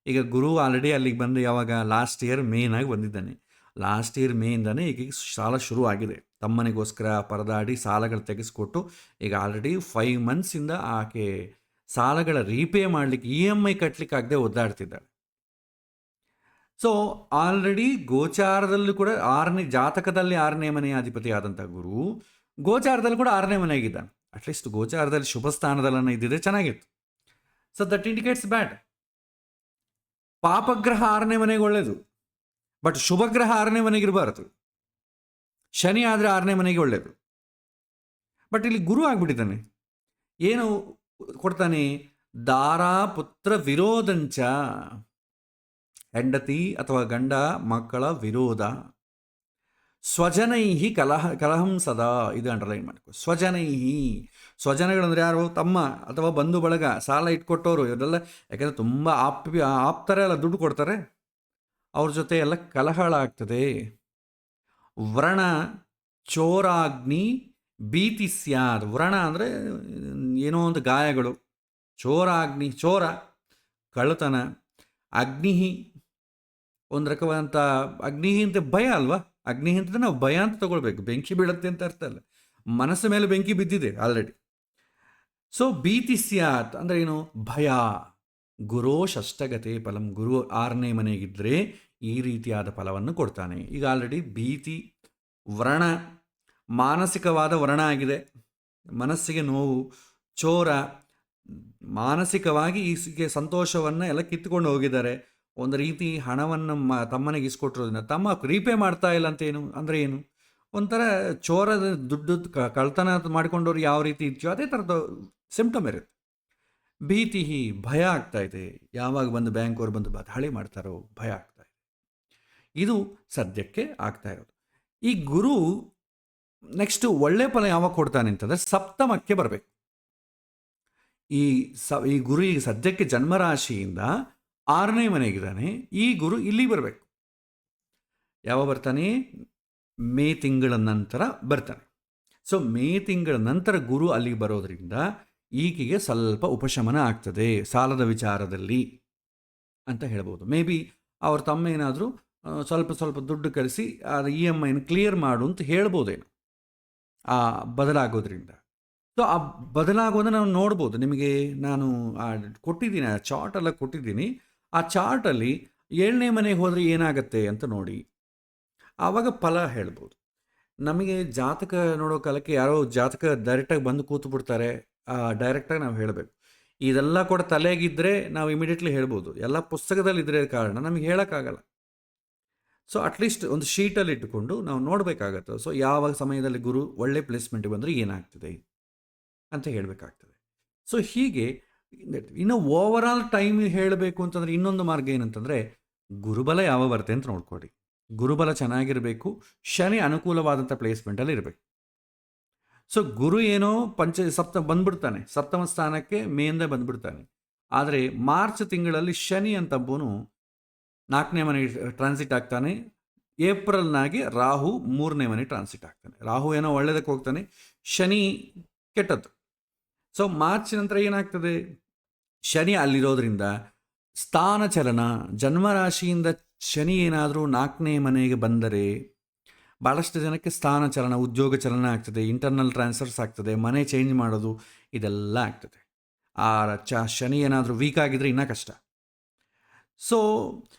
ಈಗ ಗುರು ಆಲ್ರೆಡಿ ಅಲ್ಲಿಗೆ ಬಂದು ಯಾವಾಗ ಲಾಸ್ಟ್ ಇಯರ್ ಮೇನಾಗಿ ಬಂದಿದ್ದಾನೆ. ಲಾಸ್ಟ್ ಇಯರ್ ಮೇಯಿಂದನೇ ಈಗ ಸಾಲ ಶುರು ಆಗಿದೆ. ತಮ್ಮನಿಗೋಸ್ಕರ ಪರದಾಡಿ ಸಾಲಗಳು ತೆಗೆಸ್ಕೊಟ್ಟು ಈಗ ಆಲ್ರೆಡಿ 5 ಮಂತ್ಸಿಂದ ಆಕೆ ಸಾಲಗಳ ರೀಪೇ ಮಾಡಲಿಕ್ಕೆ EMI ಕಟ್ಟಲಿಕ್ಕೆ ಆಗದೆ ಒದ್ದಾಡ್ತಿದ್ದಾಳೆ. ಸೊ ಆಲ್ರೆಡಿ ಗೋಚಾರದಲ್ಲೂ ಕೂಡ ಜಾತಕದಲ್ಲಿ 6ನೇ ಮನೆಯ ಅಧಿಪತಿ ಆದಂಥ ಗುರು ಗೋಚಾರದಲ್ಲಿ ಕೂಡ 6ನೇ ಮನೆಯಾಗಿದ್ದಾನೆ. ಅಟ್ಲೀಸ್ಟ್ ಗೋಚಾರದಲ್ಲಿ ಶುಭ ಸ್ಥಾನದಲ್ಲನ್ನು ಇದ್ದಿದ್ರೆ ಚೆನ್ನಾಗಿತ್ತು. ಸೊ ದಟ್ ಇಂಡಿಕೇಟ್ಸ್ ಬ್ಯಾಡ್. ಪಾಪಗ್ರಹ 6ನೇ ಮನೆಗೆ ಒಳ್ಳೆಯದು, ಬಟ್ ಶುಭಗ್ರಹ 6ನೇ ಮನೆಗಿರಬಾರದು. ಶನಿ ಆದರೆ 6ನೇ ಮನೆಗೆ ಒಳ್ಳೆಯದು, ಬಟ್ ಇಲ್ಲಿ ಗುರು ಆಗ್ಬಿಟ್ಟಿದ್ದಾನೆ. ಏನು ಕೊಡ್ತಾನೆ? ದಾರಾ ಪುತ್ರ ವಿರೋಧಂಚ, ಹೆಂಡತಿ ಅಥವಾ ಗಂಡ ಮಕ್ಕಳ ವಿರೋಧ. ಸ್ವಜನೈಹಿ ಕಲಹಂ ಸದಾ, ಇದು ಅಂಡರ್ಲೈನ್ ಮಾಡ್ಕೊ. ಸ್ವಜನಗಳಂದ್ರೆ ಯಾರು? ತಮ್ಮ ಅಥವಾ ಬಂಧು ಬಳಗ, ಸಾಲ ಇಟ್ಕೊಟ್ಟವರು ಇವರೆಲ್ಲ. ಯಾಕಂದರೆ ತುಂಬ ಆಪ್ತಾರೆ ಎಲ್ಲ ದುಡ್ಡು ಕೊಡ್ತಾರೆ, ಅವ್ರ ಜೊತೆ ಎಲ್ಲ ಕಲಹಗಳಾಗ್ತದೆ. ವ್ರಣ ಚೋರಾಗ್ನಿ ಭೀತಿ ಸ್ಯಾದ್. ವ್ರಣ ಅಂದರೆ ಏನೋ ಒಂದು ಗಾಯಗಳು, ಚೋರಾಗ್ನಿ ಚೋರ ಕಳ್ಳತನ, ಅಗ್ನಿ ಒಂದು ರಕವಾದಂಥ ಅಗ್ನಿ ಅಂತ ಭಯ ಅಲ್ವಾ? ಅಗ್ನಿ ಅಂತ ನಾವು ಭಯ ಅಂತ ತಗೊಳ್ಬೇಕು, ಬೆಂಕಿ ಬೀಳುತ್ತೆ ಅಂತ ಅರ್ಥ ಅಲ್ಲ. ಮನಸ್ಸು ಮೇಲೆ ಬೆಂಕಿ ಬಿದ್ದಿದೆ ಆಲ್ರೆಡಿ. ಸೊ ಭೀತಿ ಸ್ಯಾತ್ ಅಂದರೆ ಏನು? ಭಯ. ಗುರೋ ಷಷ್ಠಗತೆ ಫಲಂ. ಗುರು 6ನೇ ಮನೆಗಿದ್ದರೆ ಈ ರೀತಿಯಾದ ಫಲವನ್ನು ಕೊಡ್ತಾನೆ. ಈಗ ಆಲ್ರೆಡಿ ಭೀತಿ, ವ್ರಣ, ಮಾನಸಿಕವಾದ ವ್ರಣ ಆಗಿದೆ, ಮನಸ್ಸಿಗೆ ನೋವು. ಚೋರ, ಮಾನಸಿಕವಾಗಿ ಈ ಸಂತೋಷವನ್ನು ಎಲ್ಲ ಕಿತ್ತುಕೊಂಡು ಹೋಗಿದ್ದಾರೆ. ಒಂದು ರೀತಿ ಹಣವನ್ನು ತಮ್ಮನಿಗೆ ಇಸ್ಕೊಟ್ಟಿರೋದ್ರಿಂದ ತಮ್ಮ ರೀಪೇ ಮಾಡ್ತಾ ಇಲ್ಲ ಅಂತೇನು ಅಂದರೆ ಏನು? ಒಂಥರ ಚೋರದ ದುಡ್ಡು ಕಳ್ತನ ಮಾಡಿಕೊಂಡವ್ರು ಯಾವ ರೀತಿ ಇದೆಯೋ ಅದೇ ಥರದ ಸಿಂಪ್ಟಮ್ ಇರುತ್ತೆ. ಭೀತಿ, ಭಯ ಆಗ್ತಾ ಇದೆ. ಯಾವಾಗ ಬಂದು ಬ್ಯಾಂಕವ್ರು ಬಂದು ದಾಳಿ ಮಾಡ್ತಾರೋ ಭಯ ಆಗ್ತಾ ಇದೆ. ಇದು ಸದ್ಯಕ್ಕೆ ಆಗ್ತಾ ಇರೋದು. ಈ ಗುರು ನೆಕ್ಸ್ಟು ಒಳ್ಳೆ ಫಲ ಯಾವಾಗ ಕೊಡ್ತಾನೆ ಅಂತಂದರೆ ಸಪ್ತಮಕ್ಕೆ ಬರಬೇಕು. ಈ ಗುರು ಈಗ ಸದ್ಯಕ್ಕೆ ಜನ್ಮರಾಶಿಯಿಂದ 6ನೇ ಮನೆಗಿದ್ದಾನೆ. ಈ ಗುರು ಇಲ್ಲಿ ಬರಬೇಕು. ಯಾವಾಗ ಬರ್ತಾನೆ? ಮೇ ತಿಂಗಳ ನಂತರ ಬರ್ತಾನೆ. ಸೊ ಮೇ ತಿಂಗಳ ನಂತರ ಗುರು ಅಲ್ಲಿಗೆ ಬರೋದ್ರಿಂದ ಈಕೆಗೆ ಸ್ವಲ್ಪ ಉಪಶಮನ ಆಗ್ತದೆ ಸಾಲದ ವಿಚಾರದಲ್ಲಿ ಅಂತ ಹೇಳ್ಬೋದು. ಮೇ ಬಿ ಅವ್ರ ತಮ್ಮ ಏನಾದರೂ ಸ್ವಲ್ಪ ದುಡ್ಡು ಕಳಿಸಿ ಅದು EMIನ ಕ್ಲಿಯರ್ ಮಾಡು ಅಂತ ಹೇಳ್ಬೋದೇನು. ಬದಲಾಗೋದ್ರಿಂದ. ಸೊ ಆ ಬದಲಾಗೋದನ್ನ ನಾವು ನೋಡ್ಬೋದು. ನಿಮಗೆ ನಾನು ಕೊಟ್ಟಿದ್ದೀನಿ, ಆ ಚಾರ್ಟೆಲ್ಲ ಕೊಟ್ಟಿದ್ದೀನಿ. ಆ ಚಾರ್ಟಲ್ಲಿ 7ನೇ ಮನೆಗೆ ಹೋದರೆ ಏನಾಗುತ್ತೆ ಅಂತ ನೋಡಿ, ಆವಾಗ ಫಲ ಹೇಳ್ಬೋದು. ನಮಗೆ ಜಾತಕ ನೋಡೋ ಕಾಲಕ್ಕೆ ಯಾರೋ ಜಾತಕ ಡೈರೆಕ್ಟಾಗಿ ಬಂದು ಕೂತು ಬಿಡ್ತಾರೆ, ಡೈರೆಕ್ಟಾಗಿ ನಾವು ಹೇಳಬೇಕು. ಇದೆಲ್ಲ ಕೂಡ ತಲೆಗಿದ್ದರೆ ನಾವು ಇಮಿಡಿಯೇಟ್ಲಿ ಹೇಳ್ಬೋದು. ಎಲ್ಲ ಪುಸ್ತಕದಲ್ಲಿ ಇದ್ರೆ ಕಾರಣ ನಮಗೆ ಹೇಳೋಕ್ಕಾಗಲ್ಲ. ಸೊ ಅಟ್ಲೀಸ್ಟ್ ಒಂದು ಶೀಟಲ್ಲಿ ಇಟ್ಟುಕೊಂಡು ನಾವು ನೋಡಬೇಕಾಗತ್ತೆ. ಸೊ ಯಾವ ಸಮಯದಲ್ಲಿ ಗುರು ಒಳ್ಳೆ ಪ್ಲೇಸ್ಮೆಂಟಿಗೆ ಬಂದರೆ ಏನಾಗ್ತದೆ ಅಂತ ಹೇಳಬೇಕಾಗ್ತದೆ. ಸೊ ಹೀಗೆ ಇನ್ನು ಓವರಾಲ್ ಟೈಮ್ ಹೇಳಬೇಕು ಅಂತಂದರೆ ಇನ್ನೊಂದು ಮಾರ್ಗ ಏನಂತಂದರೆ, ಗುರುಬಲ ಯಾವ ಬರುತ್ತೆ ಅಂತ ನೋಡ್ಕೊಳ್ಳಿ. ಗುರುಬಲ ಚೆನ್ನಾಗಿರಬೇಕು, ಶನಿ ಅನುಕೂಲವಾದಂಥ ಪ್ಲೇಸ್ಮೆಂಟಲ್ಲಿ ಇರಬೇಕು. ಸೊ ಗುರು ಏನೋ ಬಂದ್ಬಿಡ್ತಾನೆ, ಸಪ್ತಮ ಸ್ಥಾನಕ್ಕೆ ಮೇಯಿಂದ ಬಂದ್ಬಿಡ್ತಾನೆ. ಆದರೆ ಮಾರ್ಚ್ ತಿಂಗಳಲ್ಲಿ ಶನಿ ಅಂತಬ್ಬನು 4ನೇ ಮನೆ ಟ್ರಾನ್ಸಿಟ್ ಆಗ್ತಾನೆ. ಏಪ್ರಿಲ್ನಾಗೆ ರಾಹು 3ನೇ ಮನೆ ಟ್ರಾನ್ಸಿಟ್ ಆಗ್ತಾನೆ. ರಾಹು ಏನೋ ಒಳ್ಳೆಯದಕ್ಕೆ ಹೋಗ್ತಾನೆ, ಶನಿ ಕೆಟ್ಟದ್ದು. ಸೊ ಮಾರ್ಚ್ ನಂತರ ಏನಾಗ್ತದೆ, ಶನಿ ಅಲ್ಲಿರೋದ್ರಿಂದ ಸ್ಥಾನ ಚಲನ, ಜನ್ಮರಾಶಿಯಿಂದ ಶನಿ ಏನಾದರೂ 4ನೇ ಮನೆಗೆ ಬಂದರೆ ಭಾಳಷ್ಟು ಜನಕ್ಕೆ ಸ್ಥಾನ ಚಲನ, ಉದ್ಯೋಗ ಚಲನ ಆಗ್ತದೆ, ಇಂಟರ್ನಲ್ ಟ್ರಾನ್ಸ್ಫರ್ಸ್ ಆಗ್ತದೆ, ಮನೆ ಚೇಂಜ್ ಮಾಡೋದು ಇದೆಲ್ಲ ಆಗ್ತದೆ. ಶನಿ ಏನಾದರೂ ವೀಕ್ ಆಗಿದ್ರೆ ಇನ್ನೂ ಕಷ್ಟ. ಸೊ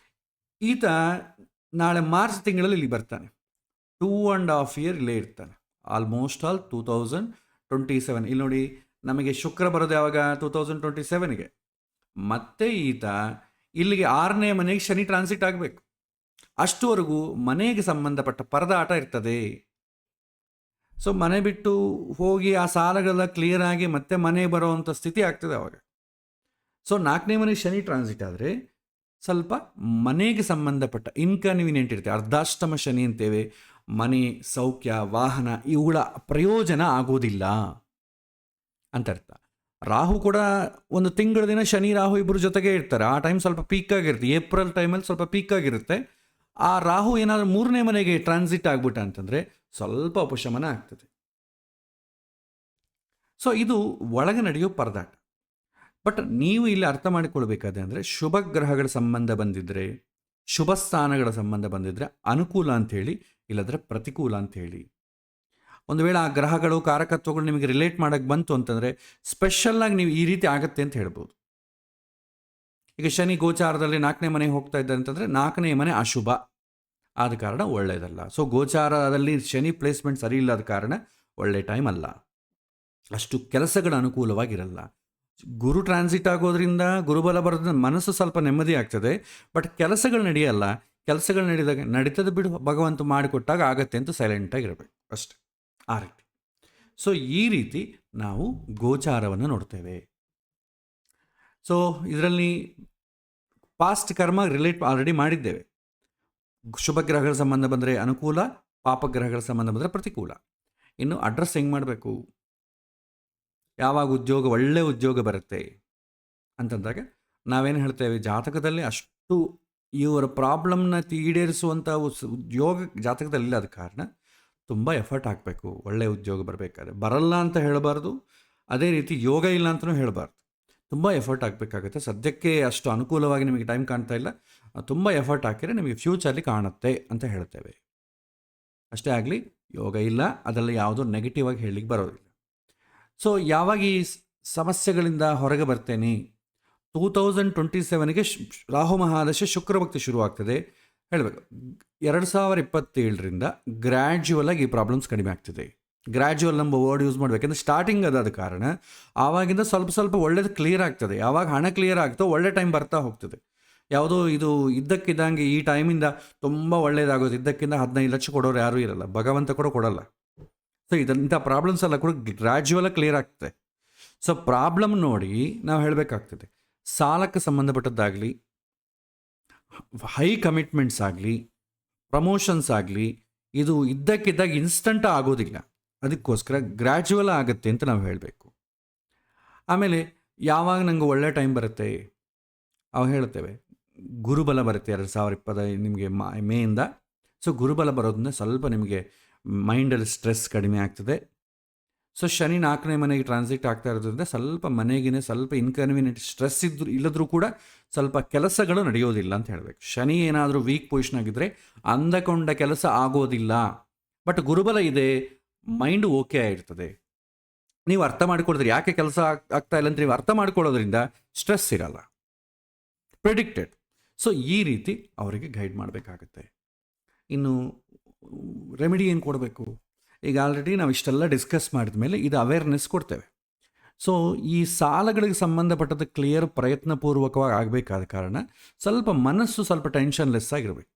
ಈತ ನಾಳೆ ಮಾರ್ಚ್ ತಿಂಗಳಲ್ಲಿ ಇಲ್ಲಿ ಬರ್ತಾನೆ, 2.5 year ಇಲ್ಲೇ ಇರ್ತಾನೆ, ಆಲ್ಮೋಸ್ಟ್ ಆಲ್ 2027. ಇಲ್ಲಿ ನೋಡಿ, ನಮಗೆ ಶುಕ್ರ ಬರೋದು ಯಾವಾಗ, 2027ಗೆ. ಮತ್ತೆ ಈತ ಇಲ್ಲಿಗೆ 6ನೇ ಮನೆಗೆ ಶನಿ ಟ್ರಾನ್ಸಿಟ್ ಆಗಬೇಕು. ಅಷ್ಟುವರೆಗೂ ಮನೆಗೆ ಸಂಬಂಧಪಟ್ಟ ಪರದಾಟ ಇರ್ತದೆ. ಸೊ ಮನೆ ಬಿಟ್ಟು ಹೋಗಿ ಆ ಸಾಲಗಳೆಲ್ಲ ಕ್ಲಿಯರ್ ಆಗಿ ಮತ್ತೆ ಮನೆ ಬರೋವಂಥ ಸ್ಥಿತಿ ಆಗ್ತದೆ ಅವಾಗ. ಸೊ 4ನೇ ಮನೆ ಶನಿ ಟ್ರಾನ್ಸಿಟ್ ಆದರೆ ಸ್ವಲ್ಪ ಮನೆಗೆ ಸಂಬಂಧಪಟ್ಟ ಇನ್ಕನ್ವೀನಿಯೆಂಟ್ ಇರುತ್ತೆ. ಅರ್ಧಾಷ್ಟಮ ಶನಿ ಅಂತೇವೆ. ಮನೆ, ಸೌಖ್ಯ, ವಾಹನ ಇವುಗಳ ಪ್ರಯೋಜನ ಆಗೋದಿಲ್ಲ ಅಂತ ಅರ್ಥ. ರಾಹು ಕೂಡ ಒಂದು ತಿಂಗಳ ದಿನ ಶನಿ ರಾಹು ಇಬ್ಬರು ಜೊತೆಗೆ ಇರ್ತಾರೆ. ಆ ಟೈಮ್ ಸ್ವಲ್ಪ ಪೀಕ್ ಆಗಿರುತ್ತೆ, ಏಪ್ರಿಲ್ ಟೈಮಲ್ಲಿ ಸ್ವಲ್ಪ ಪೀಕ್ ಆಗಿರುತ್ತೆ. ಆ ರಾಹು ಏನಾದರೂ 3ನೇ ಮನೆಗೆ ಟ್ರಾನ್ಸಿಟ್ ಆಗ್ಬಿಟ್ಟ ಅಂತಂದರೆ ಸ್ವಲ್ಪ ಉಪಶಮನ ಆಗ್ತದೆ. ಸೊ ಇದು ಒಳಗೆ ನಡೆಯೋ ಪರದಾಟ. ಬಟ್ ನೀವು ಇಲ್ಲಿ ಅರ್ಥ ಮಾಡಿಕೊಳ್ಬೇಕಾದ್ರೆ ಅಂದರೆ, ಶುಭ ಗ್ರಹಗಳ ಸಂಬಂಧ ಬಂದಿದ್ದರೆ, ಶುಭ ಸ್ಥಾನಗಳ ಸಂಬಂಧ ಬಂದಿದ್ದರೆ ಅನುಕೂಲ ಅಂಥೇಳಿ, ಇಲ್ಲದ್ರೆ ಪ್ರತಿಕೂಲ ಅಂಥೇಳಿ. ಒಂದು ವೇಳೆ ಆ ಗ್ರಹಗಳು ಕಾರಕತ್ವಗಳು ನಿಮಗೆ ರಿಲೇಟ್ ಮಾಡೋಕ್ಕೆ ಬಂತು ಅಂತಂದರೆ ಸ್ಪೆಷಲ್ಲಾಗಿ ನೀವು ಈ ರೀತಿ ಆಗುತ್ತೆ ಅಂತ ಹೇಳ್ಬೋದು. ಈಗ ಶನಿ ಗೋಚಾರದಲ್ಲಿ 4ನೇ ಮನೆಗೆ ಹೋಗ್ತಾ ಇದ್ದಾರೆ ಅಂತಂದರೆ 4ನೇ ಮನೆ ಅಶುಭ ಆದ ಕಾರಣ ಒಳ್ಳೆಯದಲ್ಲ. ಸೊ ಗೋಚಾರದಲ್ಲಿ ಶನಿ ಪ್ಲೇಸ್ಮೆಂಟ್ ಸರಿ ಇಲ್ಲದ ಕಾರಣ ಒಳ್ಳೆ ಟೈಮ್ ಅಲ್ಲ, ಅಷ್ಟು ಕೆಲಸಗಳ ಅನುಕೂಲವಾಗಿರಲ್ಲ. ಗುರು ಟ್ರಾನ್ಸಿಟ್ ಆಗೋದ್ರಿಂದ, ಗುರುಬಲ ಬರೋದ್ರಿಂದ ಮನಸ್ಸು ಸ್ವಲ್ಪ ನೆಮ್ಮದಿ ಆಗ್ತದೆ, ಬಟ್ ಕೆಲಸಗಳು ನಡೆಯಲ್ಲ. ಕೆಲಸಗಳು ನಡೀತದೆ ಬಿಡು, ಭಗವಂತ ಮಾಡಿಕೊಟ್ಟಾಗ ಆಗತ್ತೆ ಅಂತ ಸೈಲೆಂಟಾಗಿರಬೇಕು ಅಷ್ಟೆ, ಆ ರೀತಿ. ಸೊ ಈ ರೀತಿ ನಾವು ಗೋಚಾರವನ್ನು ನೋಡ್ತೇವೆ. ಸೊ ಇದರಲ್ಲಿ ಪಾಸ್ಟ್ ಕರ್ಮ ರಿಲೇಟ್ ಆಲ್ರೆಡಿ ಮಾಡಿದ್ದೇವೆ. ಶುಭ ಗ್ರಹಗಳ ಸಂಬಂಧ ಬಂದರೆ ಅನುಕೂಲ, ಪಾಪಗ್ರಹಗಳ ಸಂಬಂಧ ಬಂದರೆ ಪ್ರತಿಕೂಲ. ಇನ್ನು ಅಡ್ರೆಸ್ ಹೆಂಗೆ ಮಾಡಬೇಕು, ಯಾವಾಗ ಉದ್ಯೋಗ ಒಳ್ಳೆ ಉದ್ಯೋಗ ಬರುತ್ತೆ ಅಂತಂದಾಗ ನಾವೇನು ಹೇಳ್ತೇವೆ, ಜಾತಕದಲ್ಲಿ ಅಷ್ಟು ಇವರ ಪ್ರಾಬ್ಲಮ್ನ ಈಡೇರಿಸುವಂಥ ಉದ್ಯೋಗ ಜಾತಕದಲ್ಲಿ ಇಲ್ಲದ ಕಾರಣ ತುಂಬ ಎಫರ್ಟ್ ಹಾಕಬೇಕು ಒಳ್ಳೆಯ ಉದ್ಯೋಗ ಬರಬೇಕಾದ್ರೆ. ಬರಲ್ಲ ಅಂತ ಹೇಳಬಾರ್ದು, ಅದೇ ರೀತಿ ಯೋಗ ಇಲ್ಲ ಅಂತಲೂ ಹೇಳಬಾರ್ದು. ತುಂಬ ಎಫರ್ಟ್ ಹಾಕಬೇಕಾಗುತ್ತೆ. ಸದ್ಯಕ್ಕೆ ಅಷ್ಟು ಅನುಕೂಲವಾಗಿ ನಿಮಗೆ ಟೈಮ್ ಕಾಣ್ತಾ ಇಲ್ಲ, ತುಂಬ ಎಫರ್ಟ್ ಹಾಕಿದರೆ ನಿಮಗೆ ಫ್ಯೂಚರ್ಲಿ ಕಾಣುತ್ತೆ ಅಂತ ಹೇಳ್ತೇವೆ. ಅಷ್ಟೇ ಆಗಲಿ, ಯೋಗ ಇಲ್ಲ ಅದರಲ್ಲಿ ಯಾವುದೋ ನೆಗೆಟಿವ್ ಆಗಿ ಹೇಳಲಿಕ್ಕೆ ಬರೋದಿಲ್ಲ. ಸೊ ಯಾವಾಗ ಈ ಸಮಸ್ಯೆಗಳಿಂದ ಹೊರಗೆ ಬರ್ತೇನೆ, 2027ಗೆ ರಾಹು ಮಹಾದಶೆ ಶುಕ್ರಭಕ್ತಿ ಶುರುವಾಗ್ತದೆ ಹೇಳಬೇಕು. 2027ರಿಂದ ಗ್ರ್ಯಾಜುವಲ್ ಆಗಿ ಈ ಪ್ರಾಬ್ಲಮ್ಸ್ ಕಡಿಮೆ ಆಗ್ತದೆ. ಗ್ರ್ಯಾಜುವಲ್ ಎಂಬ ವರ್ಡ್ ಯೂಸ್ ಮಾಡಬೇಕಂದ್ರೆ ಸ್ಟಾರ್ಟಿಂಗ್ ಅದಾದ ಕಾರಣ ಆವಾಗಿಂದ ಸ್ವಲ್ಪ ಸ್ವಲ್ಪ ಒಳ್ಳೇದು ಕ್ಲಿಯರ್ ಆಗ್ತದೆ. ಯಾವಾಗ ಹಣ ಕ್ಲಿಯರ್ ಆಗ್ತೋ ಒಳ್ಳೆ ಟೈಮ್ ಬರ್ತಾ ಹೋಗ್ತದೆ. ಯಾವುದೋ ಇದು ಇದ್ದಕ್ಕಿದ್ದಂಗೆ ಈ ಟೈಮಿಂದ ತುಂಬ ಒಳ್ಳೇದಾಗೋದು, ಇದ್ದಕ್ಕಿಂತ 15 ಲಕ್ಷ ಕೊಡೋರು ಯಾರೂ ಇರಲ್ಲ, ಭಗವಂತ ಕೂಡ ಕೊಡಲ್ಲ. ಸೊ ಇಂಥ ಪ್ರಾಬ್ಲಮ್ಸ್ ಎಲ್ಲ ಕೂಡ ಗ್ರ್ಯಾಜುವಲಾಗಿ ಕ್ಲಿಯರ್ ಆಗ್ತದೆ. ಸೊ ಪ್ರಾಬ್ಲಮ್ ನೋಡಿ ನಾವು ಹೇಳಬೇಕಾಗ್ತದೆ. ಸಾಲಕ್ಕೆ ಸಂಬಂಧಪಟ್ಟದ್ದಾಗಲಿ, ಹೈ ಕಮಿಟ್ಮೆಂಟ್ಸ್ ಆಗಲಿ, ಪ್ರಮೋಷನ್ಸ್ ಆಗಲಿ, ಇದು ಇದ್ದಕ್ಕಿದ್ದಾಗ ಇನ್ಸ್ಟಂಟ್ ಆಗೋದಿಲ್ಲ. ಅದಕ್ಕೋಸ್ಕರ ಗ್ರ್ಯಾಜುವಲ್ ಆಗುತ್ತೆ ಅಂತ ನಾವು ಹೇಳಬೇಕು. ಆಮೇಲೆ ಯಾವಾಗ ನನಗೆ ಒಳ್ಳೆ ಟೈಮ್ ಬರುತ್ತೆ ಅವಾಗ ಹೇಳ್ತೇವೆ, ಗುರುಬಲ ಬರುತ್ತೆ 2025 ನಿಮಗೆ ಮೇಯಿಂದ. ಸೊ ಗುರುಬಲ ಬರೋದ್ರಿಂದ ಸ್ವಲ್ಪ ನಿಮಗೆ ಮೈಂಡಲ್ಲಿ ಸ್ಟ್ರೆಸ್ ಕಡಿಮೆ ಆಗ್ತದೆ. ಸೊ ಶನಿ 4ನೇ ಮನೆಗೆ ಟ್ರಾನ್ಸಿಟ್ ಆಗ್ತಾ ಇರೋದ್ರಿಂದ ಸ್ವಲ್ಪ ಮನೆಗಿನೇ ಸ್ವಲ್ಪ ಇನ್ಕನ್ವೀನಿಯೆಂಟ್ ಸ್ಟ್ರೆಸ್ ಇಲ್ಲದ್ರೂ ಕೂಡ ಸ್ವಲ್ಪ ಕೆಲಸಗಳು ನಡೆಯೋದಿಲ್ಲ ಅಂತ ಹೇಳಬೇಕು. ಶನಿ ಏನಾದರೂ ವೀಕ್ ಪೊಸಿಷನ್ ಆಗಿದ್ದರೆ ಅಂದಕೊಂಡ ಕೆಲಸ ಆಗೋದಿಲ್ಲ. ಬಟ್ ಗುರುಬಲ ಇದೆ, ಮೈಂಡ್ ಓಕೆ ಆಗಿರ್ತದೆ. ನೀವು ಅರ್ಥ ಮಾಡ್ಕೊಳ್ಳೋದ್ರೆ ಯಾಕೆ ಕೆಲಸ ಆಗ್ತಾ ಇಲ್ಲ ಅಂತ ನೀವು ಅರ್ಥ ಮಾಡ್ಕೊಳ್ಳೋದ್ರಿಂದ ಸ್ಟ್ರೆಸ್ ಇರಲ್ಲ. ಪ್ರಿಡಿಕ್ಟೆಡ್. ಸೊ ಈ ರೀತಿ ಅವರಿಗೆ ಗೈಡ್ ಮಾಡಬೇಕಾಗತ್ತೆ. ಇನ್ನು ರೆಮಿಡಿ ಏನು ಕೊಡಬೇಕು? ಈಗ ಆಲ್ರೆಡಿ ನಾವು ಇಷ್ಟೆಲ್ಲ ಡಿಸ್ಕಸ್ ಮಾಡಿದ ಮೇಲೆ ಇದು ಅವೇರ್ನೆಸ್ ಕೊಡ್ತೇವೆ. ಸೊ ಈ ಸಾಲಗಳಿಗೆ ಸಂಬಂಧಪಟ್ಟದ್ದು ಕ್ಲಿಯರ್ ಪ್ರಯತ್ನಪೂರ್ವಕವಾಗಿ ಆಗಬೇಕಾದ ಕಾರಣ ಸ್ವಲ್ಪ ಮನಸ್ಸು ಸ್ವಲ್ಪ ಟೆನ್ಷನ್ಲೆಸ್ ಆಗಿರಬೇಕು.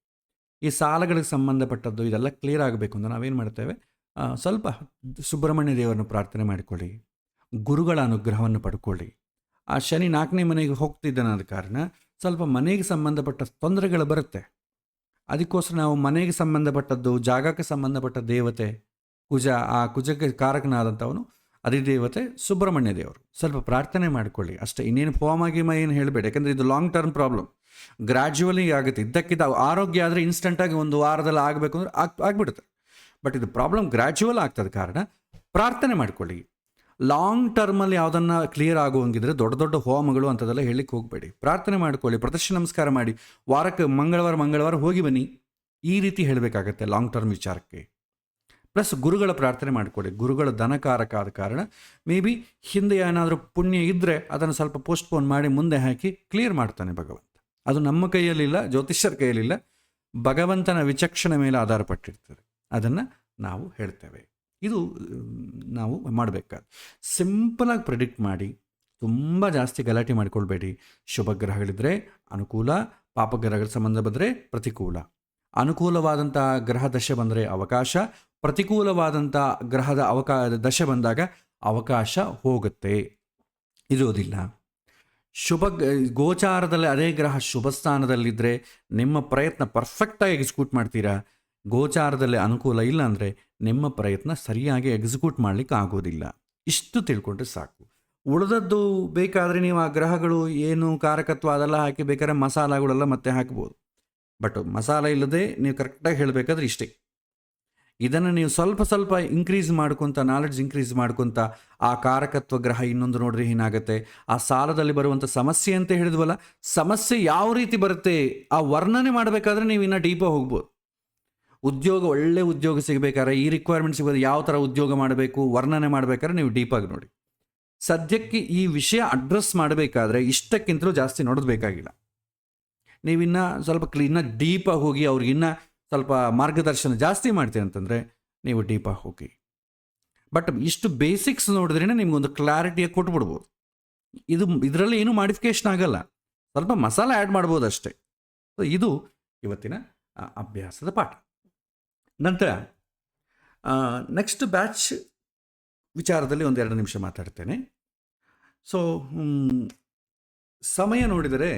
ಈ ಸಾಲಗಳಿಗೆ ಸಂಬಂಧಪಟ್ಟದ್ದು ಇದೆಲ್ಲ ಕ್ಲಿಯರ್ ಆಗಬೇಕು ಅಂತ ನಾವೇನು ಮಾಡ್ತೇವೆ, ಸ್ವಲ್ಪ ಸುಬ್ರಹ್ಮಣ್ಯ ದೇವರನ್ನು ಪ್ರಾರ್ಥನೆ ಮಾಡಿಕೊಳ್ಳಿ, ಗುರುಗಳ ಅನುಗ್ರಹವನ್ನು ಪಡ್ಕೊಳ್ಳಿ. ಆ ಶನಿ 4ನೇ ಮನೆಗೆ ಹೋಗ್ತಿದ್ದಾನಾದ ಕಾರಣ ಸ್ವಲ್ಪ ಮನೆಗೆ ಸಂಬಂಧಪಟ್ಟ ತೊಂದರೆಗಳು ಬರುತ್ತೆ. ಅದಕ್ಕೋಸ್ಕರ ನಾವು ಮನೆಗೆ ಸಂಬಂಧಪಟ್ಟದ್ದು, ಜಾಗಕ್ಕೆ ಸಂಬಂಧಪಟ್ಟ ದೇವತೆ ಕುಜ, ಆ ಕುಜಕ್ಕೆ ಕಾರಕನಾದಂಥವನು ಅಧಿದೇವತೆ ಸುಬ್ರಹ್ಮಣ್ಯ ದೇವರು, ಸ್ವಲ್ಪ ಪ್ರಾರ್ಥನೆ ಮಾಡಿಕೊಳ್ಳಿ ಅಷ್ಟೇ. ಇನ್ನೇನು ಫೋಮಾಗಿಮ ಏನು ಹೇಳಬೇಡಿ, ಯಾಕಂದರೆ ಇದು ಲಾಂಗ್ ಟರ್ಮ್ ಪ್ರಾಬ್ಲಮ್. ಗ್ರ್ಯಾಜುವಲಿ ಆಗುತ್ತೆ. ಇದ್ದಕ್ಕಿದ್ದ ಆರೋಗ್ಯ ಆದರೆ ಇನ್ಸ್ಟೆಂಟಾಗಿ ಒಂದು ವಾರದಲ್ಲಿ ಆಗಬೇಕು ಅಂದರೆ ಆಗಿಬಿಡುತ್ತೆ. ಬಟ್ ಇದು ಪ್ರಾಬ್ಲಮ್ ಗ್ರ್ಯಾಜುವಲ್ ಆಗ್ತದ ಕಾರಣ ಪ್ರಾರ್ಥನೆ ಮಾಡಿಕೊಳ್ಳಿ. ಲಾಂಗ್ ಟರ್ಮಲ್ಲಿ ಯಾವುದನ್ನು ಕ್ಲಿಯರ್ ಆಗುವಂಗಿದ್ರೆ ದೊಡ್ಡ ದೊಡ್ಡ ಹೋಮಗಳು ಅಂಥದ್ದೆಲ್ಲ ಹೇಳಲಿಕ್ಕೆ ಹೋಗಬೇಡಿ. ಪ್ರಾರ್ಥನೆ ಮಾಡ್ಕೊಳ್ಳಿ, ಪ್ರದರ್ಶನ ನಮಸ್ಕಾರ ಮಾಡಿ, ವಾರಕ್ಕೆ ಮಂಗಳವಾರ ಹೋಗಿ ಬನ್ನಿ, ಈ ರೀತಿ ಹೇಳಬೇಕಾಗತ್ತೆ ಲಾಂಗ್ ಟರ್ಮ್ ವಿಚಾರಕ್ಕೆ. ಪ್ಲಸ್ ಗುರುಗಳ ಪ್ರಾರ್ಥನೆ ಮಾಡಿಕೊಳ್ಳಿ. ಗುರುಗಳ ಧನಕಾರಕ ಆದ ಕಾರಣ ಮೇ ಬಿ ಹಿಂದೆ ಏನಾದರೂ ಪುಣ್ಯ ಇದ್ದರೆ ಅದನ್ನು ಸ್ವಲ್ಪ ಪೋಸ್ಟ್ಪೋನ್ ಮಾಡಿ ಮುಂದೆ ಹಾಕಿ ಕ್ಲಿಯರ್ ಮಾಡ್ತಾನೆ ಭಗವಂತ. ಅದು ನಮ್ಮ ಕೈಯಲ್ಲಿಲ್ಲ, ಜ್ಯೋತಿಷ್ಯರ ಕೈಯಲ್ಲಿಲ್ಲ, ಭಗವಂತನ ವಿಚಕ್ಷಣೆ ಮೇಲೆ ಆಧಾರಪಟ್ಟಿರ್ತದೆ. ಅದನ್ನು ನಾವು ಹೇಳ್ತೇವೆ. ಇದು ನಾವು ಮಾಡಬೇಕಾದ ಸಿಂಪಲಾಗಿ ಪ್ರಿಡಿಕ್ಟ್ ಮಾಡಿ, ತುಂಬ ಜಾಸ್ತಿ ಗಲಾಟೆ ಮಾಡಿಕೊಳ್ಬೇಡಿ. ಶುಭ ಗ್ರಹಗಳಿದ್ದರೆ ಅನುಕೂಲ, ಪಾಪಗ್ರಹಗಳ ಸಂಬಂಧ ಬಂದರೆ ಪ್ರತಿಕೂಲ. ಅನುಕೂಲವಾದಂಥ ಗ್ರಹ ದಶೆ ಬಂದರೆ ಅವಕಾಶ, ಪ್ರತಿಕೂಲವಾದಂಥ ಗ್ರಹದ ದಶೆ ಬಂದಾಗ ಅವಕಾಶ ಹೋಗುತ್ತೆ, ಇರೋದಿಲ್ಲ. ಗೋಚಾರದಲ್ಲಿ ಅದೇ ಗ್ರಹ ಶುಭ ಸ್ಥಾನದಲ್ಲಿದ್ದರೆ ನಿಮ್ಮ ಪ್ರಯತ್ನ ಪರ್ಫೆಕ್ಟಾಗಿ ಎಕ್ಸಿಕ್ಯೂಟ್ ಮಾಡ್ತೀರಾ. ಗೋಚಾರದಲ್ಲಿ ಅನುಕೂಲ ಇಲ್ಲ ಅಂದರೆ ನಿಮ್ಮ ಪ್ರಯತ್ನ ಸರಿಯಾಗಿ ಎಕ್ಸಿಕ್ಯೂಟ್ ಮಾಡಲಿಕ್ಕೆ ಆಗೋದಿಲ್ಲ. ಇಷ್ಟು ತಿಳ್ಕೊಂಡ್ರೆ ಸಾಕು. ಉಳಿದದ್ದು ಬೇಕಾದರೆ ನೀವು ಆ ಗ್ರಹಗಳು ಏನು ಕಾರಕತ್ವ ಅದೆಲ್ಲ ಹಾಕಿ ಬೇಕಾದ್ರೆ ಮಸಾಲಗಳೆಲ್ಲ ಮತ್ತೆ ಹಾಕ್ಬೋದು. ಬಟ್ ಮಸಾಲ ಇಲ್ಲದೆ ನೀವು ಕರೆಕ್ಟಾಗಿ ಹೇಳಬೇಕಾದ್ರೆ ಇಷ್ಟೇ. ಇದನ್ನು ನೀವು ಸ್ವಲ್ಪ ಇನ್ಕ್ರೀಸ್ ಮಾಡ್ಕೊತ, ನಾಲೆಡ್ಜ್ ಇನ್ಕ್ರೀಸ್ ಮಾಡ್ಕೊತ, ಆ ಕಾರಕತ್ವ ಗ್ರಹ ಇನ್ನೊಂದು ನೋಡ್ರಿ ಏನಾಗುತ್ತೆ, ಆ ಸಾಲದಲ್ಲಿ ಬರುವಂಥ ಸಮಸ್ಯೆ ಅಂತ ಹೇಳಿದ್ವಲ್ಲ, ಸಮಸ್ಯೆ ಯಾವ ರೀತಿ ಬರುತ್ತೆ ಆ ವರ್ಣನೆ ಮಾಡಬೇಕಾದ್ರೆ ನೀವು ಇನ್ನೂ ಡೀಪಾಗಿ ಹೋಗ್ಬೋದು. ಉದ್ಯೋಗ, ಒಳ್ಳೆ ಉದ್ಯೋಗ ಸಿಗಬೇಕಾದ್ರೆ, ಈ ರಿಕ್ವೈರ್ಮೆಂಟ್ ಸಿಗೋದು, ಯಾವ ಥರ ಉದ್ಯೋಗ ಮಾಡಬೇಕು ವರ್ಣನೆ ಮಾಡಬೇಕಾದ್ರೆ ನೀವು ಡೀಪಾಗಿ ನೋಡಿ. ಸದ್ಯಕ್ಕೆ ಈ ವಿಷಯ ಅಡ್ರೆಸ್ ಮಾಡಬೇಕಾದ್ರೆ ಇಷ್ಟಕ್ಕಿಂತಲೂ ಜಾಸ್ತಿ ನೋಡೋದು ನೀವಿನ್ನ ಸ್ವಲ್ಪ ಇನ್ನೂ ಡೀಪಾಗಿ ಹೋಗಿ ಅವ್ರಿಗಿನ್ನ ಸ್ವಲ್ಪ ಮಾರ್ಗದರ್ಶನ ಜಾಸ್ತಿ ಮಾಡ್ತೀರಿ ಅಂತಂದರೆ ನೀವು ಡೀಪಾಗಿ ಹೋಗಿ. ಬಟ್ ಇಷ್ಟು ಬೇಸಿಕ್ಸ್ ನೋಡಿದ್ರೇ ನಿಮ್ಗೊಂದು ಕ್ಲಾರಿಟಿಯಾಗಿ ಕೊಟ್ಬಿಡ್ಬೋದು. ಇದರಲ್ಲಿ ಏನೂ ಮಾಡಿಫಿಕೇಶನ್ ಆಗಲ್ಲ, ಸ್ವಲ್ಪ ಮಸಾಲ ಆ್ಯಡ್ ಮಾಡ್ಬೋದು ಅಷ್ಟೇ. ಸೊ ಇದು ಇವತ್ತಿನ ಅಭ್ಯಾಸದ ಪಾಠ. ನಂತರ ನೆಕ್ಸ್ಟ್ ಬ್ಯಾಚ್ ವಿಚಾರದಲ್ಲಿ 1-2 ನಿಮಿಷ ಮಾತಾಡ್ತೇನೆ. ಸೊ ಸಮಯ ನೋಡಿದರೆ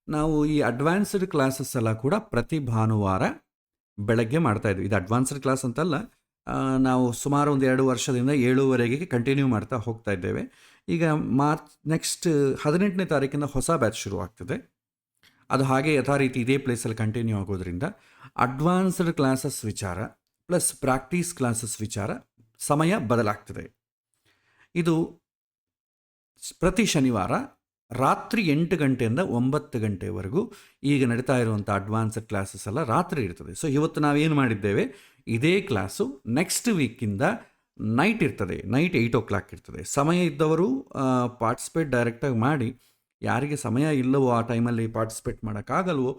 ನಾವು ಈ ಅಡ್ವಾನ್ಸ್ಡ್ ಕ್ಲಾಸಸ್ ಎಲ್ಲ ಕೂಡ ಪ್ರತಿ ಭಾನುವಾರ ಬೆಳಗ್ಗೆ ಮಾಡ್ತಾಯಿದ್ವಿ. ಇದು ಅಡ್ವಾನ್ಸ್ಡ್ ಕ್ಲಾಸ್ ಅಂತಲ್ಲ, ನಾವು ಸುಮಾರು 1-2 ವರ್ಷದಿಂದ 7ವರೆಗೆ ಕಂಟಿನ್ಯೂ ಮಾಡ್ತಾ ಹೋಗ್ತಾ ಇದ್ದೇವೆ. ಈಗ ನೆಕ್ಸ್ಟ್ 18ನೇ ತಾರೀಕಿಂದ ಹೊಸ ಬ್ಯಾಚ್ ಶುರು ಆಗ್ತದೆ. ಅದು ಹಾಗೆ ಯಥಾ ರೀತಿ ಇದೇ ಪ್ಲೇಸಲ್ಲಿ ಕಂಟಿನ್ಯೂ ಆಗೋದ್ರಿಂದ ಅಡ್ವಾನ್ಸ್ಡ್ ಕ್ಲಾಸಸ್ ವಿಚಾರ ಪ್ಲಸ್ ಪ್ರಾಕ್ಟೀಸ್ ಕ್ಲಾಸಸ್ ವಿಚಾರ ಸಮಯ ಬದಲಾಗ್ತದೆ. ಇದು ಪ್ರತಿ ಶನಿವಾರ ರಾತ್ರಿ 8 ಗಂಟೆಯಿಂದ 9 ಗಂಟೆವರೆಗೂ ಈಗ ನಡೀತಾ ಇರುವಂಥ ಅಡ್ವಾನ್ಸ್ಡ್ ಕ್ಲಾಸಸ್ ಎಲ್ಲ ರಾತ್ರಿ ಇರ್ತದೆ. ಸೊ ಇವತ್ತು ನಾವೇನು ಮಾಡಿದ್ದೇವೆ, ಇದೇ ಕ್ಲಾಸು ನೆಕ್ಸ್ಟ್ ವೀಕಿಂದ ನೈಟ್ ಇರ್ತದೆ, ನೈಟ್ 8 o'clock ಇರ್ತದೆ. ಸಮಯ ಇದ್ದವರು ಪಾರ್ಟಿಸಿಪೇಟ್ ಡೈರೆಕ್ಟಾಗಿ ಮಾಡಿ, ಯಾರಿಗೆ ಸಮಯ ಇಲ್ಲವೋ ಆ ಟೈಮಲ್ಲಿ ಪಾರ್ಟಿಸಿಪೇಟ್ ಮಾಡೋಕ್ಕಾಗಲ್ವೋ,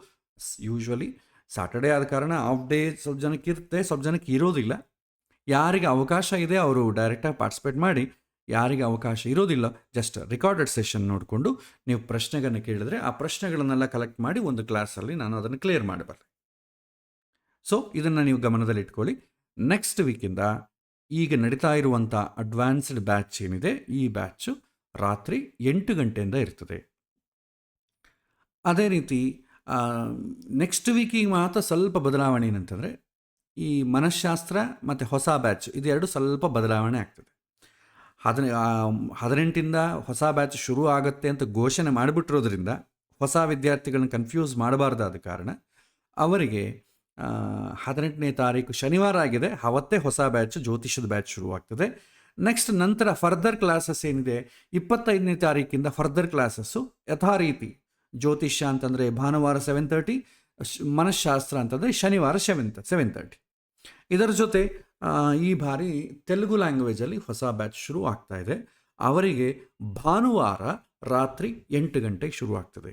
ಯೂಶ್ವಲಿ ಸಾಟರ್ಡೇ ಆದ ಕಾರಣ ಆಫ್ ಡೇ ಸ್ವಲ್ಪ ಜನಕ್ಕೆ ಇರುತ್ತೆ, ಸ್ವಲ್ಪ ಜನಕ್ಕೆ ಇರೋದಿಲ್ಲ. ಯಾರಿಗೆ ಅವಕಾಶ ಇದೆ ಅವರು ಡೈರೆಕ್ಟಾಗಿ ಪಾರ್ಟಿಸಿಪೇಟ್ ಮಾಡಿ, ಯಾರಿಗೆ ಅವಕಾಶ ಇರೋದಿಲ್ಲ ಜಸ್ಟ್ ರೆಕಾರ್ಡೆಡ್ ಸೆಷನ್ ನೋಡಿಕೊಂಡು ನೀವು ಪ್ರಶ್ನೆಗಳನ್ನು ಕೇಳಿದ್ರೆ ಆ ಪ್ರಶ್ನೆಗಳನ್ನೆಲ್ಲ ಕಲೆಕ್ಟ್ ಮಾಡಿ ಒಂದು ಕ್ಲಾಸಲ್ಲಿ ನಾನು ಅದನ್ನು ಕ್ಲಿಯರ್ ಮಾಡಬಲ್ಲೆ. ಸೊ ಇದನ್ನು ನೀವು ಗಮನದಲ್ಲಿ ಇಟ್ಕೊಳ್ಳಿ. ನೆಕ್ಸ್ಟ್ ವೀಕಿಂದ ಈಗ ನಡೀತಾ ಇರುವಂಥ ಅಡ್ವಾನ್ಸ್ಡ್ ಬ್ಯಾಚ್ ಏನಿದೆ, ಈ ಬ್ಯಾಚು ರಾತ್ರಿ 8 ಗಂಟೆಯಿಂದ ಇರ್ತದೆ. ಅದೇ ರೀತಿ ನೆಕ್ಸ್ಟ್ ವೀಕಿಗೆ ಮಾತ್ರ ಸ್ವಲ್ಪ ಬದಲಾವಣೆ ಏನಂತಂದರೆ, ಈ ಮನಃಶಾಸ್ತ್ರ ಮತ್ತು ಹೊಸ ಬ್ಯಾಚ್ ಇದೆರಡು ಸ್ವಲ್ಪ ಬದಲಾವಣೆ ಆಗ್ತದೆ. 18ಇಂದ ಹೊಸ ಬ್ಯಾಚ್ ಶುರು ಆಗುತ್ತೆ ಅಂತ ಘೋಷಣೆ ಮಾಡಿಬಿಟ್ಟಿರೋದ್ರಿಂದ ಹೊಸ ವಿದ್ಯಾರ್ಥಿಗಳನ್ನ ಕನ್ಫ್ಯೂಸ್ ಮಾಡಬಾರ್ದಾದ ಕಾರಣ ಅವರಿಗೆ 18ನೇ ತಾರೀಕು ಶನಿವಾರ ಆಗಿದೆ, ಅವತ್ತೇ ಹೊಸ ಬ್ಯಾಚ್ ಜ್ಯೋತಿಷದ ಬ್ಯಾಚ್ ಶುರುವಾಗ್ತದೆ. ನೆಕ್ಸ್ಟ್ ನಂತರ ಫರ್ದರ್ ಕ್ಲಾಸಸ್ ಏನಿದೆ 25ನೇ ತಾರೀಕಿಂದ ಫರ್ದರ್ ಕ್ಲಾಸಸ್ಸು ಯಥಾ ರೀತಿ ಜ್ಯೋತಿಷ್ಯ ಅಂತಂದರೆ ಭಾನುವಾರ 7:30, ಮನಃಶಾಸ್ತ್ರ ಅಂತಂದರೆ ಶನಿವಾರ 7:30. ಇದರ ಜೊತೆ ಈ ಬಾರಿ ತೆಲುಗು ಲ್ಯಾಂಗ್ವೇಜಲ್ಲಿ ಹೊಸ ಬ್ಯಾಚ್ ಶುರು ಆಗ್ತಾ ಇದೆ. ಅವರಿಗೆ ಭಾನುವಾರ ರಾತ್ರಿ 8 ಗಂಟೆಗೆ ಶುರು ಆಗ್ತದೆ.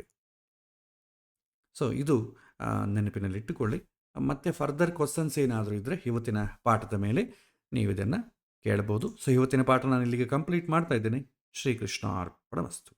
ಸೊ ಇದು ನೆನಪಿನಲ್ಲಿಟ್ಟುಕೊಳ್ಳಿ. ಮತ್ತು ಫರ್ದರ್ ಕ್ವಶನ್ಸ್ ಏನಾದರೂ ಇದ್ದರೆ ಇವತ್ತಿನ ಪಾಠದ ಮೇಲೆ ನೀವು ಇದನ್ನು ಕೇಳ್ಬೋದು. ಸೊ ಇವತ್ತಿನ ಪಾಠ ನಾನು ಇಲ್ಲಿಗೆ ಕಂಪ್ಲೀಟ್ ಮಾಡ್ತಾ ಇದ್ದೇನೆ. ಶ್ರೀಕೃಷ್ಣ ಅರ್ಪಣಮಸ್ತು.